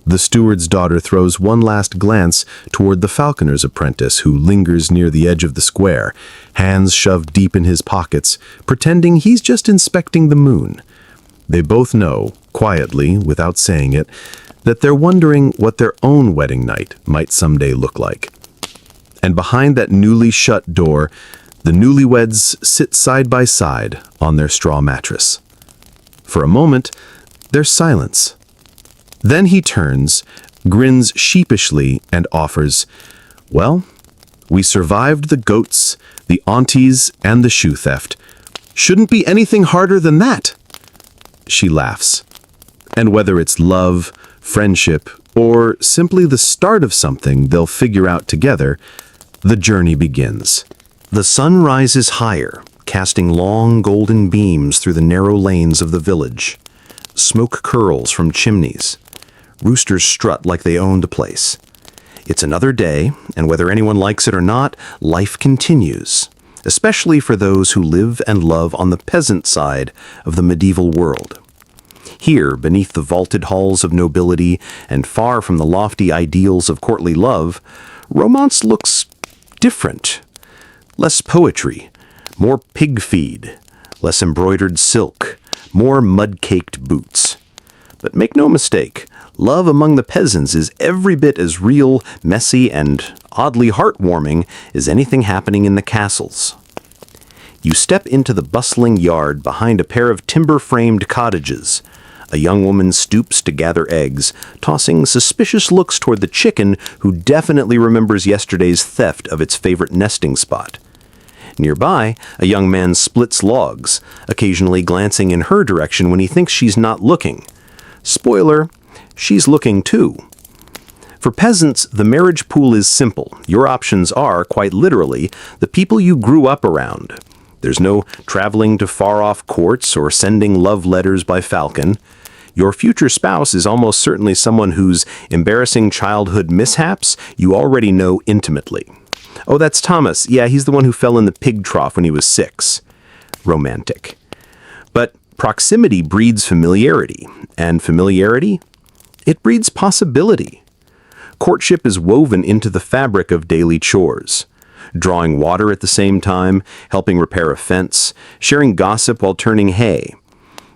The steward's daughter throws one last glance toward the falconer's apprentice who lingers near the edge of the square, hands shoved deep in his pockets, pretending he's just inspecting the moon. They both know, quietly, without saying it, that they're wondering what their own wedding night might someday look like. And behind that newly shut door, the newlyweds sit side by side on their straw mattress. For a moment, there's silence. Then he turns, grins sheepishly, and offers, "Well, we survived the goats, the aunties, and the shoe theft. Shouldn't be anything harder than that." She laughs. And whether it's love, friendship, or simply the start of something they'll figure out together, the journey begins. The sun rises higher, casting long golden beams through the narrow lanes of the village. Smoke curls from chimneys. Roosters strut like they own the place. It's another day, and whether anyone likes it or not, life continues, especially for those who live and love on the peasant side of the medieval world. Here, beneath the vaulted halls of nobility and far from the lofty ideals of courtly love, romance looks different. Less poetry, more pig feed, less embroidered silk, more mud-caked boots. But make no mistake, love among the peasants is every bit as real, messy, and oddly heartwarming as anything happening in the castles. You step into the bustling yard behind a pair of timber-framed cottages. A young woman stoops to gather eggs, tossing suspicious looks toward the chicken who definitely remembers yesterday's theft of its favorite nesting spot. Nearby, a young man splits logs, occasionally glancing in her direction when he thinks she's not looking. Spoiler, she's looking too. For peasants, the marriage pool is simple. Your options are, quite literally, the people you grew up around. There's no traveling to far-off courts or sending love letters by falcon. Your future spouse is almost certainly someone whose embarrassing childhood mishaps you already know intimately. Oh, that's Thomas. Yeah, he's the one who fell in the pig trough when he was 6. Romantic. But Proximity breeds familiarity, and familiarity, it breeds possibility. Courtship is woven into the fabric of daily chores. Drawing water at the same time, helping repair a fence, sharing gossip while turning hay.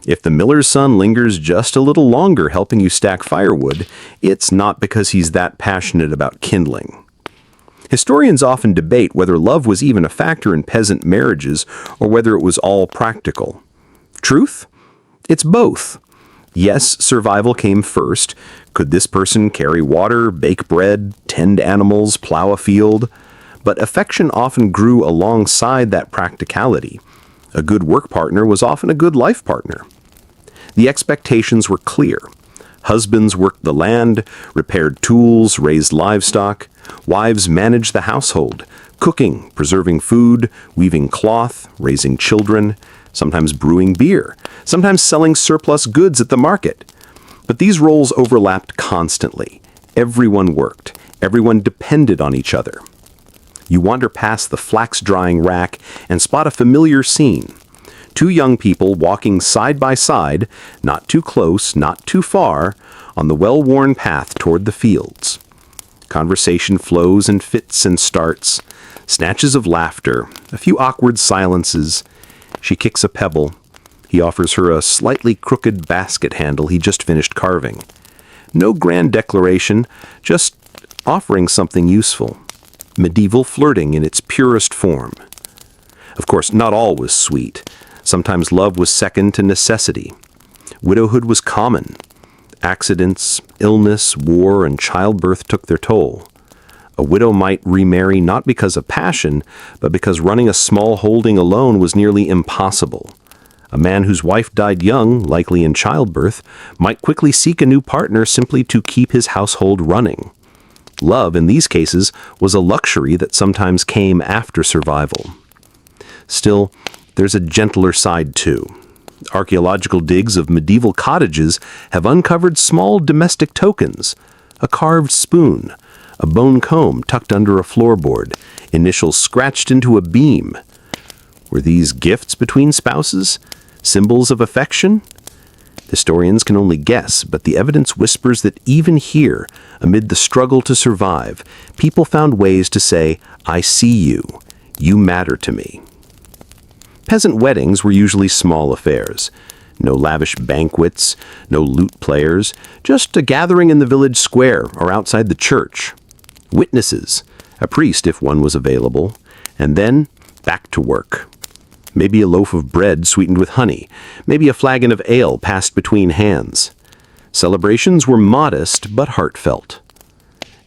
If the miller's son lingers just a little longer helping you stack firewood, it's not because he's that passionate about kindling. Historians often debate whether love was even a factor in peasant marriages or whether it was all practical. Truth? It's both. Yes, survival came first. Could this person carry water, bake bread, tend animals, plow a field? But affection often grew alongside that practicality. A good work partner was often a good life partner. The expectations were clear. Husbands worked the land, repaired tools, raised livestock. Wives managed the household, cooking, preserving food, weaving cloth, raising children, sometimes brewing beer, sometimes selling surplus goods at the market. But these roles overlapped constantly. Everyone worked. Everyone depended on each other. You wander past the flax-drying rack and spot a familiar scene. Two young people walking side by side, not too close, not too far, on the well-worn path toward the fields. Conversation flows in fits and starts, snatches of laughter, a few awkward silences. She kicks a pebble. He offers her a slightly crooked basket handle he just finished carving. No grand declaration, just offering something useful. Medieval flirting in its purest form. Of course, not all was sweet. Sometimes love was second to necessity. Widowhood was common. Accidents, illness, war, and childbirth took their toll. A widow might remarry not because of passion, but because running a small holding alone was nearly impossible. A man whose wife died young, likely in childbirth, might quickly seek a new partner simply to keep his household running. Love, in these cases, was a luxury that sometimes came after survival. Still, there's a gentler side too. Archaeological digs of medieval cottages have uncovered small domestic tokens: a carved spoon, a bone comb tucked under a floorboard, initials scratched into a beam. Were these gifts between spouses? Symbols of affection? Historians can only guess, but the evidence whispers that even here, amid the struggle to survive, people found ways to say, "I see you. You matter to me." Peasant weddings were usually small affairs. No lavish banquets, no lute players, just a gathering in the village square or outside the church. Witnesses, a priest if one was available, and then back to work. Maybe a loaf of bread sweetened with honey, maybe a flagon of ale passed between hands. Celebrations were modest but heartfelt.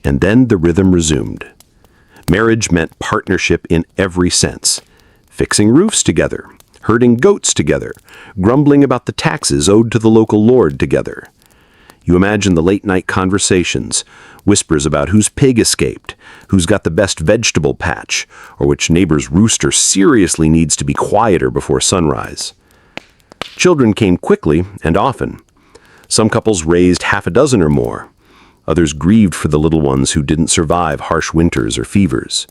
And then the rhythm resumed. Marriage meant partnership in every sense. Fixing roofs together, herding goats together, grumbling about the taxes owed to the local lord together. You imagine the late-night conversations, whispers about whose pig escaped, who's got the best vegetable patch, or which neighbor's rooster seriously needs to be quieter before sunrise. Children came quickly and often. Some couples raised half a dozen or more. Others grieved for the little ones who didn't survive harsh winters or fevers.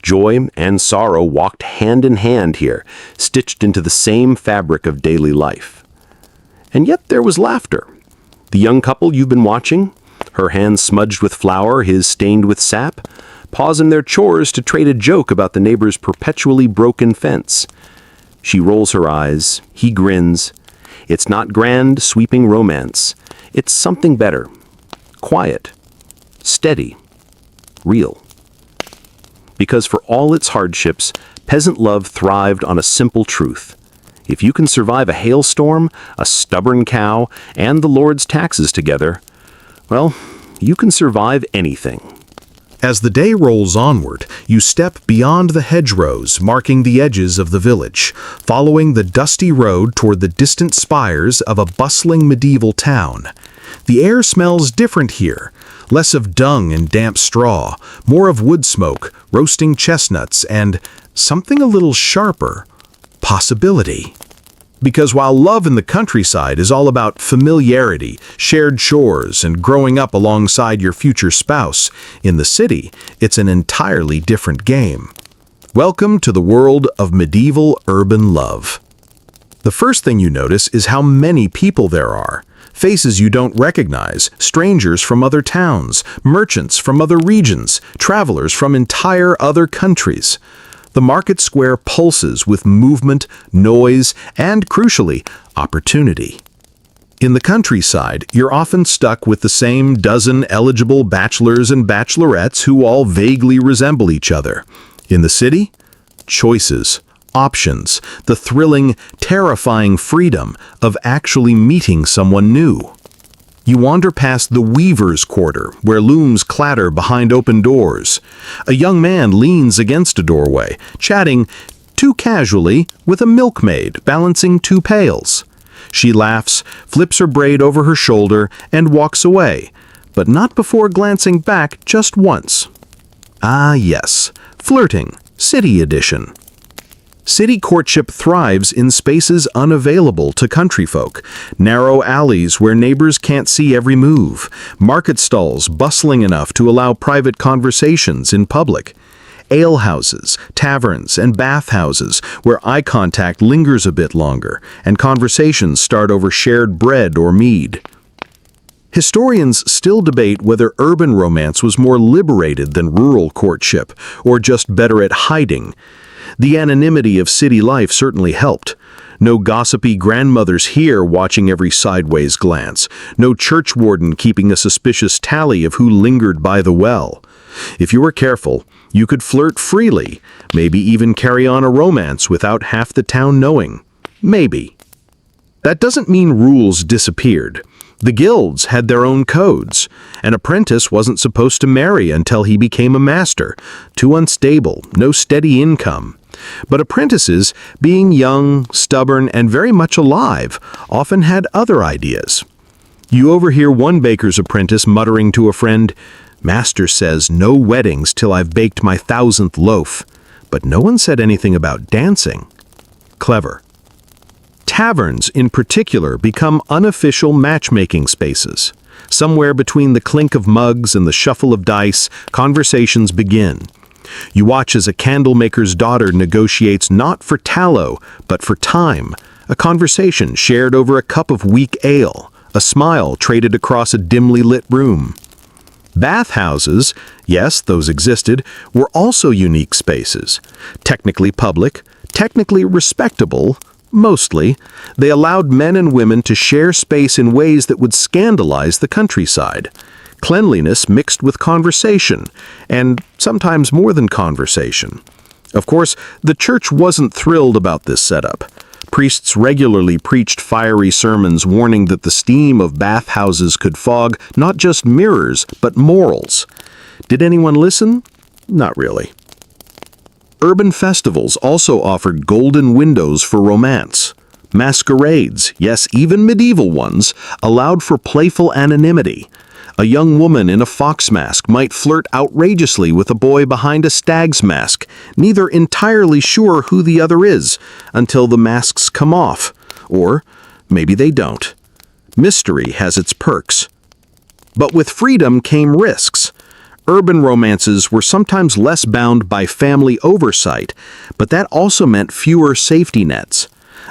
Joy and sorrow walked hand in hand here, stitched into the same fabric of daily life. And yet there was laughter. The young couple you've been watching, her hands smudged with flour, his stained with sap, pause in their chores to trade a joke about the neighbor's perpetually broken fence. She rolls her eyes, he grins. It's not grand, sweeping romance. It's something better. Quiet, steady, real. Because for all its hardships, peasant love thrived on a simple truth. If you can survive a hailstorm, a stubborn cow, and the Lord's taxes together, well, you can survive anything. As the day rolls onward, you step beyond the hedgerows marking the edges of the village, following the dusty road toward the distant spires of a bustling medieval town. The air smells different here, less of dung and damp straw, more of wood smoke, roasting chestnuts, and something a little sharper, possibility. Because while love in the countryside is all about familiarity, shared chores, and growing up alongside your future spouse, in the city, it's an entirely different game. Welcome to the world of medieval urban love. The first thing you notice is how many people there are. Faces you don't recognize, strangers from other towns, merchants from other regions, travelers from entire other countries. The market square pulses with movement, noise, and, crucially, opportunity. In the countryside, you're often stuck with the same dozen eligible bachelors and bachelorettes who all vaguely resemble each other. In the city, choices, options, the thrilling, terrifying freedom of actually meeting someone new. You wander past the weaver's quarter, where looms clatter behind open doors. A young man leans against a doorway, chatting too casually with a milkmaid balancing two pails. She laughs, flips her braid over her shoulder, and walks away, but not before glancing back just once. Ah, yes, flirting, city edition. City courtship thrives in spaces unavailable to country folk. Narrow alleys where neighbors can't see every move. Market stalls bustling enough to allow private conversations in public. Alehouses, taverns, and bathhouses where eye contact lingers a bit longer and conversations start over shared bread or mead. Historians still debate whether urban romance was more liberated than rural courtship, or just better at hiding. The anonymity of city life certainly helped. No gossipy grandmothers here watching every sideways glance. No church warden keeping a suspicious tally of who lingered by the well. If you were careful, you could flirt freely, maybe even carry on a romance without half the town knowing. Maybe. That doesn't mean rules disappeared. The guilds had their own codes. An apprentice wasn't supposed to marry until he became a master. Too unstable, no steady income. But apprentices, being young, stubborn, and very much alive, often had other ideas. You overhear one baker's apprentice muttering to a friend, "Master says no weddings till I've baked my 1,000th loaf." But no one said anything about dancing. Clever. Taverns, in particular, become unofficial matchmaking spaces. Somewhere between the clink of mugs and the shuffle of dice, conversations begin. You watch as a candlemaker's daughter negotiates not for tallow, but for time, a conversation shared over a cup of weak ale, a smile traded across a dimly lit room. Bathhouses, yes, those existed, were also unique spaces. Technically public, technically respectable, mostly, they allowed men and women to share space in ways that would scandalize the countryside. Cleanliness mixed with conversation, and sometimes more than conversation. Of course, the church wasn't thrilled about this setup. Priests regularly preached fiery sermons warning that the steam of bathhouses could fog not just mirrors, but morals. Did anyone listen? Not really. Urban festivals also offered golden windows for romance. Masquerades, yes, even medieval ones, allowed for playful anonymity. A young woman in a fox mask might flirt outrageously with a boy behind a stag's mask, neither entirely sure who the other is, until the masks come off. Or maybe they don't. Mystery has its perks. But with freedom came risks. Urban romances were sometimes less bound by family oversight, but that also meant fewer safety nets.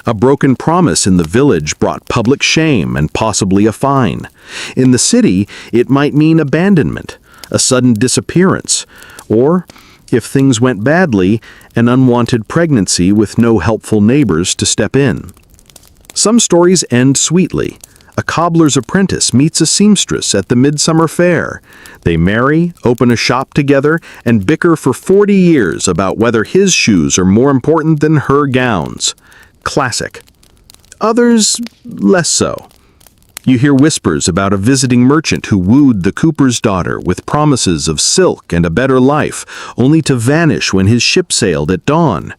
A broken promise in the village brought public shame and possibly a fine. In the city, it might mean abandonment, a sudden disappearance, or, if things went badly, an unwanted pregnancy with no helpful neighbors to step in. Some stories end sweetly. A cobbler's apprentice meets a seamstress at the midsummer fair. They marry, open a shop together, and bicker for 40 years about whether his shoes are more important than her gowns. Classic. Others, less so. You hear whispers about a visiting merchant who wooed the cooper's daughter with promises of silk and a better life, only to vanish when his ship sailed at dawn.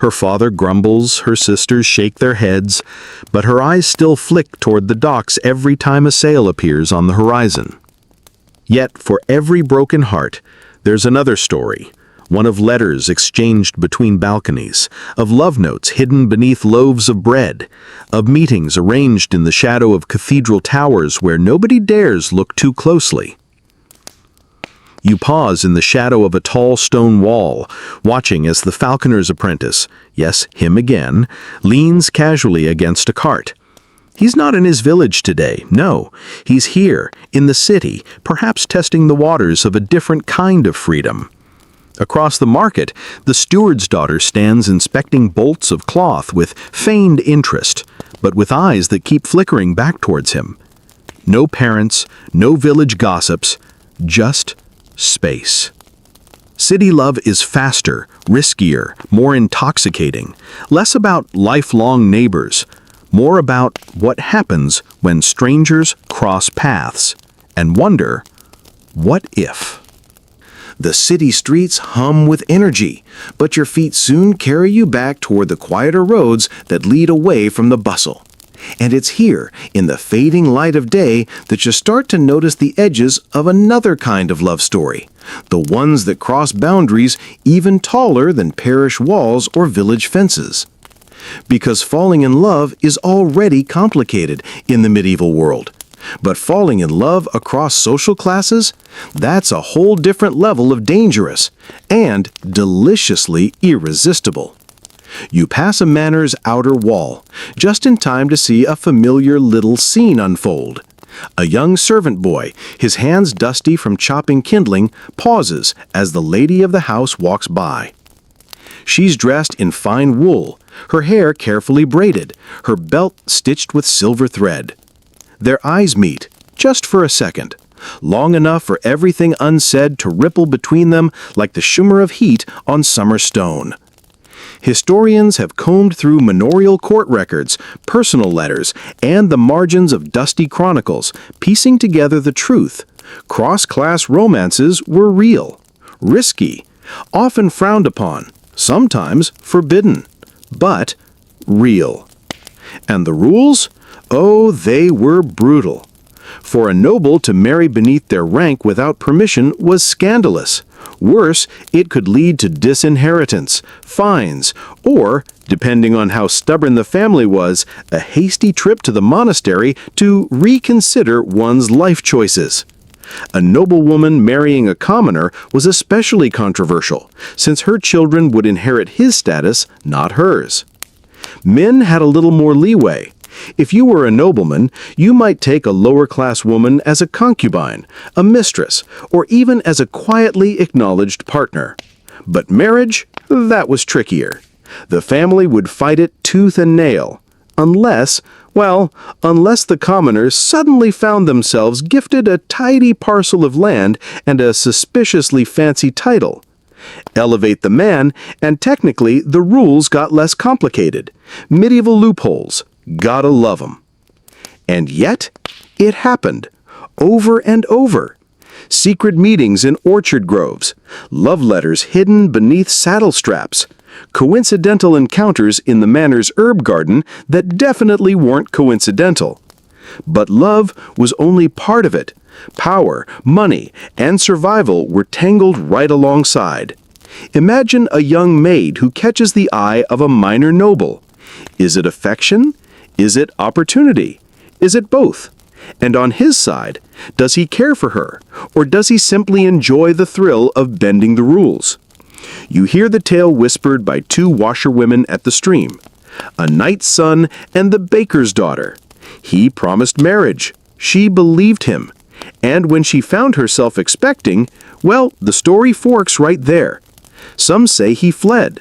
Her father grumbles, her sisters shake their heads, but her eyes still flick toward the docks every time a sail appears on the horizon. Yet, for every broken heart, there's another story. One of letters exchanged between balconies, of love notes hidden beneath loaves of bread, of meetings arranged in the shadow of cathedral towers where nobody dares look too closely. You pause in the shadow of a tall stone wall, watching as the falconer's apprentice, yes, him again, leans casually against a cart. He's not in his village today, no. He's here, in the city, perhaps testing the waters of a different kind of freedom. Across the market, the steward's daughter stands inspecting bolts of cloth with feigned interest, but with eyes that keep flickering back towards him. No parents, no village gossips, just space. City love is faster, riskier, more intoxicating, less about lifelong neighbors, more about what happens when strangers cross paths and wonder, what if? The city streets hum with energy, but your feet soon carry you back toward the quieter roads that lead away from the bustle. And it's here, in the fading light of day, that you start to notice the edges of another kind of love story, the ones that cross boundaries even taller than parish walls or village fences. Because falling in love is already complicated in the medieval world. But falling in love across social classes, that's a whole different level of dangerous and deliciously irresistible. You pass a manor's outer wall, just in time to see a familiar little scene unfold. A young servant boy, his hands dusty from chopping kindling, pauses as the lady of the house walks by. She's dressed in fine wool, her hair carefully braided, her belt stitched with silver thread. Their eyes meet, just for a second, long enough for everything unsaid to ripple between them like the shimmer of heat on summer stone. Historians have combed through manorial court records, personal letters, and the margins of dusty chronicles, piecing together the truth. Cross-class romances were real, risky, often frowned upon, sometimes forbidden, but real. And the rules? Oh, they were brutal. For a noble to marry beneath their rank without permission was scandalous. Worse, it could lead to disinheritance, fines, or, depending on how stubborn the family was, a hasty trip to the monastery to reconsider one's life choices. A noblewoman marrying a commoner was especially controversial, since her children would inherit his status, not hers. Men had a little more leeway. If you were a nobleman, you might take a lower-class woman as a concubine, a mistress, or even as a quietly acknowledged partner. But marriage, that was trickier. The family would fight it tooth and nail, unless the commoners suddenly found themselves gifted a tidy parcel of land and a suspiciously fancy title. Elevate the man, and technically the rules got less complicated. Medieval loopholes. Gotta love 'em. And yet, it happened. Over and over. Secret meetings in orchard groves. Love letters hidden beneath saddle straps. Coincidental encounters in the manor's herb garden that definitely weren't coincidental. But love was only part of it. Power, money, and survival were tangled right alongside. Imagine a young maid who catches the eye of a minor noble. Is it affection? Is it opportunity? Is it both? And on his side, does he care for her, or does he simply enjoy the thrill of bending the rules? You hear the tale whispered by two washerwomen at the stream, a knight's son and the baker's daughter. He promised marriage. She believed him. And when she found herself expecting, well, the story forks right there. Some say he fled.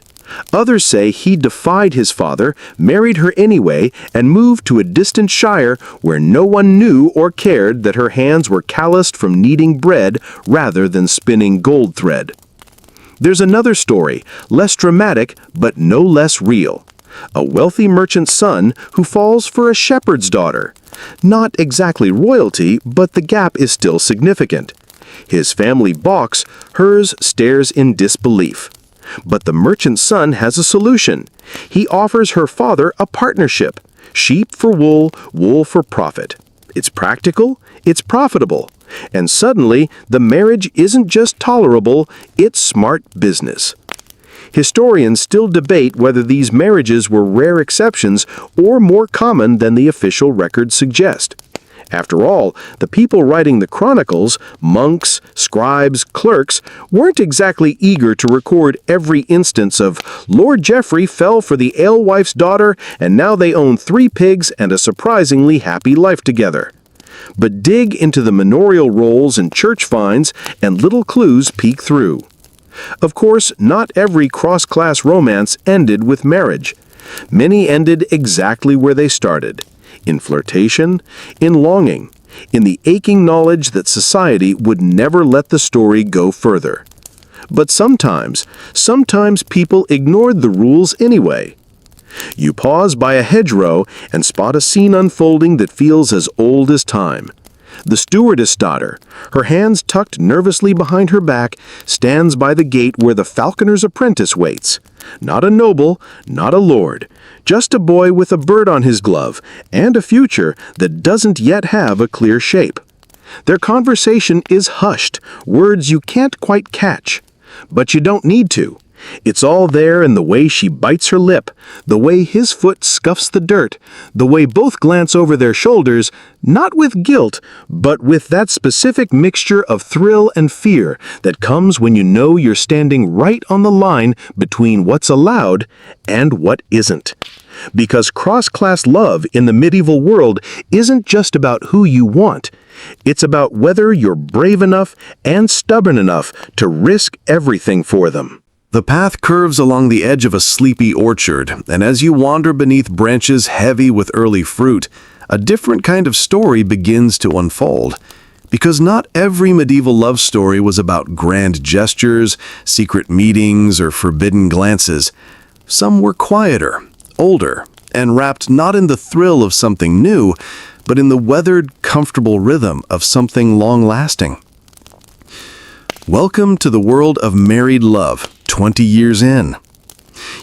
Others say he defied his father, married her anyway, and moved to a distant shire where no one knew or cared that her hands were calloused from kneading bread rather than spinning gold thread. There's another story, less dramatic but no less real. A wealthy merchant's son who falls for a shepherd's daughter. Not exactly royalty, but the gap is still significant. His family balks, hers stares in disbelief. But the merchant's son has a solution. He offers her father a partnership. Sheep for wool, wool for profit. It's practical, it's profitable. And suddenly, the marriage isn't just tolerable, it's smart business. Historians still debate whether these marriages were rare exceptions or more common than the official records suggest. After all, the people writing the chronicles, monks, scribes, clerks, weren't exactly eager to record every instance of Lord Geoffrey fell for the alewife's daughter and now they own 3 pigs and a surprisingly happy life together. But dig into the manorial rolls and church finds and little clues peek through. Of course, not every cross-class romance ended with marriage. Many ended exactly where they started. In flirtation, in longing, in the aching knowledge that society would never let the story go further. But sometimes people ignored the rules anyway. You pause by a hedgerow and spot a scene unfolding that feels as old as time. The stewardess daughter, her hands tucked nervously behind her back, stands by the gate where the falconer's apprentice waits. Not a noble, not a lord, just a boy with a bird on his glove and a future that doesn't yet have a clear shape. Their conversation is hushed, words you can't quite catch. But you don't need to. It's all there in the way she bites her lip, the way his foot scuffs the dirt, the way both glance over their shoulders, not with guilt, but with that specific mixture of thrill and fear that comes when you know you're standing right on the line between what's allowed and what isn't. Because cross-class love in the medieval world isn't just about who you want. It's about whether you're brave enough and stubborn enough to risk everything for them. The path curves along the edge of a sleepy orchard, and as you wander beneath branches heavy with early fruit, a different kind of story begins to unfold. Because not every medieval love story was about grand gestures, secret meetings, or forbidden glances. Some were quieter, older, and wrapped not in the thrill of something new, but in the weathered, comfortable rhythm of something long-lasting. Welcome to the world of married love, 20 years in.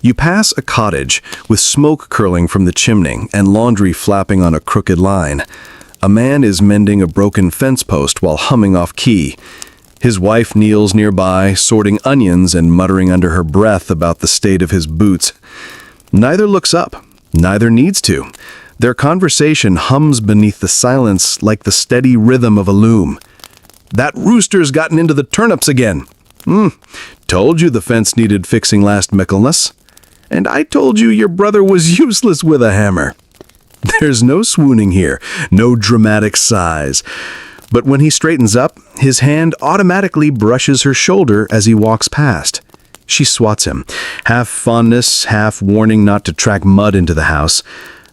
You pass a cottage with smoke curling from the chimney and laundry flapping on a crooked line. A man is mending a broken fence post while humming off key. His wife kneels nearby, sorting onions and muttering under her breath about the state of his boots. Neither looks up, neither needs to. Their conversation hums beneath the silence like the steady rhythm of a loom. "That rooster's gotten into the turnips again." Told you the fence needed fixing last Michaelmas. And I told you your brother was useless with a hammer. There's no swooning here, no dramatic sighs. But when he straightens up, his hand automatically brushes her shoulder as he walks past. She swats him, half fondness, half warning not to track mud into the house.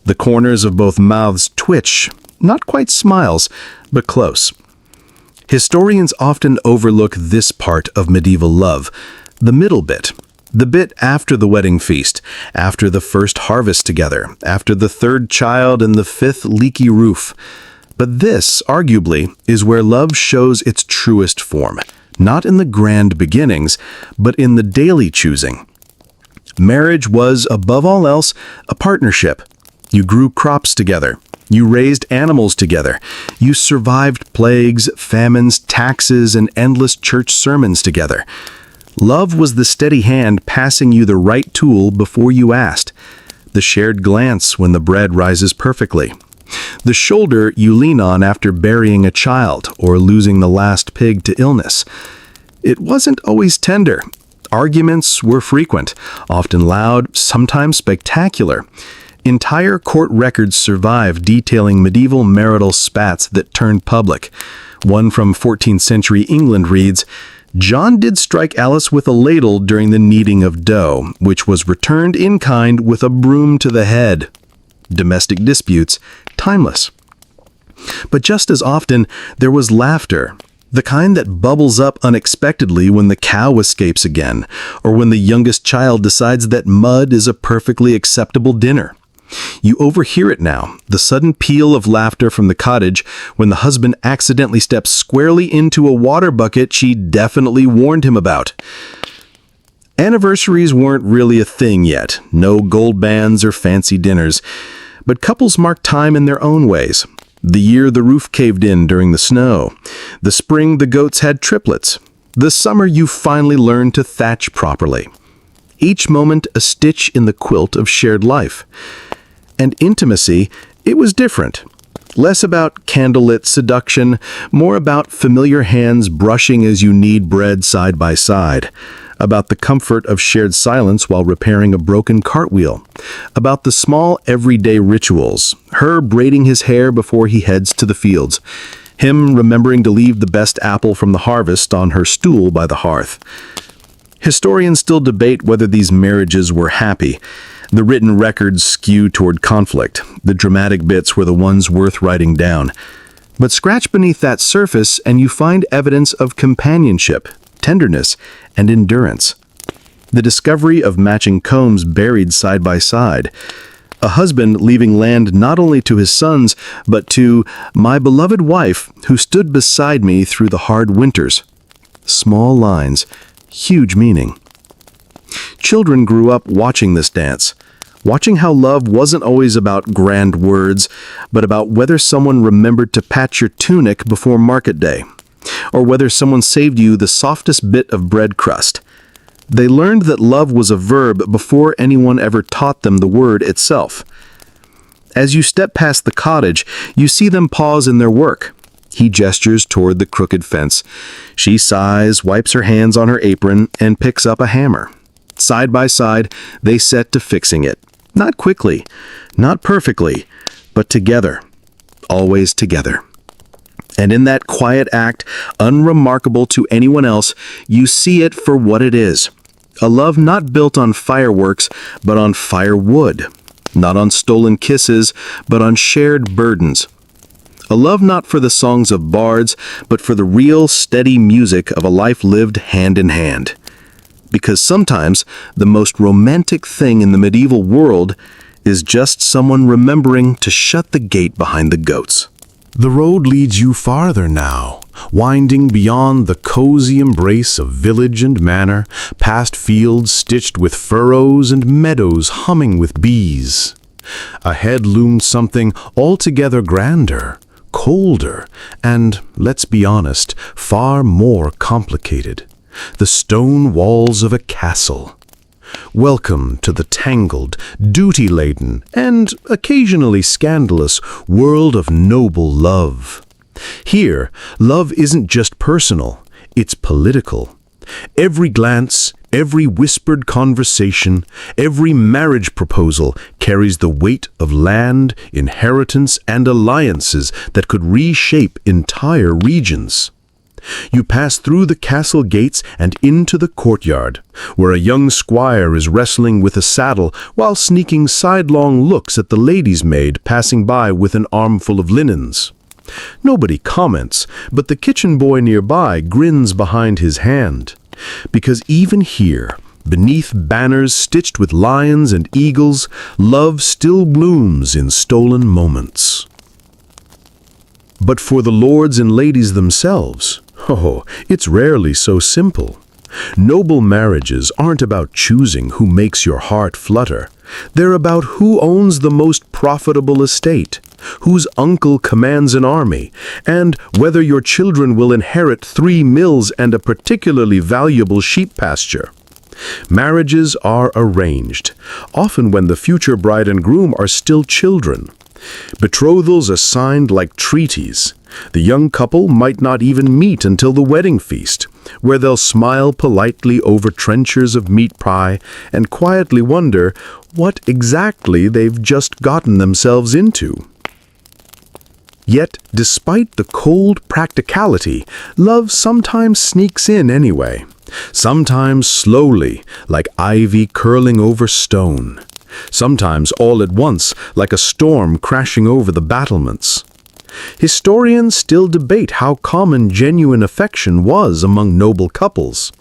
The corners of both mouths twitch, not quite smiles, but close. Historians often overlook this part of medieval love, the middle bit, the bit after the wedding feast, after the first harvest together, after the 3rd child and the 5th leaky roof. But this, arguably, is where love shows its truest form, not in the grand beginnings, but in the daily choosing. Marriage was, above all else, a partnership. You grew crops together. You raised animals together. You survived plagues, famines, taxes, and endless church sermons together. Love was the steady hand passing you the right tool before you asked. The shared glance when the bread rises perfectly. The shoulder you lean on after burying a child or losing the last pig to illness. It wasn't always tender. Arguments were frequent, often loud, sometimes spectacular. Entire court records survive detailing medieval marital spats that turned public. One from 14th century England reads, "John did strike Alice with a ladle during the kneading of dough, which was returned in kind with a broom to the head." Domestic disputes, timeless. But just as often, there was laughter, the kind that bubbles up unexpectedly when the cow escapes again, or when the youngest child decides that mud is a perfectly acceptable dinner. You overhear it now, the sudden peal of laughter from the cottage when the husband accidentally steps squarely into a water bucket she definitely warned him about. Anniversaries weren't really a thing yet, no gold bands or fancy dinners, but couples marked time in their own ways. The year the roof caved in during the snow, the spring the goats had triplets, the summer you finally learned to thatch properly. Each moment a stitch in the quilt of shared life. And intimacy, it was different. Less about candlelit seduction, more about familiar hands brushing as you knead bread side by side, about the comfort of shared silence while repairing a broken cartwheel, about the small everyday rituals, her braiding his hair before he heads to the fields, him remembering to leave the best apple from the harvest on her stool by the hearth. Historians still debate whether these marriages were happy. The written records skew toward conflict. The dramatic bits were the ones worth writing down. But scratch beneath that surface and you find evidence of companionship, tenderness, and endurance. The discovery of matching combs buried side by side. A husband leaving land not only to his sons, but to my beloved wife who stood beside me through the hard winters. Small lines, huge meaning. Children grew up watching this dance, watching how love wasn't always about grand words, but about whether someone remembered to patch your tunic before market day, or whether someone saved you the softest bit of bread crust. They learned that love was a verb before anyone ever taught them the word itself. As you step past the cottage, you see them pause in their work. He gestures toward the crooked fence. She sighs, wipes her hands on her apron, and picks up a hammer. Side by side, they set to fixing it. Not quickly, not perfectly, but together. Always together. And in that quiet act, unremarkable to anyone else, you see it for what it is. A love not built on fireworks, but on firewood. Not on stolen kisses, but on shared burdens. A love not for the songs of bards, but for the real, steady music of a life lived hand in hand. Because sometimes the most romantic thing in the medieval world is just someone remembering to shut the gate behind the goats. The road leads you farther now, winding beyond the cozy embrace of village and manor, past fields stitched with furrows and meadows humming with bees. Ahead loomed something altogether grander, colder, and, let's be honest, far more complicated. The stone walls of a castle. Welcome to the tangled, duty-laden, and occasionally scandalous world of noble love. Here, love isn't just personal, it's political. Every glance, every whispered conversation, every marriage proposal carries the weight of land, inheritance, and alliances that could reshape entire regions. You pass through the castle gates and into the courtyard, where a young squire is wrestling with a saddle while sneaking sidelong looks at the lady's maid passing by with an armful of linens. Nobody comments, but the kitchen boy nearby grins behind his hand. Because even here, beneath banners stitched with lions and eagles, love still blooms in stolen moments. But for the lords and ladies themselves, it's rarely so simple. Noble marriages aren't about choosing who makes your heart flutter. They're about who owns the most profitable estate, whose uncle commands an army, and whether your children will inherit 3 mills and a particularly valuable sheep pasture. Marriages are arranged, often when the future bride and groom are still children. Betrothals are signed like treaties. The young couple might not even meet until the wedding feast, where they'll smile politely over trenchers of meat pie and quietly wonder what exactly they've just gotten themselves into. Yet, despite the cold practicality, love sometimes sneaks in anyway. Sometimes slowly, like ivy curling over stone. Sometimes all at once, like a storm crashing over the battlements. Historians still debate how common genuine affection was among noble couples.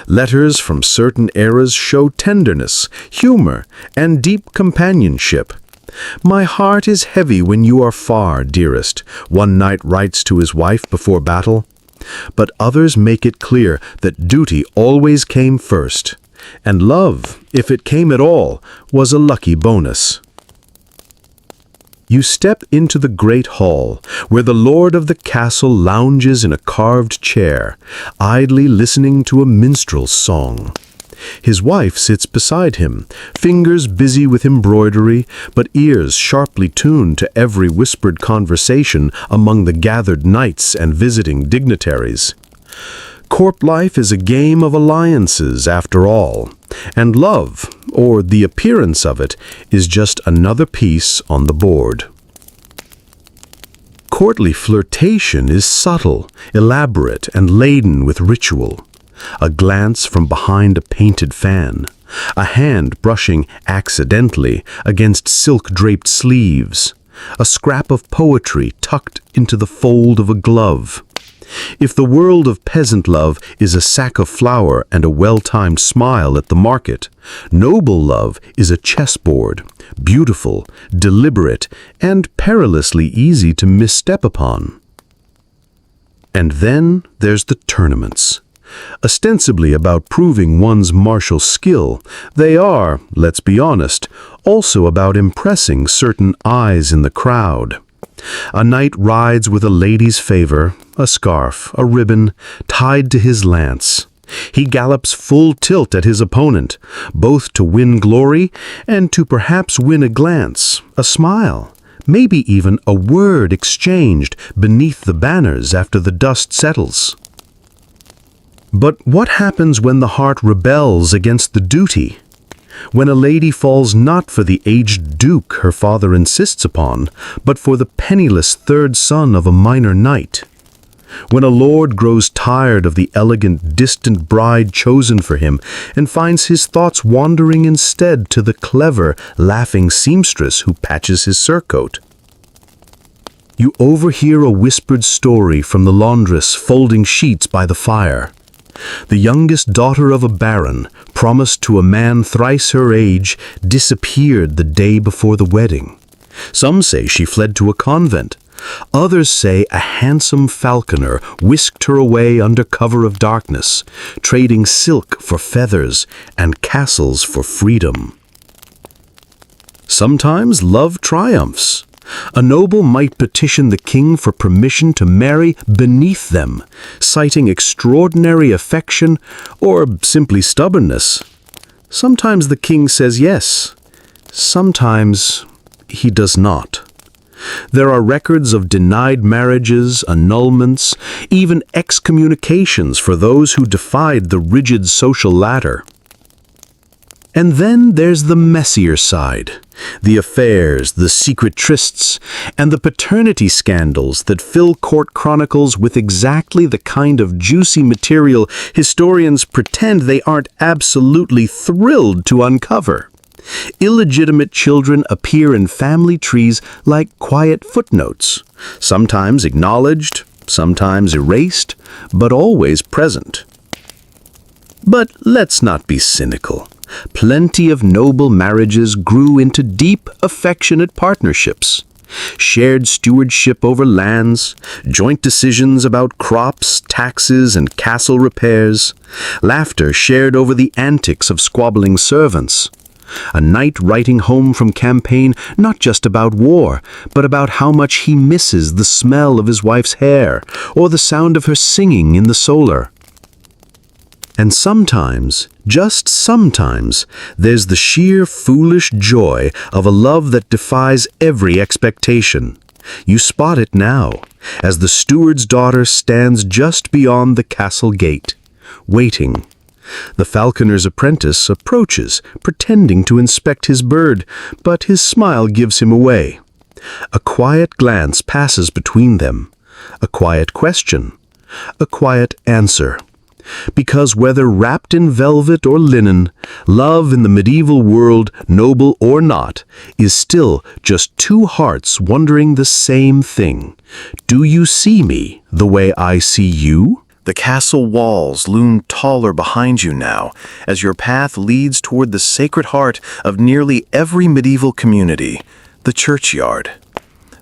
Letters from certain eras show tenderness, humor, and deep companionship. "My heart is heavy when you are far, dearest," one knight writes to his wife before battle. But others make it clear that duty always came first, and love, if it came at all, was a lucky bonus. You step into the great hall, where the lord of the castle lounges in a carved chair, idly listening to a minstrel's song. His wife sits beside him, fingers busy with embroidery, but ears sharply tuned to every whispered conversation among the gathered knights and visiting dignitaries. Court life is a game of alliances, after all, and love, or the appearance of it, is just another piece on the board. Courtly flirtation is subtle, elaborate, and laden with ritual. A glance from behind a painted fan, a hand brushing accidentally against silk-draped sleeves, a scrap of poetry tucked into the fold of a glove. If the world of peasant love is a sack of flour and a well-timed smile at the market, noble love is a chessboard, beautiful, deliberate, and perilously easy to misstep upon. And then there's the tournaments. Ostensibly about proving one's martial skill, they are, let's be honest, also about impressing certain eyes in the crowd. A knight rides with a lady's favor, a scarf, a ribbon, tied to his lance. He gallops full tilt at his opponent, both to win glory and to perhaps win a glance, a smile, maybe even a word exchanged beneath the banners after the dust settles. But what happens when the heart rebels against the duty? When a lady falls not for the aged duke her father insists upon, but for the penniless third son of a minor knight? When a lord grows tired of the elegant, distant bride chosen for him and finds his thoughts wandering instead to the clever, laughing seamstress who patches his surcoat? You overhear a whispered story from the laundress folding sheets by the fire. The youngest daughter of a baron, promised to a man thrice her age, disappeared the day before the wedding. Some say she fled to a convent. Others say a handsome falconer whisked her away under cover of darkness, trading silk for feathers and castles for freedom. Sometimes love triumphs. A noble might petition the king for permission to marry beneath them, citing extraordinary affection or simply stubbornness. Sometimes the king says yes. Sometimes he does not. There are records of denied marriages, annulments, even excommunications for those who defied the rigid social ladder. And then there's the messier side, the affairs, the secret trysts, and the paternity scandals that fill court chronicles with exactly the kind of juicy material historians pretend they aren't absolutely thrilled to uncover. Illegitimate children appear in family trees like quiet footnotes, sometimes acknowledged, sometimes erased, but always present. But let's not be cynical. Plenty of noble marriages grew into deep, affectionate partnerships. Shared stewardship over lands, joint decisions about crops, taxes, and castle repairs, laughter shared over the antics of squabbling servants. A knight writing home from campaign not just about war, but about how much he misses the smell of his wife's hair or the sound of her singing in the solar. And sometimes, just sometimes, there's the sheer foolish joy of a love that defies every expectation. You spot it now, as the steward's daughter stands just beyond the castle gate, waiting. The falconer's apprentice approaches, pretending to inspect his bird, but his smile gives him away. A quiet glance passes between them, a quiet question, a quiet answer. Because whether wrapped in velvet or linen, love in the medieval world, noble or not, is still just two hearts wondering the same thing. Do you see me the way I see you? The castle walls loom taller behind you now, as your path leads toward the sacred heart of nearly every medieval community, the churchyard.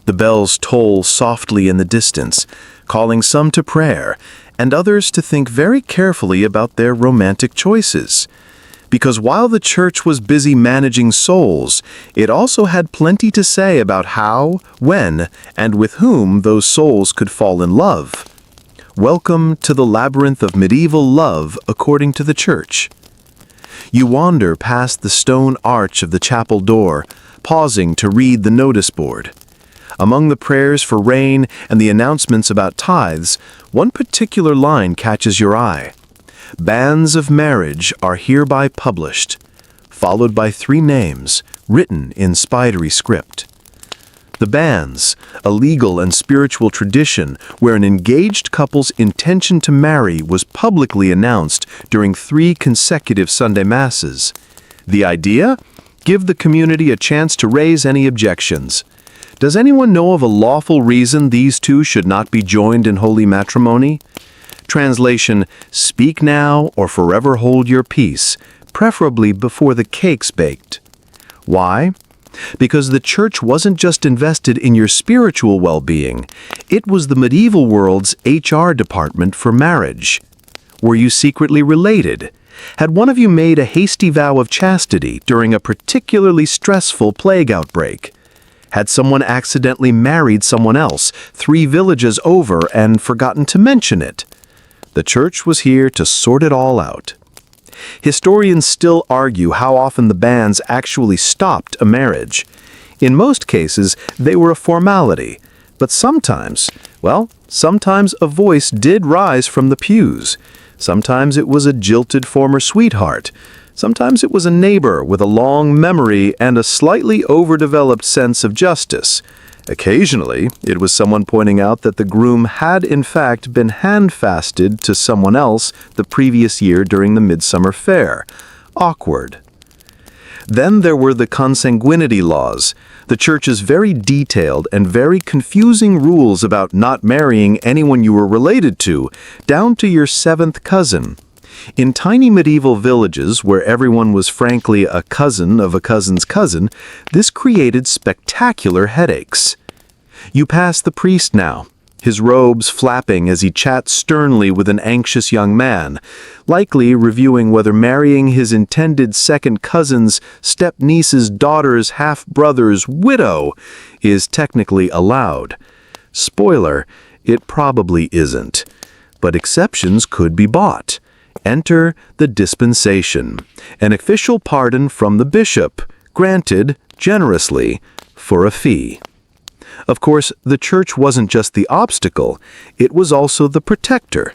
The bells toll softly in the distance, calling some to prayer, and others to think very carefully about their romantic choices. Because while the church was busy managing souls, it also had plenty to say about how, when, and with whom those souls could fall in love. Welcome to the labyrinth of medieval love according to the church. You wander past the stone arch of the chapel door, pausing to read the notice board. Among the prayers for rain and the announcements about tithes, one particular line catches your eye. Banns of marriage are hereby published, followed by 3 names written in spidery script. The banns, a legal and spiritual tradition where an engaged couple's intention to marry was publicly announced during 3 consecutive Sunday Masses. The idea? Give the community a chance to raise any objections. Does anyone know of a lawful reason these two should not be joined in holy matrimony? Translation, speak now or forever hold your peace, preferably before the cake's baked. Why? Because the church wasn't just invested in your spiritual well-being, it was the medieval world's HR department for marriage. Were you secretly related? Had one of you made a hasty vow of chastity during a particularly stressful plague outbreak? Had someone accidentally married someone else 3 villages over and forgotten to mention it? The church was here to sort it all out. Historians still argue how often the banns actually stopped a marriage. In most cases, they were a formality, but sometimes a voice did rise from the pews. Sometimes it was a jilted former sweetheart. Sometimes it was a neighbor with a long memory and a slightly overdeveloped sense of justice. Occasionally, it was someone pointing out that the groom had in fact been hand-fasted to someone else the previous year during the midsummer fair. Awkward. Then there were the consanguinity laws, the church's very detailed and very confusing rules about not marrying anyone you were related to, down to your 7th cousin. In tiny medieval villages where everyone was frankly a cousin of a cousin's cousin, this created spectacular headaches. You pass the priest now, his robes flapping as he chats sternly with an anxious young man, likely reviewing whether marrying his intended second cousin's step-niece's daughter's half-brother's widow is technically allowed. Spoiler, it probably isn't. But exceptions could be bought. Enter the dispensation, an official pardon from the bishop, granted, generously, for a fee. Of course, the church wasn't just the obstacle, it was also the protector.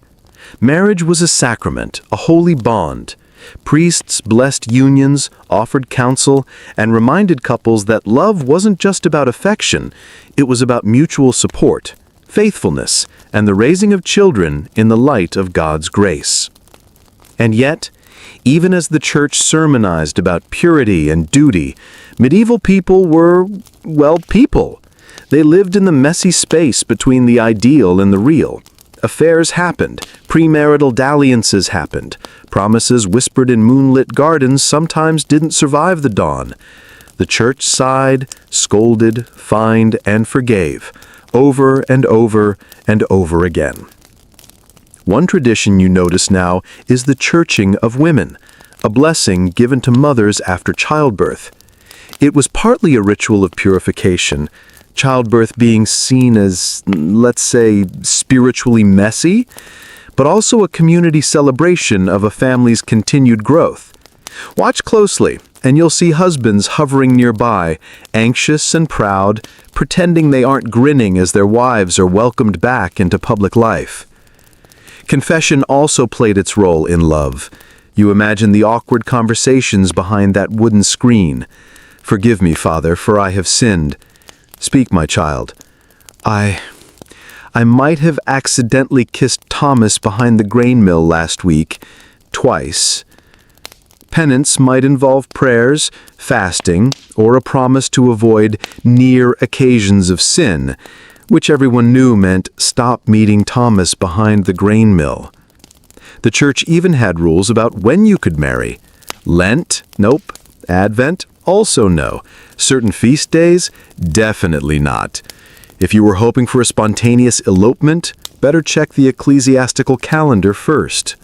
Marriage was a sacrament, a holy bond. Priests blessed unions, offered counsel, and reminded couples that love wasn't just about affection, it was about mutual support, faithfulness, and the raising of children in the light of God's grace. And yet, even as the church sermonized about purity and duty, medieval people were, people. They lived in the messy space between the ideal and the real. Affairs happened, premarital dalliances happened, promises whispered in moonlit gardens sometimes didn't survive the dawn. The church sighed, scolded, fined, and forgave, over and over and over again. One tradition you notice now is the churching of women, a blessing given to mothers after childbirth. It was partly a ritual of purification, childbirth being seen as, let's say, spiritually messy, but also a community celebration of a family's continued growth. Watch closely, and you'll see husbands hovering nearby, anxious and proud, pretending they aren't grinning as their wives are welcomed back into public life. Confession also played its role in love. You imagine the awkward conversations behind that wooden screen. "Forgive me, Father, for I have sinned. Speak, my child. I might have accidentally kissed Thomas behind the grain mill last week, twice." Penance might involve prayers, fasting, or a promise to avoid near occasions of sin, which everyone knew meant stop meeting Thomas behind the grain mill. The church even had rules about when you could marry. Lent? Nope. Advent? Also no. Certain feast days? Definitely not. If you were hoping for a spontaneous elopement, better check the ecclesiastical calendar first.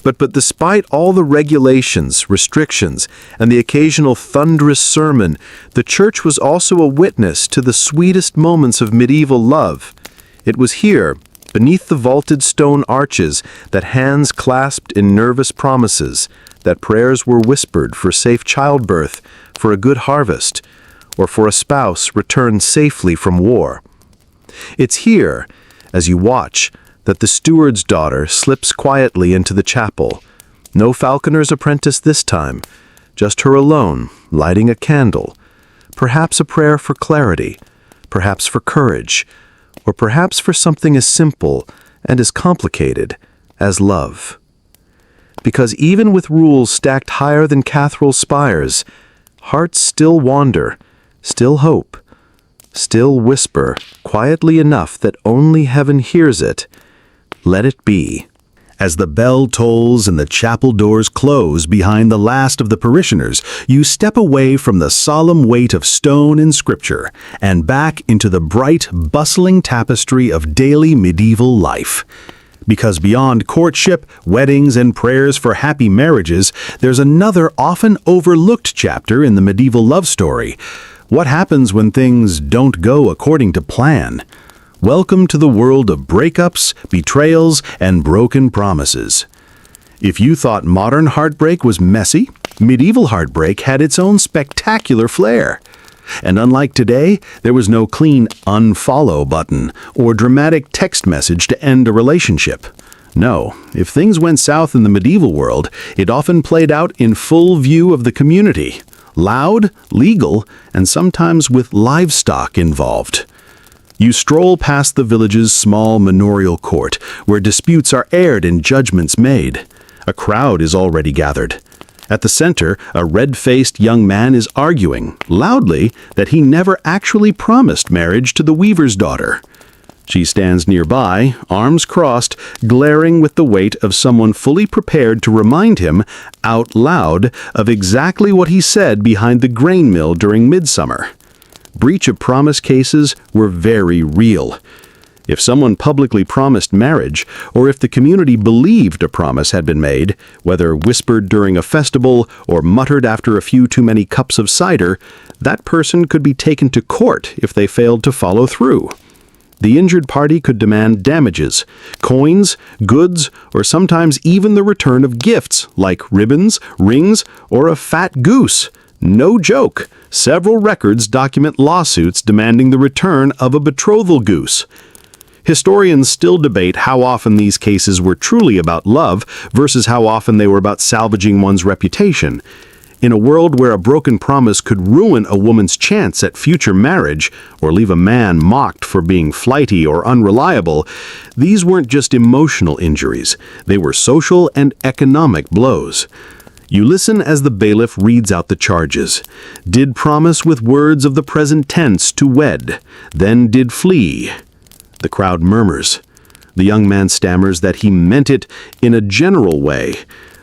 But despite all the regulations, restrictions, and the occasional thunderous sermon, the church was also a witness to the sweetest moments of medieval love. It was here, beneath the vaulted stone arches, that hands clasped in nervous promises, that prayers were whispered for safe childbirth, for a good harvest, or for a spouse returned safely from war. It's here, as you watch, that the steward's daughter slips quietly into the chapel. No falconer's apprentice this time, just her alone, lighting a candle. Perhaps a prayer for clarity, perhaps for courage, or perhaps for something as simple and as complicated as love. Because even with rules stacked higher than cathedral spires, hearts still wander, still hope, still whisper, quietly enough that only heaven hears it, "Let it be." As the bell tolls and the chapel doors close behind the last of the parishioners, you step away from the solemn weight of stone and scripture and back into the bright, bustling tapestry of daily medieval life. Because beyond courtship, weddings, and prayers for happy marriages, there's another often overlooked chapter in the medieval love story. What happens when things don't go according to plan? Welcome to the world of breakups, betrayals, and broken promises. If you thought modern heartbreak was messy, medieval heartbreak had its own spectacular flair. And unlike today, there was no clean unfollow button or dramatic text message to end a relationship. No, if things went south in the medieval world, it often played out in full view of the community. Loud, legal, and sometimes with livestock involved. You stroll past the village's small manorial court, where disputes are aired and judgments made. A crowd is already gathered. At the center, a red-faced young man is arguing, loudly, that he never actually promised marriage to the weaver's daughter. She stands nearby, arms crossed, glaring with the weight of someone fully prepared to remind him, out loud, of exactly what he said behind the grain mill during midsummer. Breach of promise cases were very real. If someone publicly promised marriage, or if the community believed a promise had been made, whether whispered during a festival or muttered after a few too many cups of cider, that person could be taken to court if they failed to follow through. The injured party could demand damages, coins, goods, or sometimes even the return of gifts like ribbons, rings, or a fat goose. No joke. Several records document lawsuits demanding the return of a betrothal goose. Historians still debate how often these cases were truly about love versus how often they were about salvaging one's reputation. In a world where a broken promise could ruin a woman's chance at future marriage or leave a man mocked for being flighty or unreliable, these weren't just emotional injuries. They were social and economic blows. You listen as the bailiff reads out the charges. Did promise with words of the present tense to wed, then did flee. The crowd murmurs. The young man stammers that he meant it in a general way.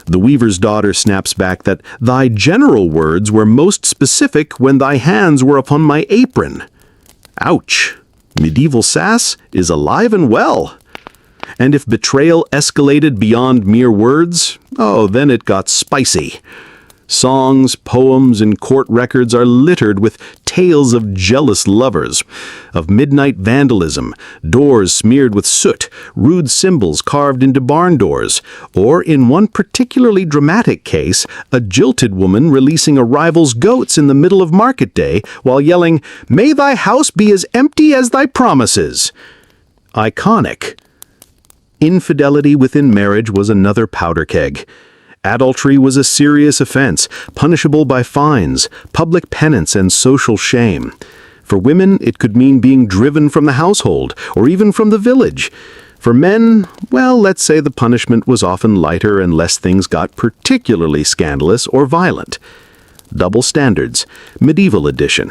The weaver's daughter snaps back that thy general words were most specific when thy hands were upon my apron. Ouch! Medieval sass is alive and well. And if betrayal escalated beyond mere words, oh, then it got spicy. Songs, poems, and court records are littered with tales of jealous lovers, of midnight vandalism, doors smeared with soot, rude symbols carved into barn doors, or, in one particularly dramatic case, a jilted woman releasing a rival's goats in the middle of market day while yelling, "May thy house be as empty as thy promises." Iconic. Infidelity within marriage was another powder keg. Adultery was a serious offense, punishable by fines, public penance, and social shame. For women, it could mean being driven from the household, or even from the village. For men, well, let's say the punishment was often lighter unless things got particularly scandalous or violent. Double standards, medieval edition.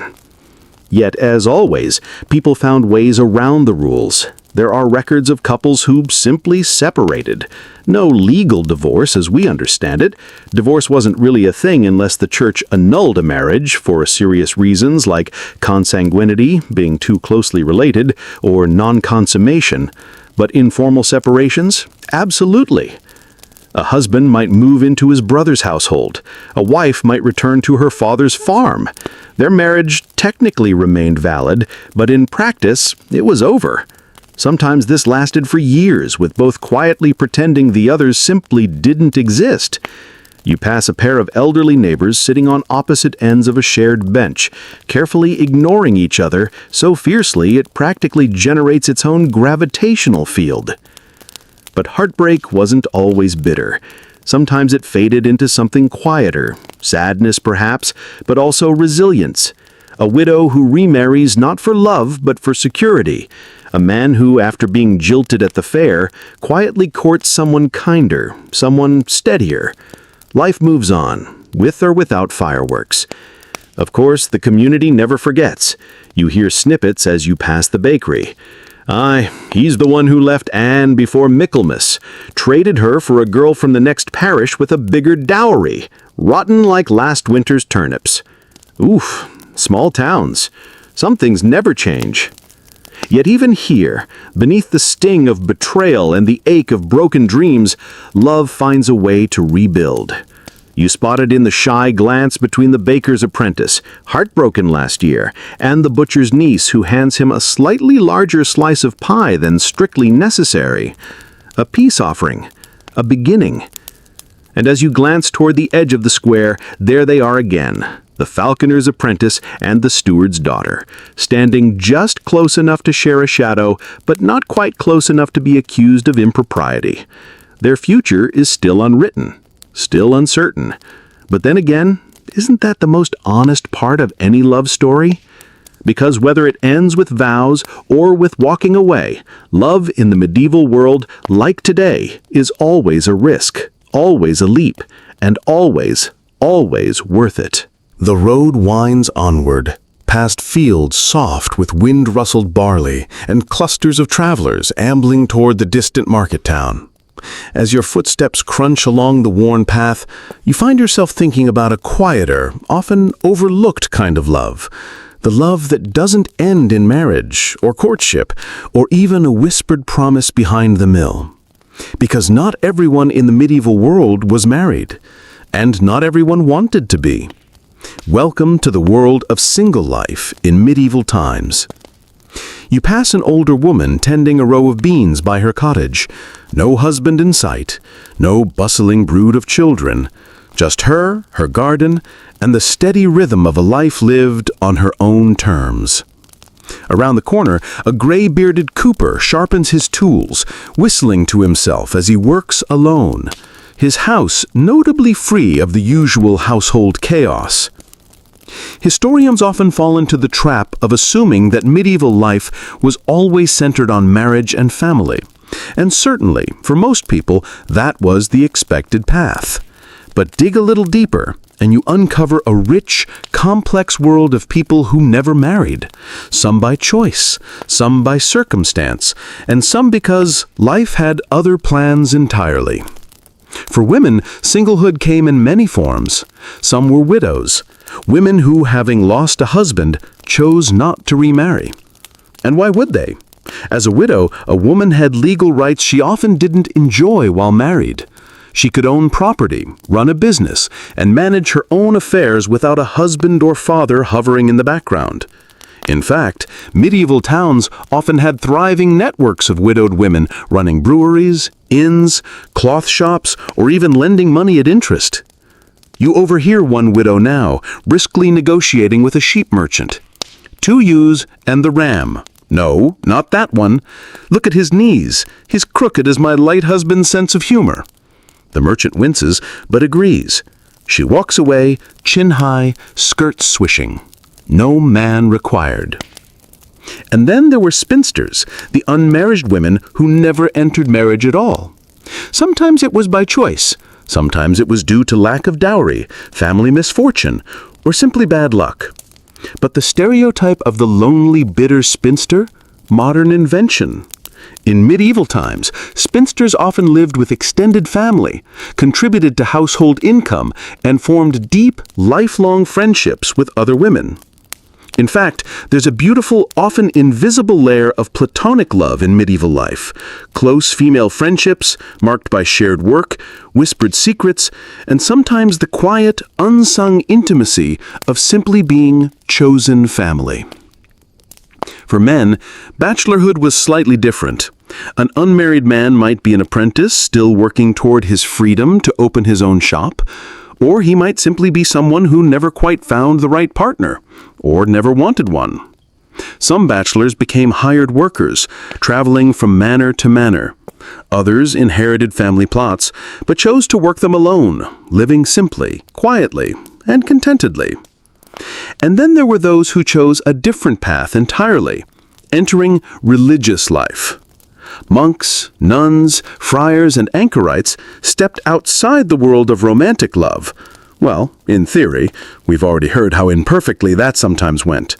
Yet, as always, people found ways around the rules. There are records of couples who simply separated. No legal divorce as we understand it. Divorce wasn't really a thing unless the church annulled a marriage for serious reasons like consanguinity, being too closely related, or non-consummation. But informal separations? Absolutely. A husband might move into his brother's household. A wife might return to her father's farm. Their marriage technically remained valid, but in practice, it was over. Sometimes this lasted for years, with both quietly pretending the others simply didn't exist. You pass a pair of elderly neighbors sitting on opposite ends of a shared bench, carefully ignoring each other so fiercely it practically generates its own gravitational field. But heartbreak wasn't always bitter. Sometimes it faded into something quieter, sadness perhaps, but also resilience. A widow who remarries not for love but for security. A man who, after being jilted at the fair, quietly courts someone kinder, someone steadier. Life moves on, with or without fireworks. Of course, the community never forgets. You hear snippets as you pass the bakery. Aye, he's the one who left Anne before Michaelmas, traded her for a girl from the next parish with a bigger dowry, rotten like last winter's turnips. Oof, small towns. Some things never change. Yet even here, beneath the sting of betrayal and the ache of broken dreams, love finds a way to rebuild. You spot it in the shy glance between the baker's apprentice, heartbroken last year, and the butcher's niece who hands him a slightly larger slice of pie than strictly necessary. A peace offering, a beginning. And as you glance toward the edge of the square, there they are again, the falconer's apprentice and the steward's daughter, standing just close enough to share a shadow, but not quite close enough to be accused of impropriety. Their future is still unwritten, still uncertain. But then again, isn't that the most honest part of any love story? Because whether it ends with vows or with walking away, love in the medieval world, like today, is always a risk, always a leap, and always, always worth it. The road winds onward, past fields soft with wind-rustled barley and clusters of travelers ambling toward the distant market town. As your footsteps crunch along the worn path, you find yourself thinking about a quieter, often overlooked kind of love. The love that doesn't end in marriage or courtship, or even a whispered promise behind the mill. Because not everyone in the medieval world was married, and not everyone wanted to be. Welcome to the world of single life in medieval times. You pass an older woman tending a row of beans by her cottage. No husband in sight, no bustling brood of children. Just her garden, and the steady rhythm of a life lived on her own terms. Around the corner, a gray-bearded cooper sharpens his tools, whistling to himself as he works alone. His house notably free of the usual household chaos. Historians often fall into the trap of assuming that medieval life was always centered on marriage and family. And certainly, for most people, that was the expected path. But dig a little deeper, and you uncover a rich, complex world of people who never married. Some by choice, some by circumstance, and some because life had other plans entirely. For women, singlehood came in many forms. Some were widows, women who, having lost a husband, chose not to remarry. And why would they? As a widow, a woman had legal rights she often didn't enjoy while married. She could own property, run a business, and manage her own affairs without a husband or father hovering in the background. In fact, medieval towns often had thriving networks of widowed women running breweries, inns, cloth shops, or even lending money at interest. You overhear one widow now, briskly negotiating with a sheep merchant. 2 ewes and the ram. No, not that one. Look at his knees. He's crooked as my light husband's sense of humor. The merchant winces, but agrees. She walks away, chin high, skirt swishing. No man required. And then there were spinsters, the unmarried women who never entered marriage at all. Sometimes it was by choice. Sometimes it was due to lack of dowry, family misfortune, or simply bad luck. But the stereotype of the lonely, bitter spinster? Modern invention. In medieval times, spinsters often lived with extended family, contributed to household income, and formed deep, lifelong friendships with other women. In fact, there's a beautiful, often invisible layer of platonic love in medieval life. Close female friendships, marked by shared work, whispered secrets, and sometimes the quiet, unsung intimacy of simply being chosen family. For men, bachelorhood was slightly different. An unmarried man might be an apprentice, still working toward his freedom to open his own shop, or he might simply be someone who never quite found the right partner, or never wanted one. Some bachelors became hired workers, traveling from manor to manor. Others inherited family plots, but chose to work them alone, living simply, quietly, and contentedly. And then there were those who chose a different path entirely, entering religious life. Monks, nuns, friars, and anchorites stepped outside the world of romantic love. Well, in theory, we've already heard how imperfectly that sometimes went.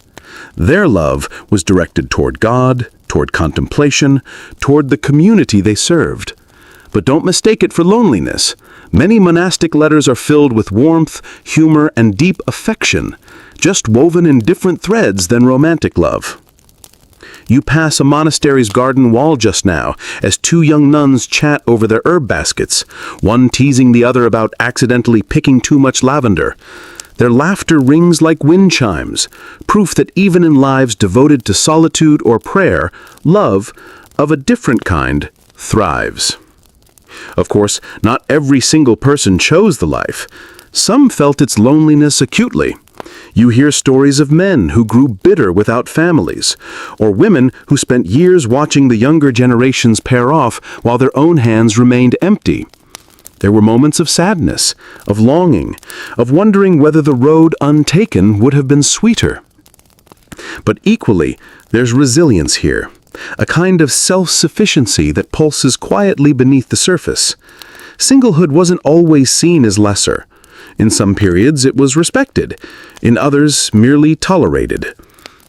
Their love was directed toward God, toward contemplation, toward the community they served. But don't mistake it for loneliness. Many monastic letters are filled with warmth, humor, and deep affection, just woven in different threads than romantic love. You pass a monastery's garden wall just now as two young nuns chat over their herb baskets, one teasing the other about accidentally picking too much lavender. Their laughter rings like wind chimes, proof that even in lives devoted to solitude or prayer, love, of a different kind, thrives. Of course, not every single person chose the life. Some felt its loneliness acutely. You hear stories of men who grew bitter without families, or women who spent years watching the younger generations pair off while their own hands remained empty. There were moments of sadness, of longing, of wondering whether the road untaken would have been sweeter. But equally, there's resilience here, a kind of self-sufficiency that pulses quietly beneath the surface. Singlehood wasn't always seen as lesser. In some periods it was respected, in others merely tolerated.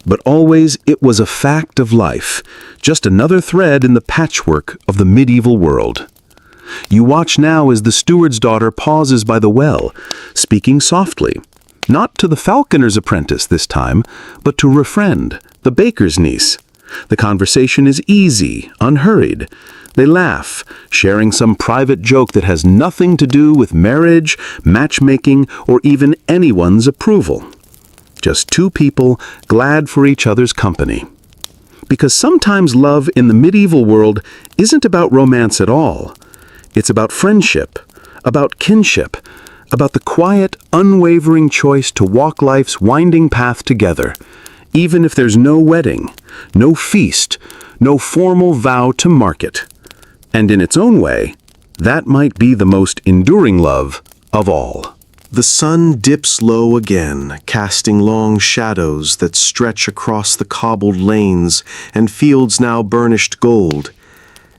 But always it was a fact of life, just another thread in the patchwork of the medieval world. You watch now as the steward's daughter pauses by the well, speaking softly, not to the falconer's apprentice this time, but to her friend, the baker's niece. The conversation is easy, unhurried. They laugh, sharing some private joke that has nothing to do with marriage, matchmaking, or even anyone's approval. Just two people glad for each other's company. Because sometimes love in the medieval world isn't about romance at all. It's about friendship, about kinship, about the quiet, unwavering choice to walk life's winding path together, even if there's no wedding, no feast, no formal vow to mark it. And in its own way, that might be the most enduring love of all. The sun dips low again, casting long shadows that stretch across the cobbled lanes and fields now burnished gold.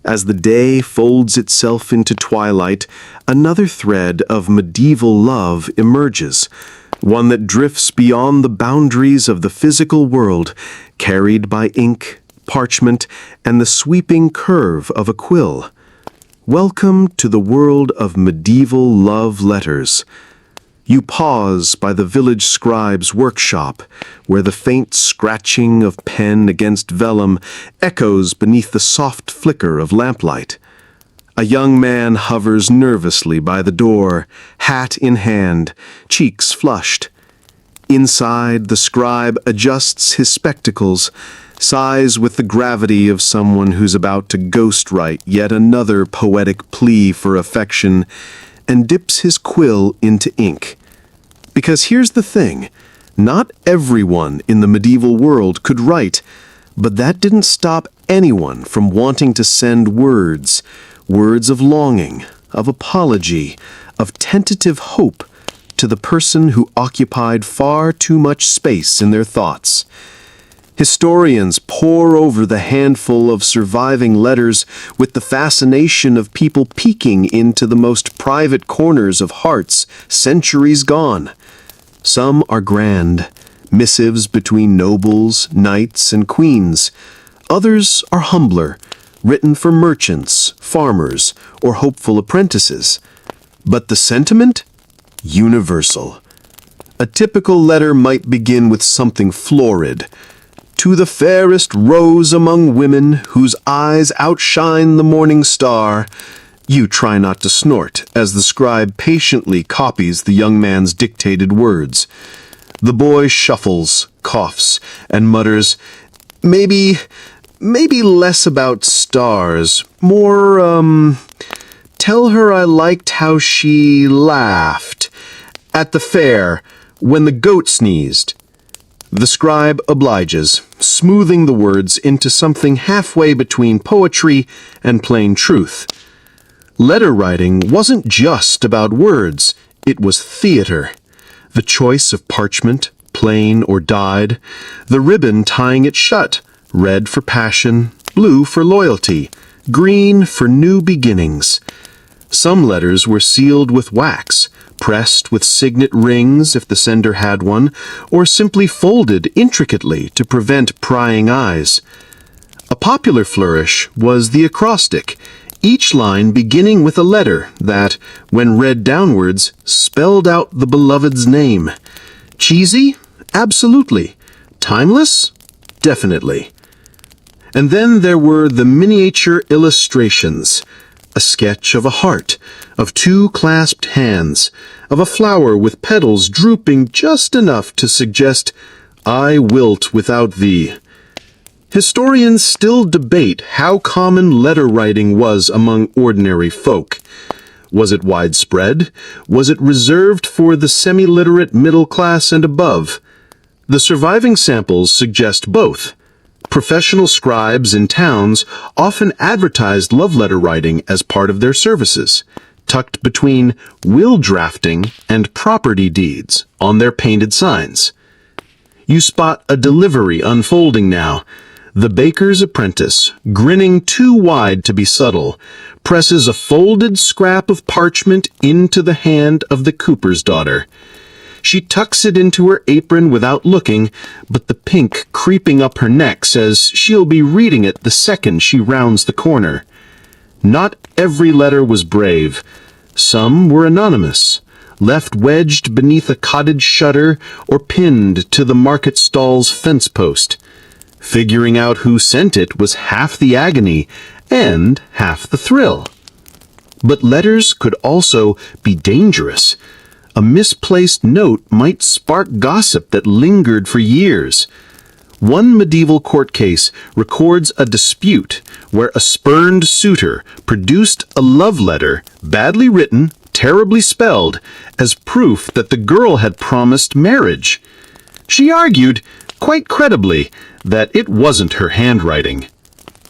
As the day folds itself into twilight, another thread of medieval love emerges, one that drifts beyond the boundaries of the physical world, carried by ink, parchment, and the sweeping curve of a quill. Welcome to the world of medieval love letters. You pause by the village scribe's workshop, where the faint scratching of pen against vellum echoes beneath the soft flicker of lamplight. A young man hovers nervously by the door, hat in hand, cheeks flushed. Inside, the scribe adjusts his spectacles, sighs with the gravity of someone who's about to ghostwrite yet another poetic plea for affection, and dips his quill into ink. Because here's the thing, not everyone in the medieval world could write, but that didn't stop anyone from wanting to send words of longing, of apology, of tentative hope to the person who occupied far too much space in their thoughts. Historians pore over the handful of surviving letters with the fascination of people peeking into the most private corners of hearts centuries gone. Some are grand, missives between nobles, knights, and queens. Others are humbler, written for merchants, farmers, or hopeful apprentices. But the sentiment? Universal. A typical letter might begin with something florid. To the fairest rose among women, whose eyes outshine the morning star. You try not to snort as the scribe patiently copies the young man's dictated words. The boy shuffles, coughs, and mutters, Maybe less about stars. More, tell her I liked how she laughed. At the fair, when the goat sneezed. The scribe obliges, smoothing the words into something halfway between poetry and plain truth. Letter writing wasn't just about words, it was theater. The choice of parchment, plain or dyed, the ribbon tying it shut, red for passion, blue for loyalty, green for new beginnings. Some letters were sealed with wax, pressed with signet rings if the sender had one, or simply folded intricately to prevent prying eyes. A popular flourish was the acrostic, each line beginning with a letter that, when read downwards, spelled out the beloved's name. Cheesy? Absolutely. Timeless? Definitely. And then there were the miniature illustrations. A sketch of a heart, of two clasped hands, of a flower with petals drooping just enough to suggest, "I wilt without thee." Historians still debate how common letter writing was among ordinary folk. Was it widespread? Was it reserved for the semi-literate middle class and above? The surviving samples suggest both. Professional scribes in towns often advertised love letter writing as part of their services, tucked between will drafting and property deeds on their painted signs. You spot a delivery unfolding now. The baker's apprentice, grinning too wide to be subtle, presses a folded scrap of parchment into the hand of the cooper's daughter. She tucks it into her apron without looking, but the pink creeping up her neck says she'll be reading it the second she rounds the corner. Not every letter was brave. Some were anonymous, left wedged beneath a cottage shutter or pinned to the market stall's fence post. Figuring out who sent it was half the agony and half the thrill. But letters could also be dangerous. A misplaced note might spark gossip that lingered for years. One medieval court case records a dispute where a spurned suitor produced a love letter, badly written, terribly spelled, as proof that the girl had promised marriage. She argued, quite credibly, that it wasn't her handwriting.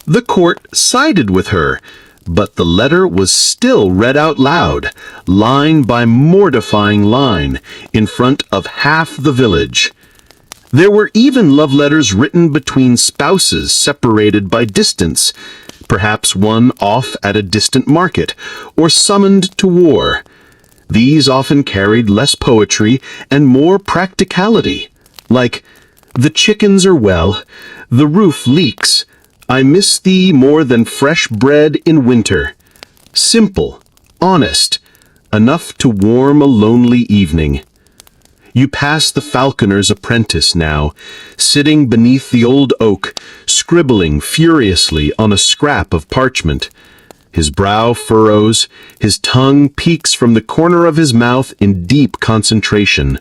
The court sided with her, but the letter was still read out loud, line by mortifying line, in front of half the village. There were even love letters written between spouses separated by distance, perhaps one off at a distant market, or summoned to war. These often carried less poetry and more practicality, like, "The chickens are well, the roof leaks, I miss thee more than fresh bread in winter." Simple, honest, enough to warm a lonely evening. You pass the falconer's apprentice now, sitting beneath the old oak, scribbling furiously on a scrap of parchment. His brow furrows, his tongue peeks from the corner of his mouth in deep concentration.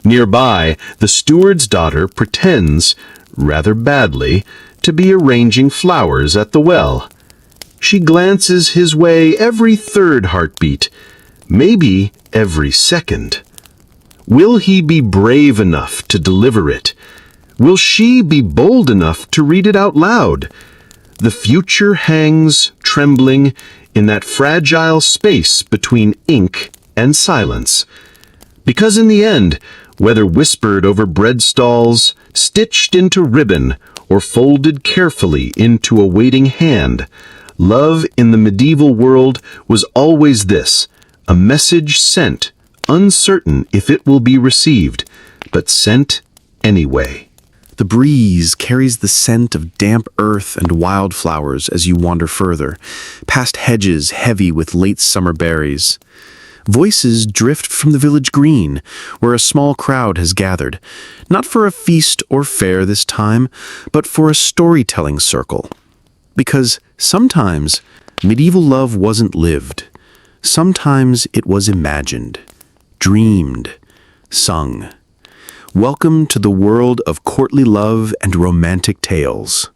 Nearby, the steward's daughter pretends, rather badly, to be arranging flowers at the well. She glances his way every third heartbeat, maybe every second. Will he be brave enough to deliver it? Will she be bold enough to read it out loud? The future hangs, trembling, in that fragile space between ink and silence. Because in the end, whether whispered over bread stalls, stitched into ribbon, or folded carefully into a waiting hand, love in the medieval world was always this, a message sent, uncertain if it will be received, but sent anyway. The breeze carries the scent of damp earth and wildflowers as you wander further, past hedges heavy with late summer berries. Voices drift from the village green, where a small crowd has gathered, not for a feast or fair this time, but for a storytelling circle. Because sometimes medieval love wasn't lived. Sometimes it was imagined, dreamed, sung. Welcome to the world of courtly love and romantic tales.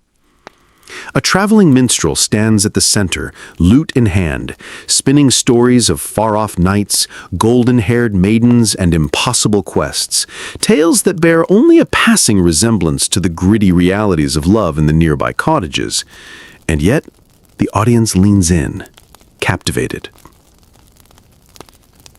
A traveling minstrel stands at the center, lute in hand, spinning stories of far-off knights, golden-haired maidens, and impossible quests, tales that bear only a passing resemblance to the gritty realities of love in the nearby cottages. And yet, the audience leans in, captivated.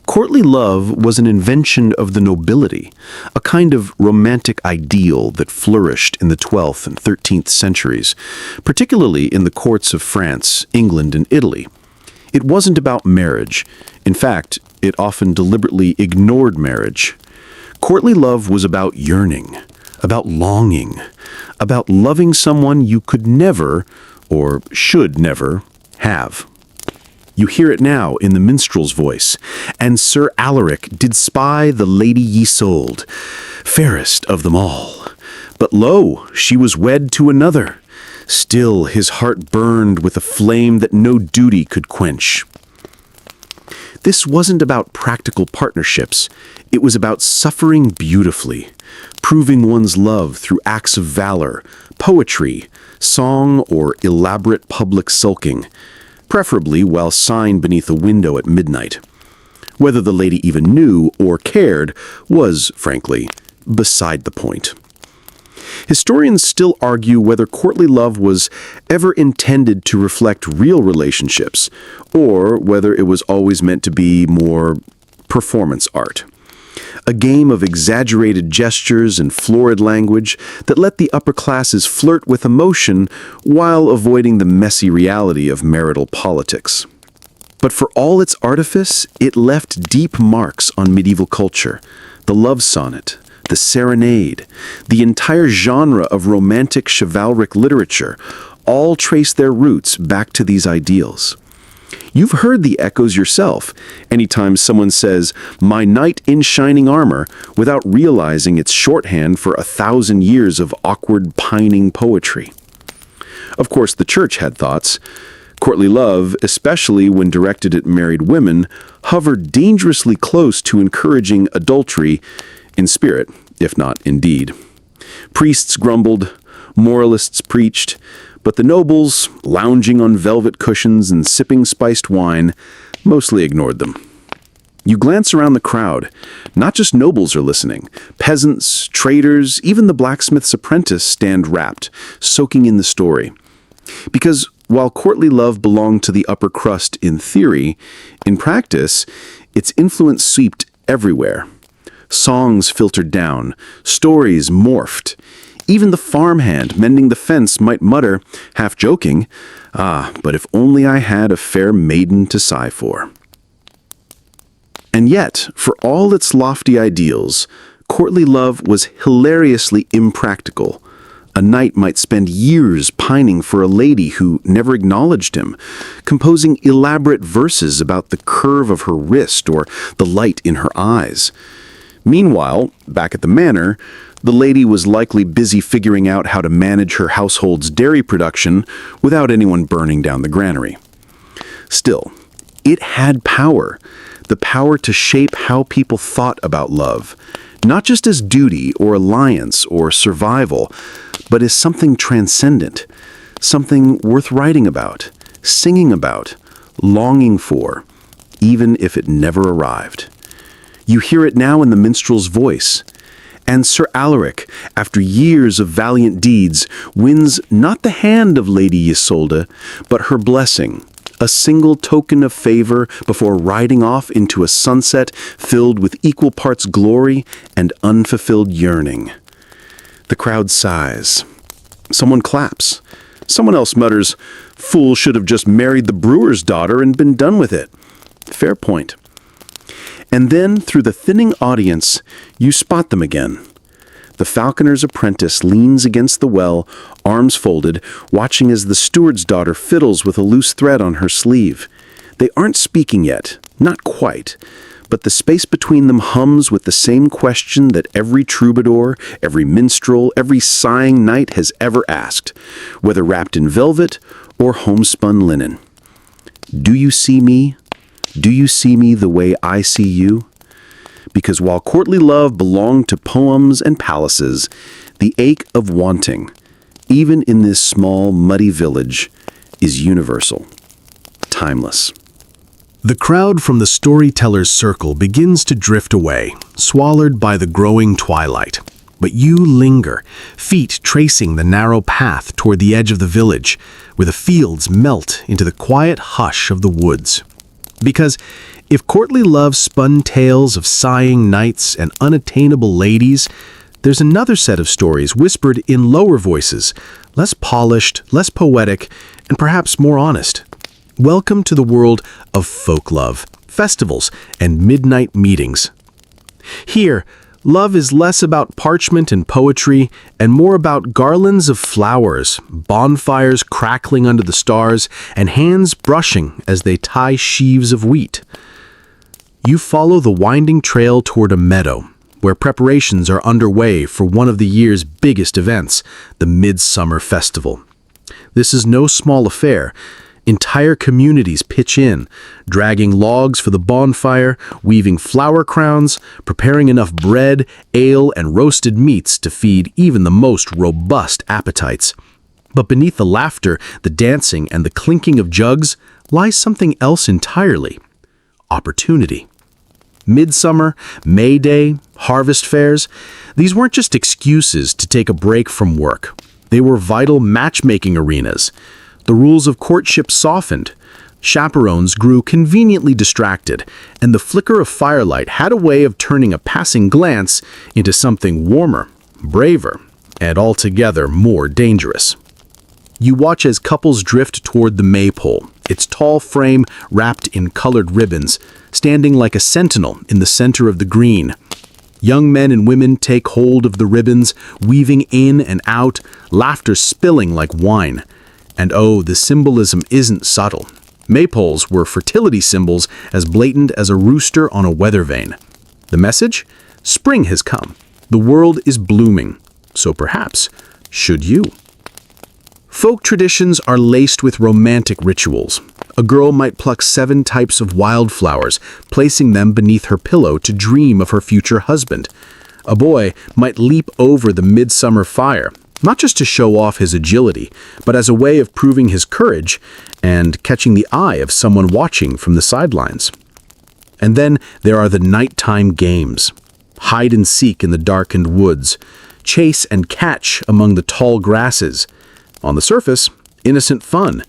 Courtly love was an invention of the nobility, a kind of romantic ideal that flourished in the 12th and 13th centuries, particularly in the courts of France, England, and Italy. It wasn't about marriage. In fact, it often deliberately ignored marriage. Courtly love was about yearning, about longing, about loving someone you could never, or should never, have. You hear it now in the minstrel's voice. And Sir Alaric did spy the Lady Isolde, fairest of them all. But lo, she was wed to another. Still his heart burned with a flame that no duty could quench. This wasn't about practical partnerships. It was about suffering beautifully, proving one's love through acts of valor, poetry, song, or elaborate public sulking, preferably while signed beneath a window at midnight. Whether the lady even knew or cared was, frankly, beside the point. Historians still argue whether courtly love was ever intended to reflect real relationships, or whether it was always meant to be more performance art. A game of exaggerated gestures and florid language that let the upper classes flirt with emotion while avoiding the messy reality of marital politics. But for all its artifice, it left deep marks on medieval culture. The love sonnet, the serenade, the entire genre of romantic chivalric literature all trace their roots back to these ideals. You've heard the echoes yourself anytime someone says, "My knight in shining armor," without realizing it's shorthand for 1,000 years of awkward, pining poetry. Of course, the church had thoughts. Courtly love, especially when directed at married women, hovered dangerously close to encouraging adultery in spirit, if not in deed. Priests grumbled, moralists preached, but the nobles, lounging on velvet cushions and sipping spiced wine, mostly ignored them. You glance around the crowd. Not just nobles are listening. Peasants, traders, even the blacksmith's apprentice stand rapt, soaking in the story. Because while courtly love belonged to the upper crust in theory, in practice, its influence seeped everywhere. Songs filtered down, stories morphed. Even the farmhand mending the fence might mutter, half joking, but if only I had a fair maiden to sigh for. And yet, for all its lofty ideals, courtly love was hilariously impractical. A knight might spend years pining for a lady who never acknowledged him, composing elaborate verses about the curve of her wrist or the light in her eyes. Meanwhile, back at the manor, the lady was likely busy figuring out how to manage her household's dairy production without anyone burning down the granary. Still, it had power, the power to shape how people thought about love, not just as duty or alliance or survival, but as something transcendent, something worth writing about, singing about, longing for, even if it never arrived. You hear it now in the minstrel's voice. And Sir Alaric, after years of valiant deeds, wins not the hand of Lady Isolde, but her blessing, a single token of favor before riding off into a sunset filled with equal parts glory and unfulfilled yearning. The crowd sighs. Someone claps. Someone else mutters, "Fool should have just married the brewer's daughter and been done with it." Fair point. And then, through the thinning audience, you spot them again. The falconer's apprentice leans against the well, arms folded, watching as the steward's daughter fiddles with a loose thread on her sleeve. They aren't speaking yet, not quite, but the space between them hums with the same question that every troubadour, every minstrel, every sighing knight has ever asked, whether wrapped in velvet or homespun linen. Do you see me? Do you see me the way I see you? because while courtly love belonged to poems and palaces, the ache of wanting, even in this small, muddy village, is universal, timeless. The crowd from the storyteller's circle begins to drift away, swallowed by the growing twilight. But you linger, feet tracing the narrow path toward the edge of the village, where the fields melt into the quiet hush of the woods. Because if courtly love spun tales of sighing nights and unattainable ladies, there's another set of stories whispered in lower voices, less polished, less poetic, and perhaps more honest. Welcome to the world of folk love, festivals, and midnight meetings. Here, love is less about parchment and poetry and more about garlands of flowers, bonfires crackling under the stars, and hands brushing as they tie sheaves of wheat. You follow the winding trail toward a meadow, where preparations are underway for one of the year's biggest events, the Midsummer Festival. This is no small affair. Entire communities pitch in, dragging logs for the bonfire, weaving flower crowns, preparing enough bread, ale, and roasted meats to feed even the most robust appetites. But beneath the laughter, the dancing, and the clinking of jugs lies something else entirely: opportunity. Midsummer, May Day, harvest fairs, these weren't just excuses to take a break from work. They were vital matchmaking arenas. The rules of courtship softened. Chaperones grew conveniently distracted, and the flicker of firelight had a way of turning a passing glance into something warmer, braver, and altogether more dangerous. You watch as couples drift toward the maypole, its tall frame wrapped in colored ribbons, standing like a sentinel in the center of the green. Young men and women take hold of the ribbons, weaving in and out, laughter spilling like wine. And oh, the symbolism isn't subtle. Maypoles were fertility symbols as blatant as a rooster on a weather vane. The message? Spring has come. The world is blooming. So perhaps, should you? Folk traditions are laced with romantic rituals. A girl might pluck 7 types of wildflowers, placing them beneath her pillow to dream of her future husband. A boy might leap over the midsummer fire, not just to show off his agility, but as a way of proving his courage and catching the eye of someone watching from the sidelines. And then there are the nighttime games. Hide and seek in the darkened woods, chase and catch among the tall grasses. On the surface, innocent fun.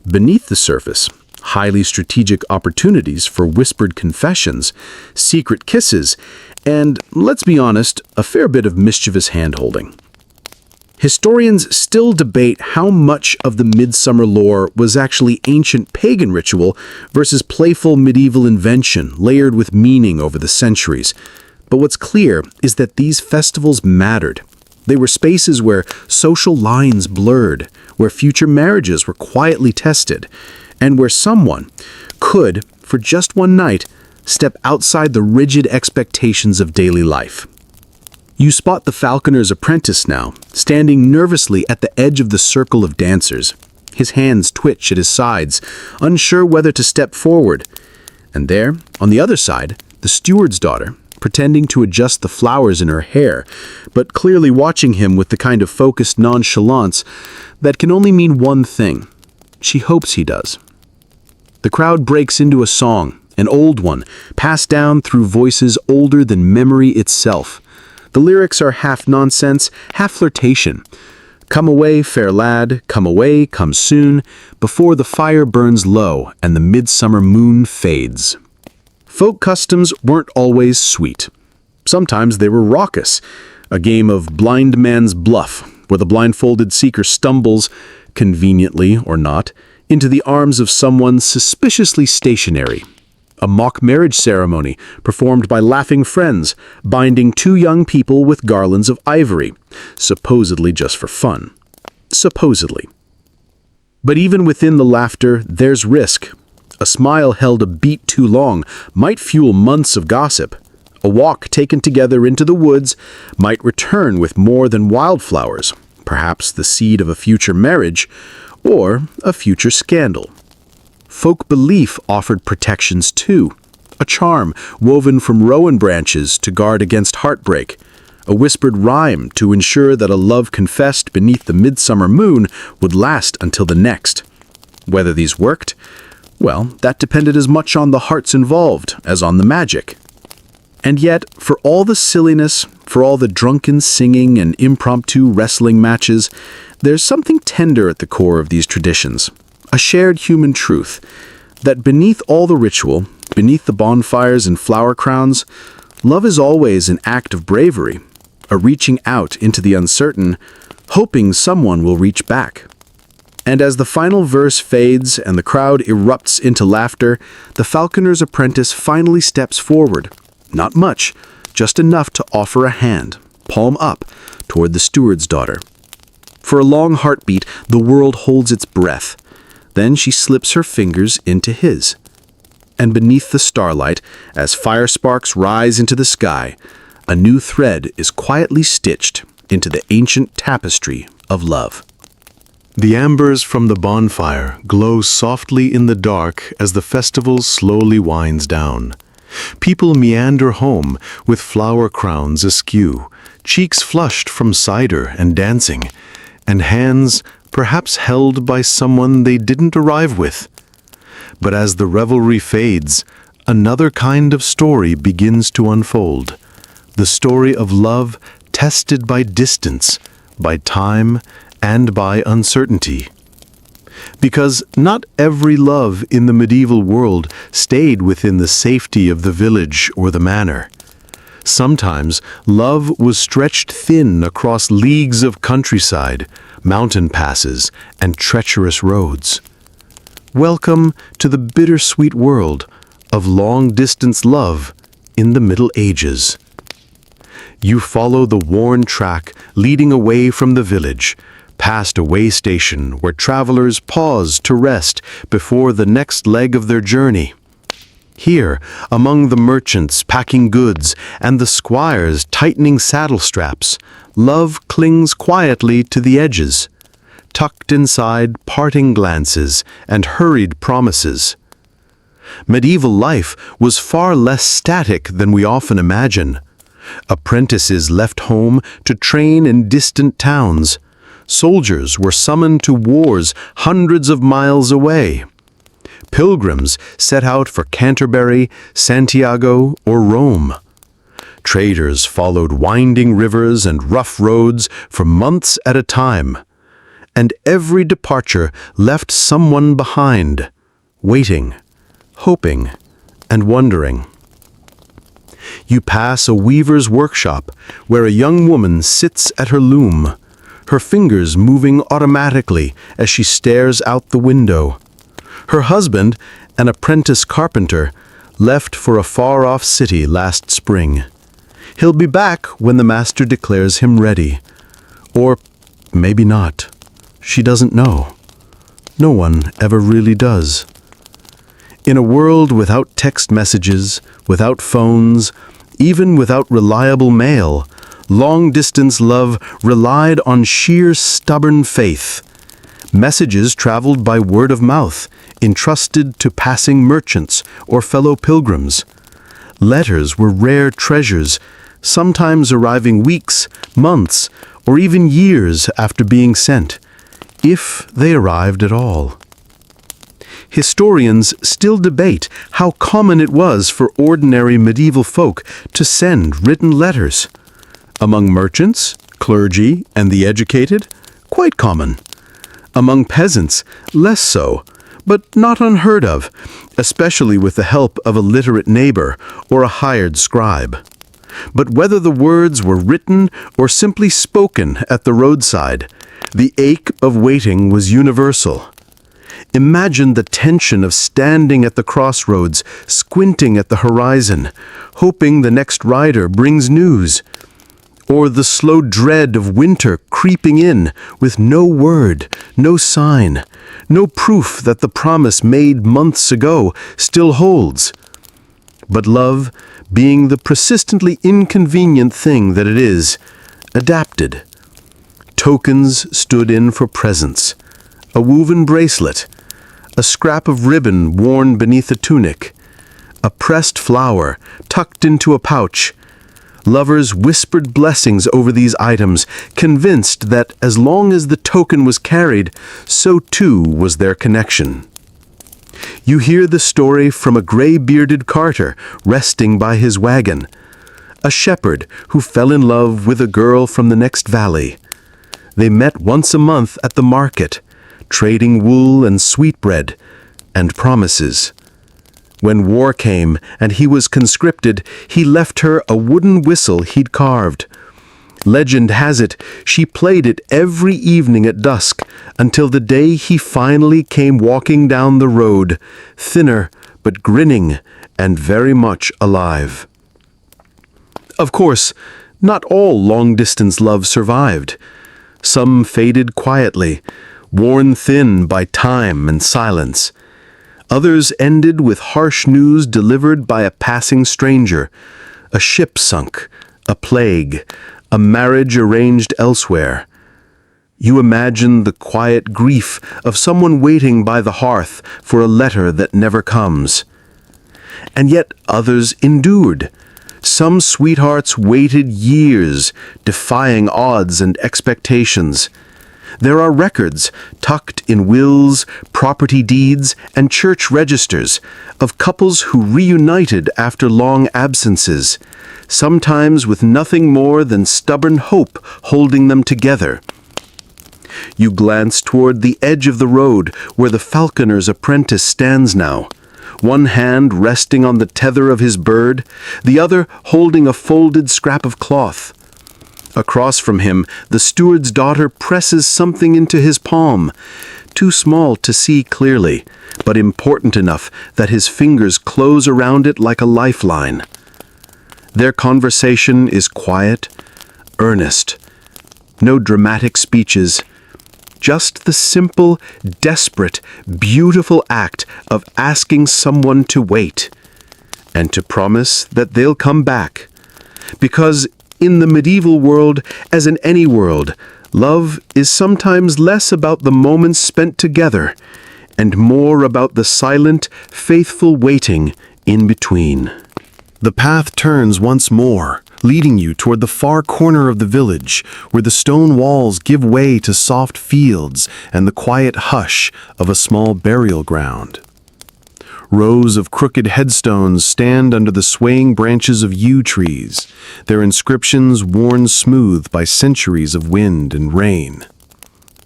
Beneath the surface, highly strategic opportunities for whispered confessions, secret kisses, and, let's be honest, a fair bit of mischievous hand-holding. Historians still debate how much of the midsummer lore was actually ancient pagan ritual versus playful medieval invention layered with meaning over the centuries. But what's clear is that these festivals mattered. They were spaces where social lines blurred, where future marriages were quietly tested, and where someone could, for just one night, step outside the rigid expectations of daily life. You spot the falconer's apprentice now, standing nervously at the edge of the circle of dancers. His hands twitch at his sides, unsure whether to step forward. And there, on the other side, the steward's daughter, pretending to adjust the flowers in her hair, but clearly watching him with the kind of focused nonchalance that can only mean one thing. She hopes he does. The crowd breaks into a song, an old one, passed down through voices older than memory itself. The lyrics are half nonsense, half flirtation. Come away, fair lad, come away, come soon, before the fire burns low and the midsummer moon fades. Folk customs weren't always sweet. Sometimes they were raucous, a game of blind man's bluff, where the blindfolded seeker stumbles, conveniently or not, into the arms of someone suspiciously stationary. A mock marriage ceremony performed by laughing friends, binding 2 young people with garlands of ivory, supposedly just for fun. Supposedly. But even within the laughter, there's risk. A smile held a beat too long might fuel months of gossip. A walk taken together into the woods might return with more than wildflowers, perhaps the seed of a future marriage or a future scandal. Folk belief offered protections too. A charm woven from rowan branches to guard against heartbreak. A whispered rhyme to ensure that a love confessed beneath the midsummer moon would last until the next. Whether these worked? Well, that depended as much on the hearts involved as on the magic. And yet, for all the silliness, for all the drunken singing and impromptu wrestling matches, there's something tender at the core of these traditions. A shared human truth, that beneath all the ritual, beneath the bonfires and flower crowns, love is always an act of bravery, a reaching out into the uncertain, hoping someone will reach back. And as the final verse fades and the crowd erupts into laughter, the falconer's apprentice finally steps forward. Not much, just enough to offer a hand, palm up, toward the steward's daughter. For a long heartbeat, the world holds its breath. Then she slips her fingers into his. And beneath the starlight, as fire sparks rise into the sky, a new thread is quietly stitched into the ancient tapestry of love. The ambers from the bonfire glow softly in the dark as the festival slowly winds down. People meander home with flower crowns askew, cheeks flushed from cider and dancing, and hands perhaps held by someone they didn't arrive with. But as the revelry fades, another kind of story begins to unfold. The story of love tested by distance, by time, and by uncertainty. Because not every love in the medieval world stayed within the safety of the village or the manor. Sometimes love was stretched thin across leagues of countryside, mountain passes, and treacherous roads. Welcome to the bittersweet world of long-distance love in the Middle Ages. You follow the worn track leading away from the village, past a way station where travelers pause to rest before the next leg of their journey. Here, among the merchants packing goods and the squires tightening saddle straps, love clings quietly to the edges, tucked inside parting glances and hurried promises. Medieval life was far less static than we often imagine. Apprentices left home to train in distant towns. Soldiers were summoned to wars hundreds of miles away. Pilgrims set out for Canterbury, Santiago, or Rome. Traders followed winding rivers and rough roads for months at a time. And every departure left someone behind, waiting, hoping, and wondering. You pass a weaver's workshop where a young woman sits at her loom, her fingers moving automatically as she stares out the window. Her husband, an apprentice carpenter, left for a far-off city last spring. He'll be back when the master declares him ready. Or maybe not. She doesn't know. No one ever really does. In a world without text messages, without phones, even without reliable mail, long-distance love relied on sheer stubborn faith. Messages traveled by word of mouth, entrusted to passing merchants or fellow pilgrims. Letters were rare treasures, sometimes arriving weeks, months, or even years after being sent, if they arrived at all. Historians still debate how common it was for ordinary medieval folk to send written letters. Among merchants, clergy, and the educated, quite common. Among peasants, less so, but not unheard of, especially with the help of a literate neighbor or a hired scribe. But whether the words were written or simply spoken at the roadside, the ache of waiting was universal. Imagine the tension of standing at the crossroads, squinting at the horizon, hoping the next rider brings news. Or the slow dread of winter creeping in with no word, no sign, no proof that the promise made months ago still holds. But love, being the persistently inconvenient thing that it is, adapted. Tokens stood in for presents, a woven bracelet, a scrap of ribbon worn beneath a tunic, a pressed flower tucked into a pouch. Lovers whispered blessings over these items, convinced that as long as the token was carried, so too was their connection. You hear the story from a gray-bearded carter resting by his wagon, a shepherd who fell in love with a girl from the next valley. They met once a month at the market, trading wool and sweetbread and promises. When war came and he was conscripted, he left her a wooden whistle he'd carved. Legend has it, she played it every evening at dusk until the day he finally came walking down the road, thinner but grinning and very much alive. Of course, not all long-distance love survived. Some faded quietly, worn thin by time and silence. Others ended with harsh news delivered by a passing stranger, a ship sunk, a plague, a marriage arranged elsewhere. You imagine the quiet grief of someone waiting by the hearth for a letter that never comes. And yet others endured. Some sweethearts waited years, defying odds and expectations. There are records, tucked in wills, property deeds, and church registers, of couples who reunited after long absences, sometimes with nothing more than stubborn hope holding them together. You glance toward the edge of the road where the falconer's apprentice stands now, one hand resting on the tether of his bird, the other holding a folded scrap of cloth. Across from him, the steward's daughter presses something into his palm, too small to see clearly, but important enough that his fingers close around it like a lifeline. Their conversation is quiet, earnest. No dramatic speeches, just the simple, desperate, beautiful act of asking someone to wait and to promise that they'll come back. Because in the medieval world, as in any world, love is sometimes less about the moments spent together and more about the silent, faithful waiting in between. The path turns once more, leading you toward the far corner of the village, where the stone walls give way to soft fields and the quiet hush of a small burial ground. Rows of crooked headstones stand under the swaying branches of yew trees, their inscriptions worn smooth by centuries of wind and rain.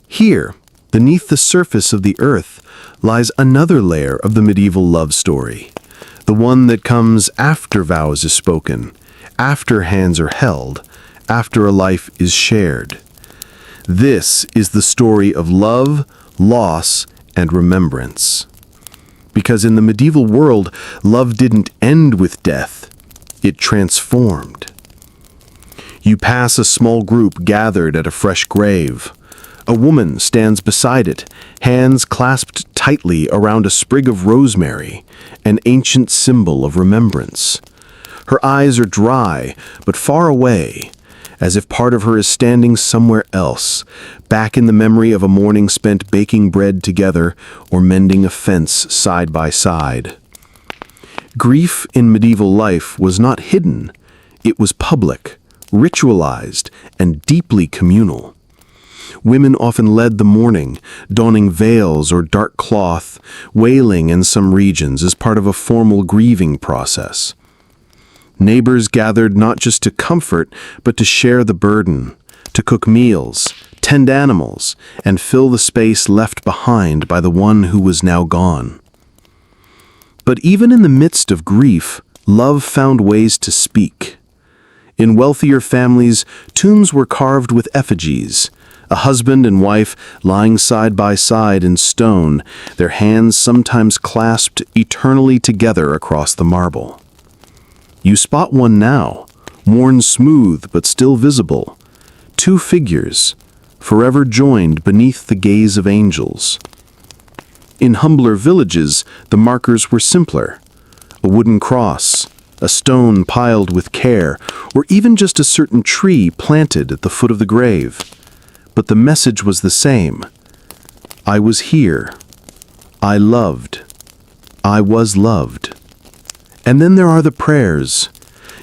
Here, beneath the surface of the earth, lies another layer of the medieval love story, the one that comes after vows is spoken, after hands are held, after a life is shared. This is the story of love, loss, and remembrance. Because in the medieval world, love didn't end with death, it transformed. You pass a small group gathered at a fresh grave. A woman stands beside it, hands clasped tightly around a sprig of rosemary, an ancient symbol of remembrance. Her eyes are dry, but far away, as if part of her is standing somewhere else, back in the memory of a morning spent baking bread together or mending a fence side by side. Grief in medieval life was not hidden. It was public, ritualized, and deeply communal. Women often led the mourning, donning veils or dark cloth, wailing in some regions as part of a formal grieving process. Neighbors gathered not just to comfort, but to share the burden, to cook meals, tend animals, and fill the space left behind by the one who was now gone. But even in the midst of grief, love found ways to speak. In wealthier families, tombs were carved with effigies, a husband and wife lying side by side in stone, their hands sometimes clasped eternally together across the marble. You spot one now, worn smooth but still visible. Two figures, forever joined beneath the gaze of angels. In humbler villages, the markers were simpler. A wooden cross, a stone piled with care, or even just a certain tree planted at the foot of the grave. But the message was the same. I was here. I loved. I was loved. And then there are the prayers.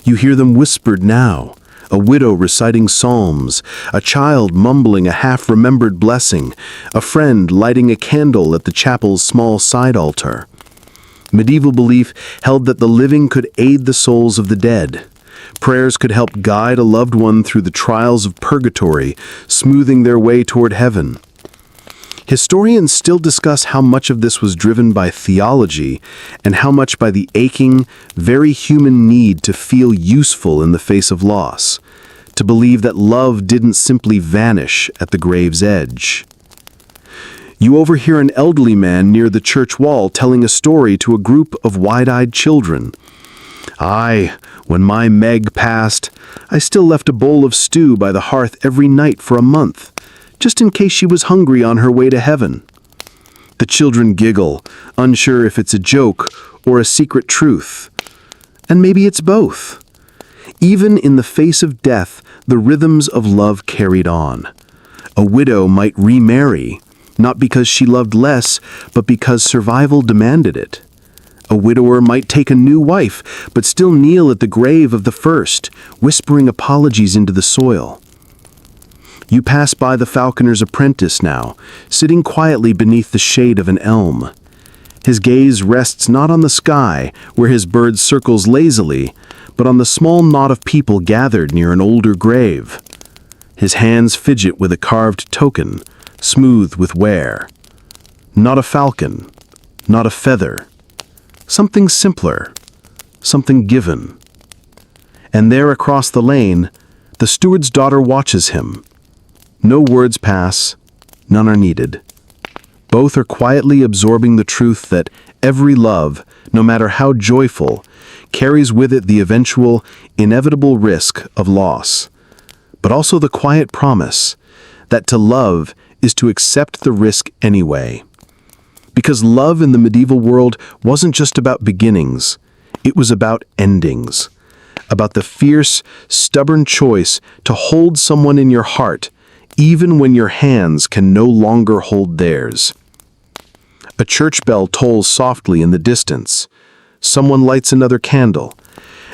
You hear them whispered now. A widow reciting psalms, a child mumbling a half-remembered blessing, a friend lighting a candle at the chapel's small side altar. Medieval belief held that the living could aid the souls of the dead. Prayers could help guide a loved one through the trials of purgatory, smoothing their way toward heaven. Historians still discuss how much of this was driven by theology and how much by the aching, very human need to feel useful in the face of loss, to believe that love didn't simply vanish at the grave's edge. You overhear an elderly man near the church wall telling a story to a group of wide-eyed children. "Aye, when my Meg passed, I still left a bowl of stew by the hearth every night for a month, just in case she was hungry on her way to heaven." The children giggle, unsure if it's a joke or a secret truth. And maybe it's both. Even in the face of death, the rhythms of love carried on. A widow might remarry, not because she loved less, but because survival demanded it. A widower might take a new wife, but still kneel at the grave of the first, whispering apologies into the soil. You pass by the falconer's apprentice now, sitting quietly beneath the shade of an elm. His gaze rests not on the sky, where his bird circles lazily, but on the small knot of people gathered near an older grave. His hands fidget with a carved token, smooth with wear. Not a falcon, not a feather. Something simpler, something given. And there across the lane, the steward's daughter watches him. No words pass, none are needed. Both are quietly absorbing the truth that every love, no matter how joyful, carries with it the eventual, inevitable risk of loss, but also the quiet promise that to love is to accept the risk anyway. Because love in the medieval world wasn't just about beginnings, it was about endings, about the fierce, stubborn choice to hold someone in your heart even when your hands can no longer hold theirs. A church bell tolls softly in the distance. Someone lights another candle.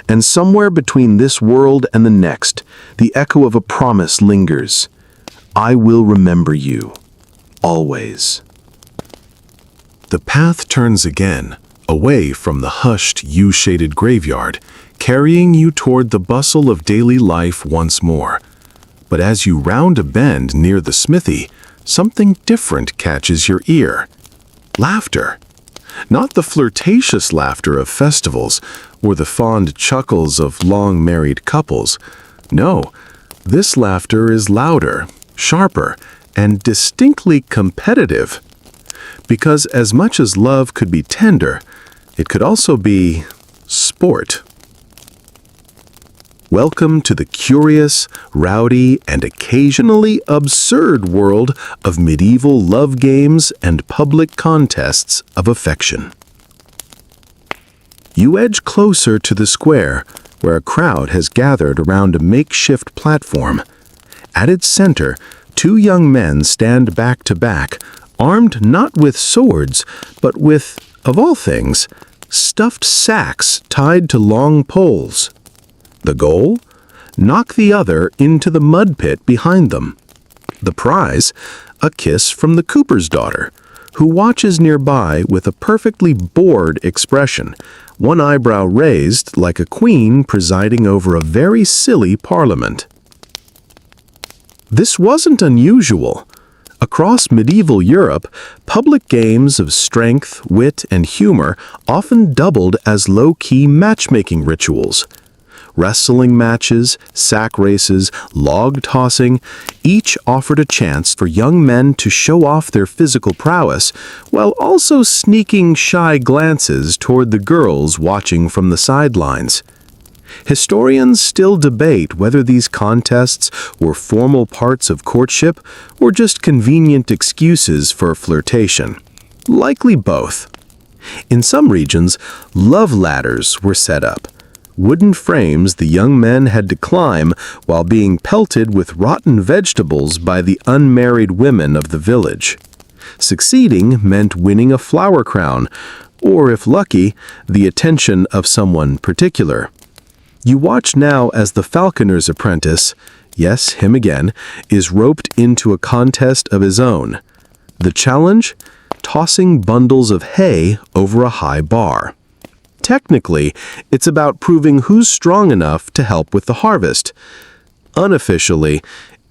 And somewhere between this world and the next, the echo of a promise lingers. I will remember you. Always. The path turns again, away from the hushed, yew-shaded graveyard, carrying you toward the bustle of daily life once more. But as you round a bend near the smithy, something different catches your ear. Laughter. Not the flirtatious laughter of festivals or the fond chuckles of long-married couples. No, this laughter is louder, sharper, and distinctly competitive. Because as much as love could be tender, it could also be sport. Welcome to the curious, rowdy, and occasionally absurd world of medieval love games and public contests of affection. You edge closer to the square, where a crowd has gathered around a makeshift platform. At its center, two young men stand back to back, armed not with swords, but with, of all things, stuffed sacks tied to long poles. The goal? Knock the other into the mud pit behind them. The prize? A kiss from the cooper's daughter, who watches nearby with a perfectly bored expression, one eyebrow raised like a queen presiding over a very silly parliament. This wasn't unusual. Across medieval Europe, public games of strength, wit, and humor often doubled as low-key matchmaking rituals. Wrestling matches, sack races, log tossing, each offered a chance for young men to show off their physical prowess, while also sneaking shy glances toward the girls watching from the sidelines. Historians still debate whether these contests were formal parts of courtship or just convenient excuses for flirtation. Likely both. In some regions, love ladders were set up. Wooden frames the young men had to climb while being pelted with rotten vegetables by the unmarried women of the village. Succeeding meant winning a flower crown, or if lucky, the attention of someone particular. You watch now as the falconer's apprentice, yes, him again, is roped into a contest of his own. The challenge? Tossing bundles of hay over a high bar. Technically, it's about proving who's strong enough to help with the harvest. Unofficially,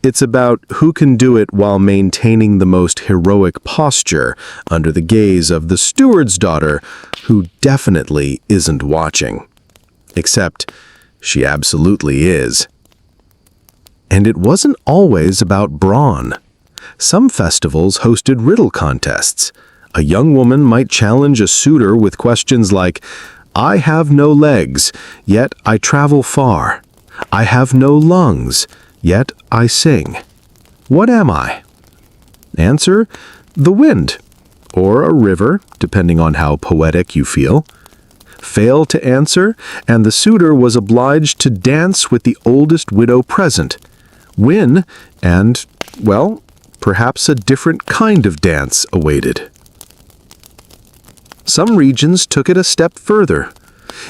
it's about who can do it while maintaining the most heroic posture under the gaze of the steward's daughter, who definitely isn't watching. Except, she absolutely is. And it wasn't always about brawn. Some festivals hosted riddle contests. A young woman might challenge a suitor with questions like, "I have no legs, yet I travel far. I have no lungs, yet I sing. What am I?" Answer, the wind, or a river, depending on how poetic you feel. Fail to answer, and the suitor was obliged to dance with the oldest widow present. Win, and, well, perhaps a different kind of dance awaited. Some regions took it a step further.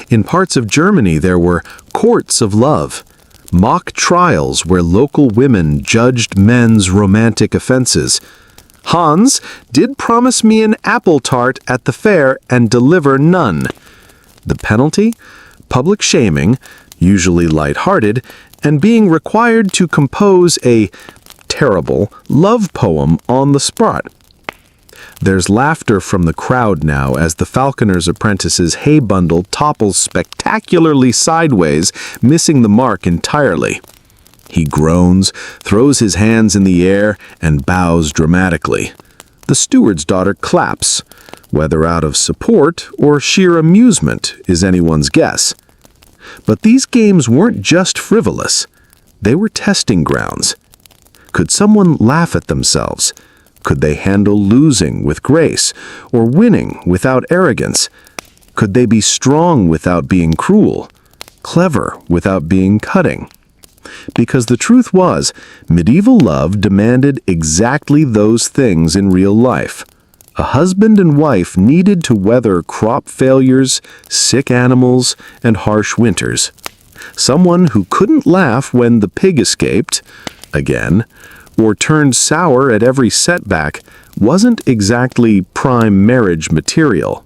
In parts of Germany there were courts of love, mock trials where local women judged men's romantic offenses. Hans did promise me an apple tart at the fair and deliver none. The penalty? Public shaming, usually light-hearted, and being required to compose a terrible love poem on the spot. There's laughter from the crowd now as the falconer's apprentice's hay bundle topples spectacularly sideways, missing the mark entirely. He groans, throws his hands in the air, and bows dramatically. The steward's daughter claps, whether out of support or sheer amusement is anyone's guess. But these games weren't just frivolous. They were testing grounds. Could someone laugh at themselves? Could they handle losing with grace, or winning without arrogance? Could they be strong without being cruel, clever without being cutting? Because the truth was, medieval love demanded exactly those things in real life. A husband and wife needed to weather crop failures, sick animals, and harsh winters. Someone who couldn't laugh when the pig escaped, again, or turned sour at every setback wasn't exactly prime marriage material.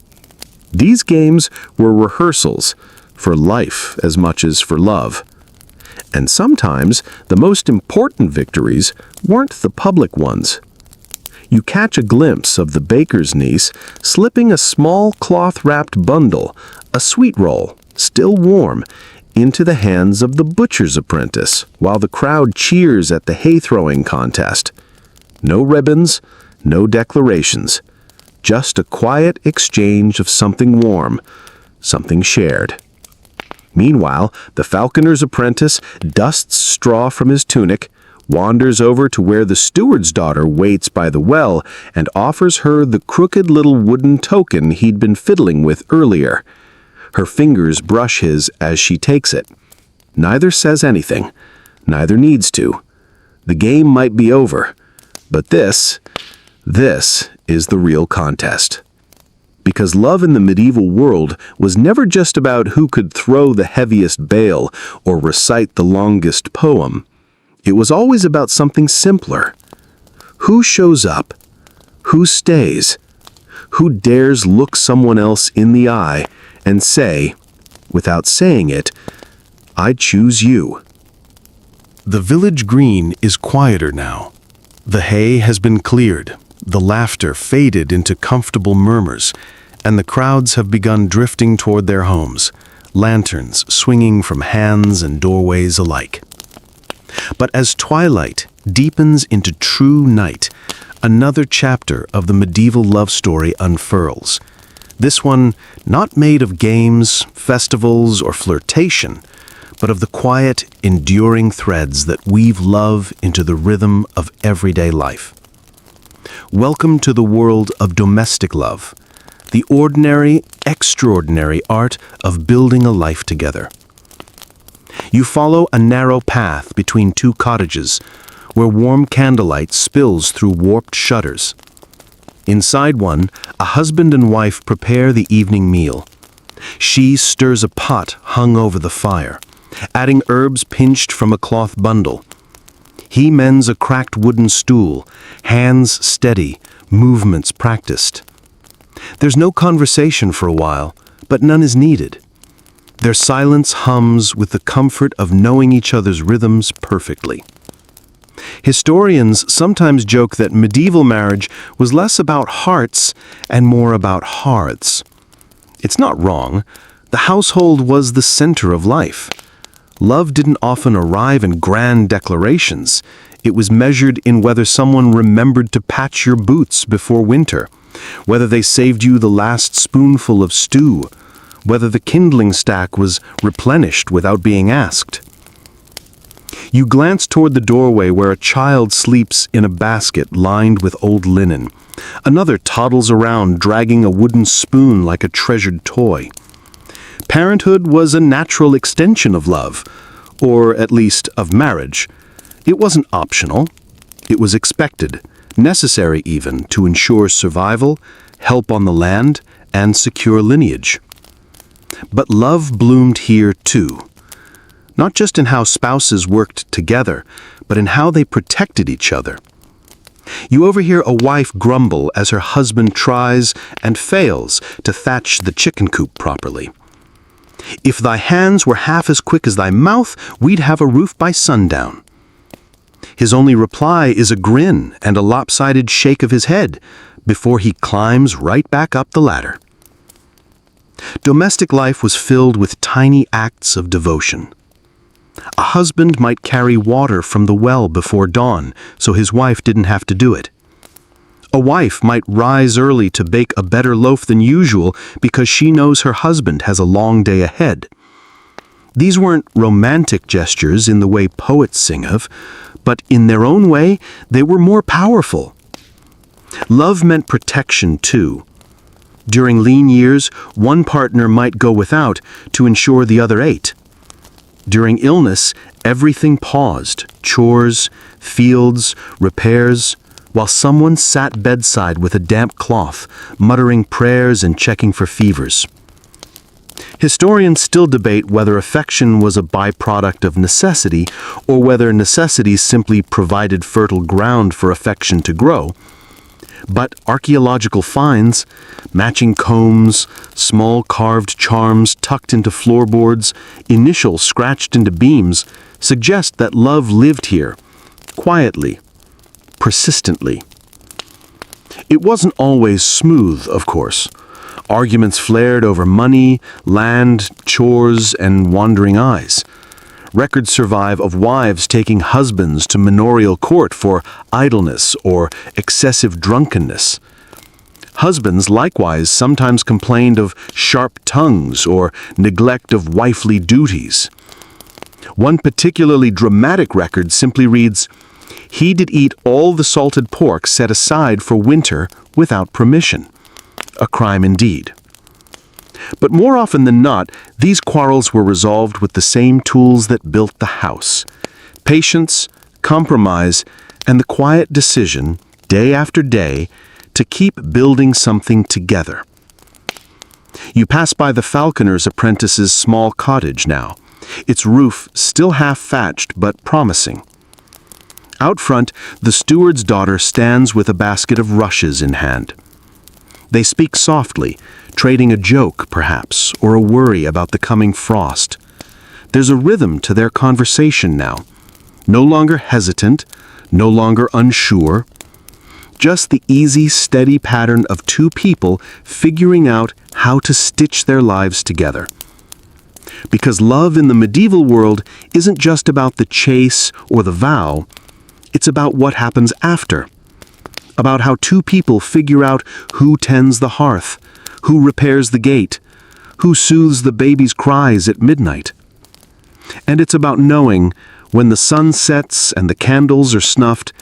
These games were rehearsals, for life as much as for love. And sometimes the most important victories weren't the public ones. You catch a glimpse of the baker's niece slipping a small cloth-wrapped bundle, a sweet roll, still warm, into the hands of the butcher's apprentice, while the crowd cheers at the hay-throwing contest. No ribbons, no declarations, just a quiet exchange of something warm, something shared. Meanwhile, the falconer's apprentice dusts straw from his tunic, wanders over to where the steward's daughter waits by the well, and offers her the crooked little wooden token he'd been fiddling with earlier. Her fingers brush his as she takes it. Neither says anything. Neither needs to. The game might be over. But this is the real contest. Because love in the medieval world was never just about who could throw the heaviest bale or recite the longest poem. It was always about something simpler. Who shows up? Who stays? Who dares look someone else in the eye and say, without saying it, "I choose you"? The village green is quieter now. The hay has been cleared, the laughter faded into comfortable murmurs, and the crowds have begun drifting toward their homes, lanterns swinging from hands and doorways alike. But as twilight deepens into true night, another chapter of the medieval love story unfurls. This one not made of games, festivals, or flirtation, but of the quiet, enduring threads that weave love into the rhythm of everyday life. Welcome to the world of domestic love, the ordinary, extraordinary art of building a life together. You follow a narrow path between two cottages, where warm candlelight spills through warped shutters. Inside one, a husband and wife prepare the evening meal. She stirs a pot hung over the fire, adding herbs pinched from a cloth bundle. He mends a cracked wooden stool, hands steady, movements practiced. There's no conversation for a while, but none is needed. Their silence hums with the comfort of knowing each other's rhythms perfectly. Historians sometimes joke that medieval marriage was less about hearts and more about hearths. It's not wrong. The household was the center of life. Love didn't often arrive in grand declarations. It was measured in whether someone remembered to patch your boots before winter, whether they saved you the last spoonful of stew, whether the kindling stack was replenished without being asked. You glance toward the doorway where a child sleeps in a basket lined with old linen. Another toddles around dragging a wooden spoon like a treasured toy. Parenthood was a natural extension of love, or at least of marriage. It wasn't optional. It was expected, necessary even, to ensure survival, help on the land, and secure lineage. But love bloomed here too. Not just in how spouses worked together, but in how they protected each other. You overhear a wife grumble as her husband tries and fails to thatch the chicken coop properly. "If thy hands were half as quick as thy mouth, we'd have a roof by sundown." His only reply is a grin and a lopsided shake of his head before he climbs right back up the ladder. Domestic life was filled with tiny acts of devotion. A husband might carry water from the well before dawn so his wife didn't have to do it. A wife might rise early to bake a better loaf than usual because she knows her husband has a long day ahead. These weren't romantic gestures in the way poets sing of, but in their own way, they were more powerful. Love meant protection too. During lean years, one partner might go without to ensure the other ate. During illness, everything paused, chores, fields, repairs, while someone sat bedside with a damp cloth, muttering prayers and checking for fevers. Historians still debate whether affection was a byproduct of necessity or whether necessity simply provided fertile ground for affection to grow. But archaeological finds, matching combs, small carved charms tucked into floorboards, initials scratched into beams, suggest that love lived here, quietly, persistently. It wasn't always smooth, of course. Arguments flared over money, land, chores, and wandering eyes. Records survive of wives taking husbands to manorial court for idleness or excessive drunkenness. Husbands likewise sometimes complained of sharp tongues or neglect of wifely duties. One particularly dramatic record simply reads, "He did eat all the salted pork set aside for winter without permission." A crime indeed. But more often than not, these quarrels were resolved with the same tools that built the house: patience, compromise, and the quiet decision, day after day, to keep building something together. You pass by the falconer's apprentice's small cottage now, its roof still half-thatched but promising. Out front, the steward's daughter stands with a basket of rushes in hand. They speak softly, trading a joke, perhaps, or a worry about the coming frost. There's a rhythm to their conversation now. No longer hesitant, no longer unsure. Just the easy, steady pattern of two people figuring out how to stitch their lives together. Because love in the medieval world isn't just about the chase or the vow, it's about what happens after. About how two people figure out who tends the hearth, who repairs the gate, who soothes the baby's cries at midnight. And it's about knowing, when the sun sets and the candles are snuffed,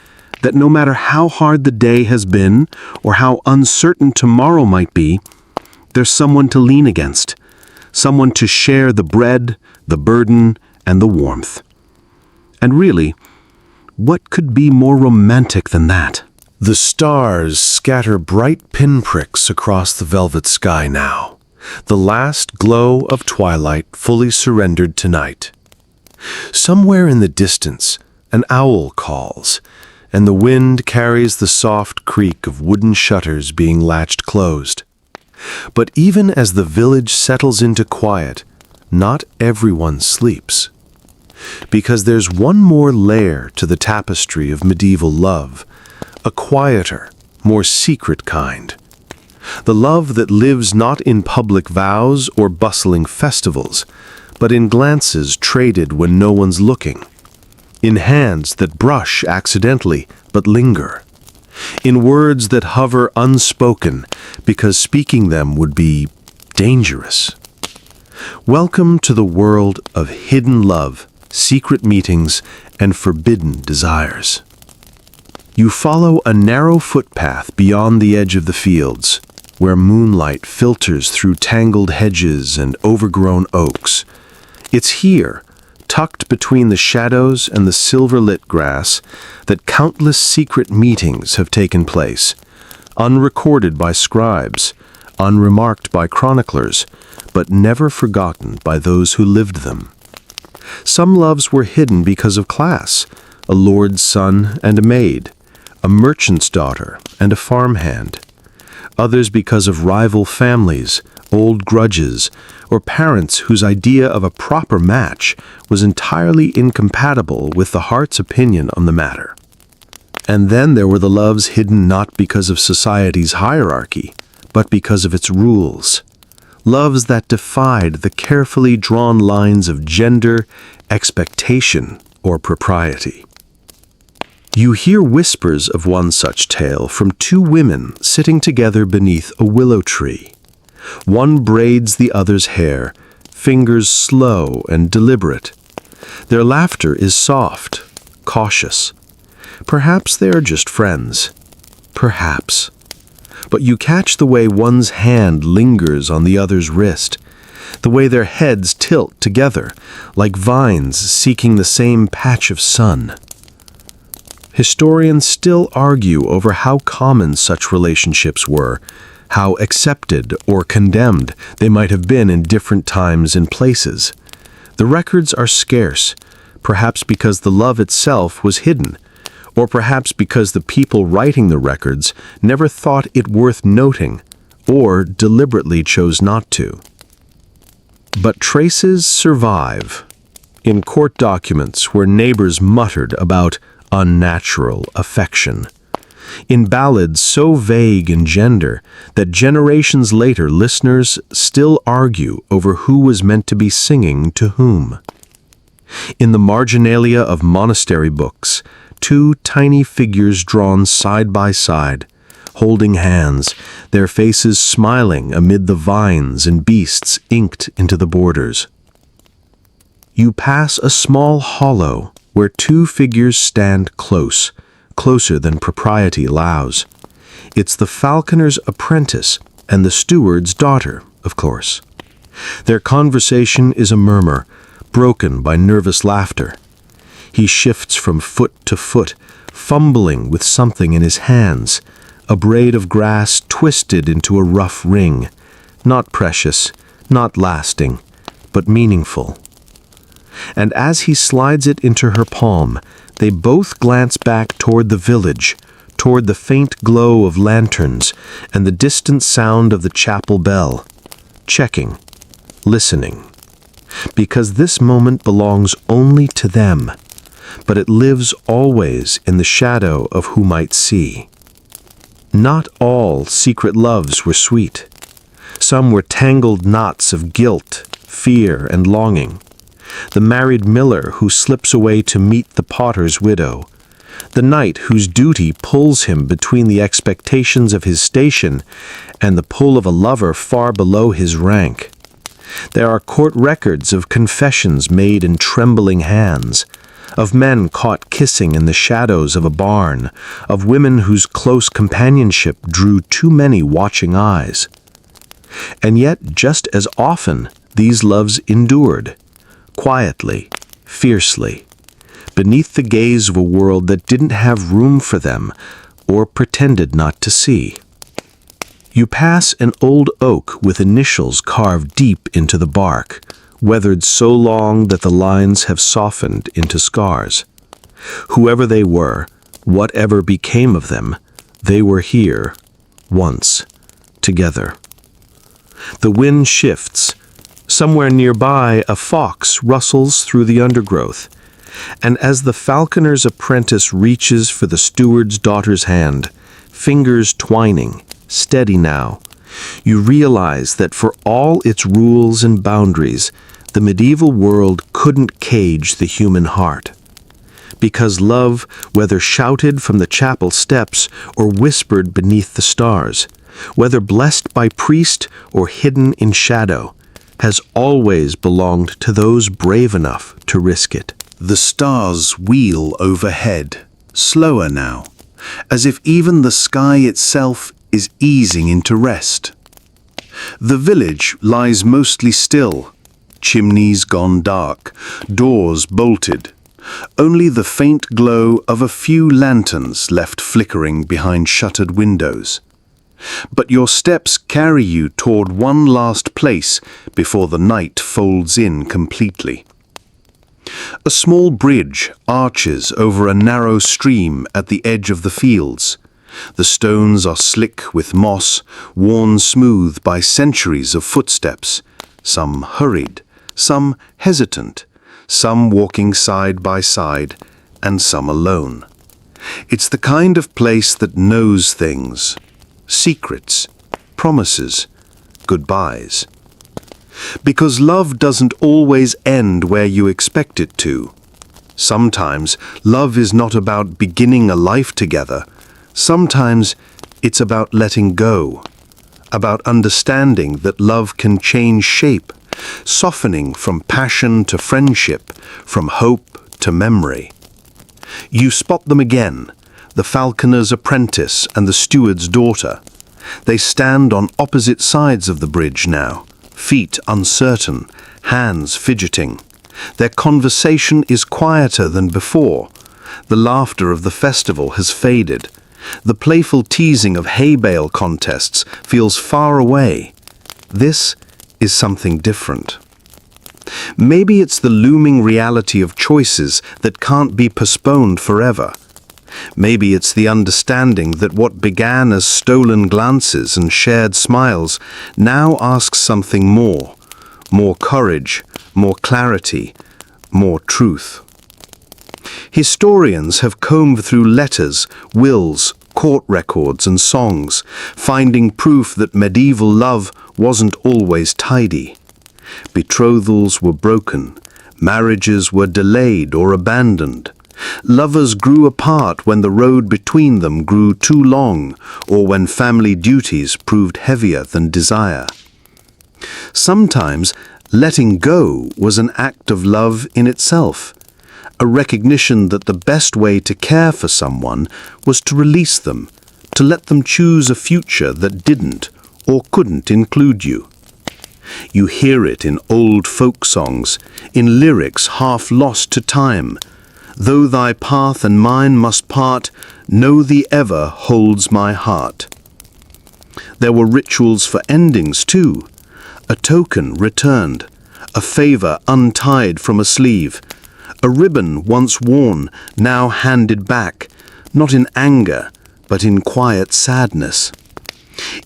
that no matter how hard the day has been or how uncertain tomorrow might be, there's someone to lean against, someone to share the bread, the burden, and the warmth. And really, what could be more romantic than that? The stars scatter bright pinpricks across the velvet sky now, the last glow of twilight fully surrendered to night. Somewhere in the distance, an owl calls, and the wind carries the soft creak of wooden shutters being latched closed. But even as the village settles into quiet, not everyone sleeps. Because there's one more layer to the tapestry of medieval love, a quieter, more secret kind. The love that lives not in public vows or bustling festivals, but in glances traded when no one's looking, in hands that brush accidentally but linger, in words that hover unspoken because speaking them would be dangerous. Welcome to the world of hidden love, secret meetings, and forbidden desires. You follow a narrow footpath beyond the edge of the fields, where moonlight filters through tangled hedges and overgrown oaks. It's here, tucked between the shadows and the silver-lit grass, that countless secret meetings have taken place, unrecorded by scribes, unremarked by chroniclers, but never forgotten by those who lived them. Some loves were hidden because of class, a lord's son and a maid, a merchant's daughter and a farmhand. Others because of rival families, old grudges, or parents whose idea of a proper match was entirely incompatible with the heart's opinion on the matter. And then there were the loves hidden not because of society's hierarchy, but because of its rules. Loves that defied the carefully drawn lines of gender, expectation, or propriety. You hear whispers of one such tale from two women sitting together beneath a willow tree. One braids the other's hair, fingers slow and deliberate. Their laughter is soft, cautious. Perhaps they are just friends. Perhaps. But you catch the way one's hand lingers on the other's wrist, the way their heads tilt together, like vines seeking the same patch of sun. Historians still argue over how common such relationships were, how accepted or condemned they might have been in different times and places. The records are scarce, perhaps because the love itself was hidden, or perhaps because the people writing the records never thought it worth noting, or deliberately chose not to. But traces survive. In court documents where neighbors muttered about unnatural affection. In ballads so vague in gender that generations later listeners still argue over who was meant to be singing to whom. In the marginalia of monastery books, two tiny figures drawn side by side, holding hands, their faces smiling amid the vines and beasts inked into the borders. You pass a small hollow where two figures stand close, closer than propriety allows. It's the falconer's apprentice and the steward's daughter, of course. Their conversation is a murmur, broken by nervous laughter. He shifts from foot to foot, fumbling with something in his hands, a braid of grass twisted into a rough ring, not precious, not lasting, but meaningful. And as he slides it into her palm, they both glance back toward the village, toward the faint glow of lanterns and the distant sound of the chapel bell, checking, listening. Because this moment belongs only to them, but it lives always in the shadow of who might see. Not all secret loves were sweet. Some were tangled knots of guilt, fear, and longing. The married miller who slips away to meet the potter's widow, the knight whose duty pulls him between the expectations of his station and the pull of a lover far below his rank. There are court records of confessions made in trembling hands, of men caught kissing in the shadows of a barn, of women whose close companionship drew too many watching eyes. And yet, just as often, these loves endured, quietly, fiercely, beneath the gaze of a world that didn't have room for them, or pretended not to see. You pass an old oak with initials carved deep into the bark, weathered so long that the lines have softened into scars. Whoever they were, whatever became of them, they were here, once, together. The wind shifts. Somewhere nearby, a fox rustles through the undergrowth, and as the falconer's apprentice reaches for the steward's daughter's hand, fingers twining, steady now, you realize that for all its rules and boundaries, the medieval world couldn't cage the human heart. Because love, whether shouted from the chapel steps or whispered beneath the stars, whether blessed by priest or hidden in shadow, has always belonged to those brave enough to risk it. The stars wheel overhead, slower now, as if even the sky itself is easing into rest. The village lies mostly still, chimneys gone dark, doors bolted. Only the faint glow of a few lanterns left flickering behind shuttered windows. But your steps carry you toward one last place before the night folds in completely. A small bridge arches over a narrow stream at the edge of the fields. The stones are slick with moss, worn smooth by centuries of footsteps, some hurried, some hesitant, some walking side by side, and some alone. It's the kind of place that knows things, secrets, promises, goodbyes. Because love doesn't always end where you expect it to. Sometimes love is not about beginning a life together. Sometimes it's about letting go, about understanding that love can change shape, softening from passion to friendship, from hope to memory. You spot them again, the falconer's apprentice and the steward's daughter. They stand on opposite sides of the bridge now, feet uncertain, hands fidgeting. Their conversation is quieter than before. The laughter of the festival has faded. The playful teasing of hay bale contests feels far away. This is something different. Maybe it's the looming reality of choices that can't be postponed forever. Maybe it's the understanding that what began as stolen glances and shared smiles now asks something more courage, more clarity, more truth. Historians have combed through letters, wills, court records, and songs, finding proof that medieval love wasn't always tidy. Betrothals were broken, marriages were delayed or abandoned. Lovers grew apart when the road between them grew too long, or when family duties proved heavier than desire. Sometimes letting go was an act of love in itself, a recognition that the best way to care for someone was to release them, to let them choose a future that didn't or couldn't include you. You hear it in old folk songs, in lyrics half lost to time. Though thy path and mine must part, know thee ever holds my heart. There were rituals for endings too. A token returned, a favor untied from a sleeve, a ribbon once worn, now handed back, not in anger, but in quiet sadness.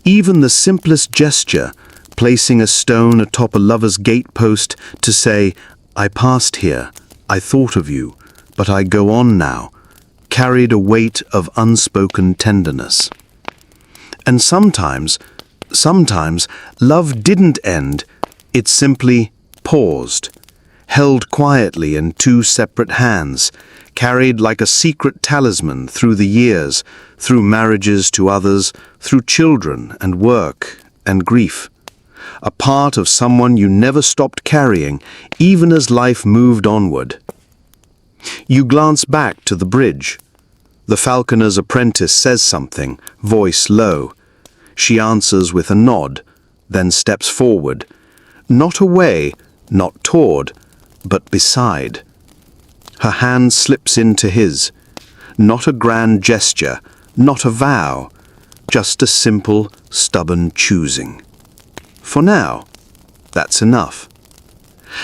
Even the simplest gesture, placing a stone atop a lover's gatepost to say, I passed here, I thought of you, but I go on now, carried a weight of unspoken tenderness. And sometimes love didn't end, it simply paused, held quietly in two separate hands, carried like a secret talisman through the years, through marriages to others, through children and work and grief. A part of someone you never stopped carrying, even as life moved onward. You glance back to the bridge. The falconer's apprentice says something, voice low. She answers with a nod, then steps forward. Not away, not toward, but beside. Her hand slips into his. Not a grand gesture, not a vow, just a simple, stubborn choosing. For now, that's enough.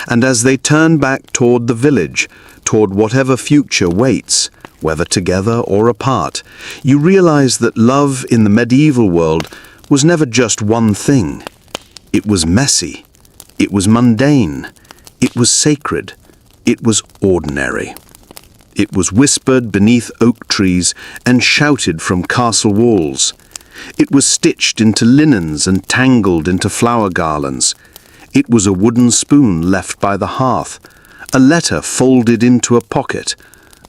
And as they turn back toward the village, toward whatever future waits, whether together or apart, you realize that love in the medieval world was never just one thing. It was messy. It was mundane. It was sacred. It was ordinary. It was whispered beneath oak trees and shouted from castle walls. It was stitched into linens and tangled into flower garlands. It was a wooden spoon left by the hearth, a letter folded into a pocket,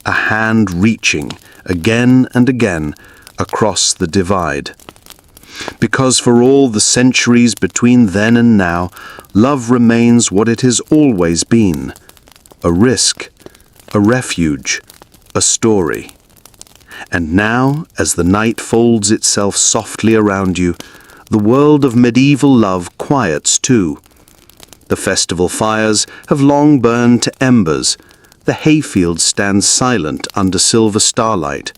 a hand reaching, again and again, across the divide. Because for all the centuries between then and now, love remains what it has always been: a risk, a refuge, a story. And now, as the night folds itself softly around you, the world of medieval love quiets too. The festival fires have long burned to embers. The hayfield stands silent under silver starlight.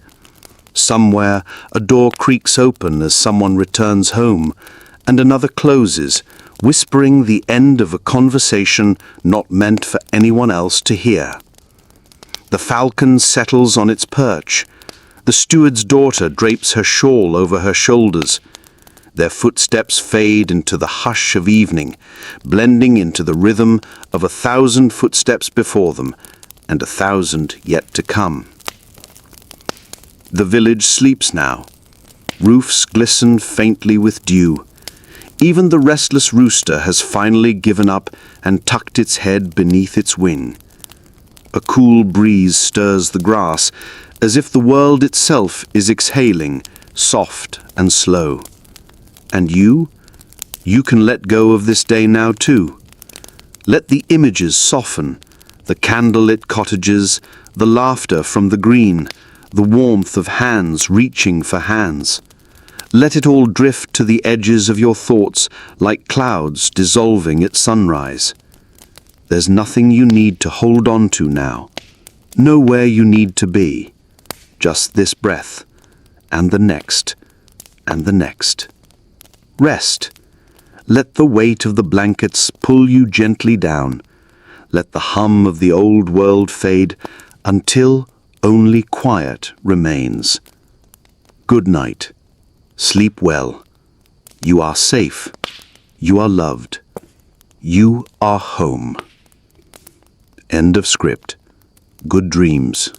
Somewhere, a door creaks open as someone returns home, and another closes, whispering the end of a conversation not meant for anyone else to hear. The falcon settles on its perch. The steward's daughter drapes her shawl over her shoulders. Their footsteps fade into the hush of evening, blending into the rhythm of 1,000 footsteps before them, and 1,000 yet to come. The village sleeps now. Roofs glisten faintly with dew. Even the restless rooster has finally given up and tucked its head beneath its wing. A cool breeze stirs the grass, as if the world itself is exhaling, soft and slow. And you can let go of this day now too. Let the images soften, the candlelit cottages, the laughter from the green, the warmth of hands reaching for hands. Let it all drift to the edges of your thoughts like clouds dissolving at sunrise. There's nothing you need to hold on to now, nowhere you need to be. Just this breath, and the next, and the next. Rest. Let the weight of the blankets pull you gently down. Let the hum of the old world fade until only quiet remains. Good night. Sleep well. You are safe. You are loved. You are home. End of script. Good dreams.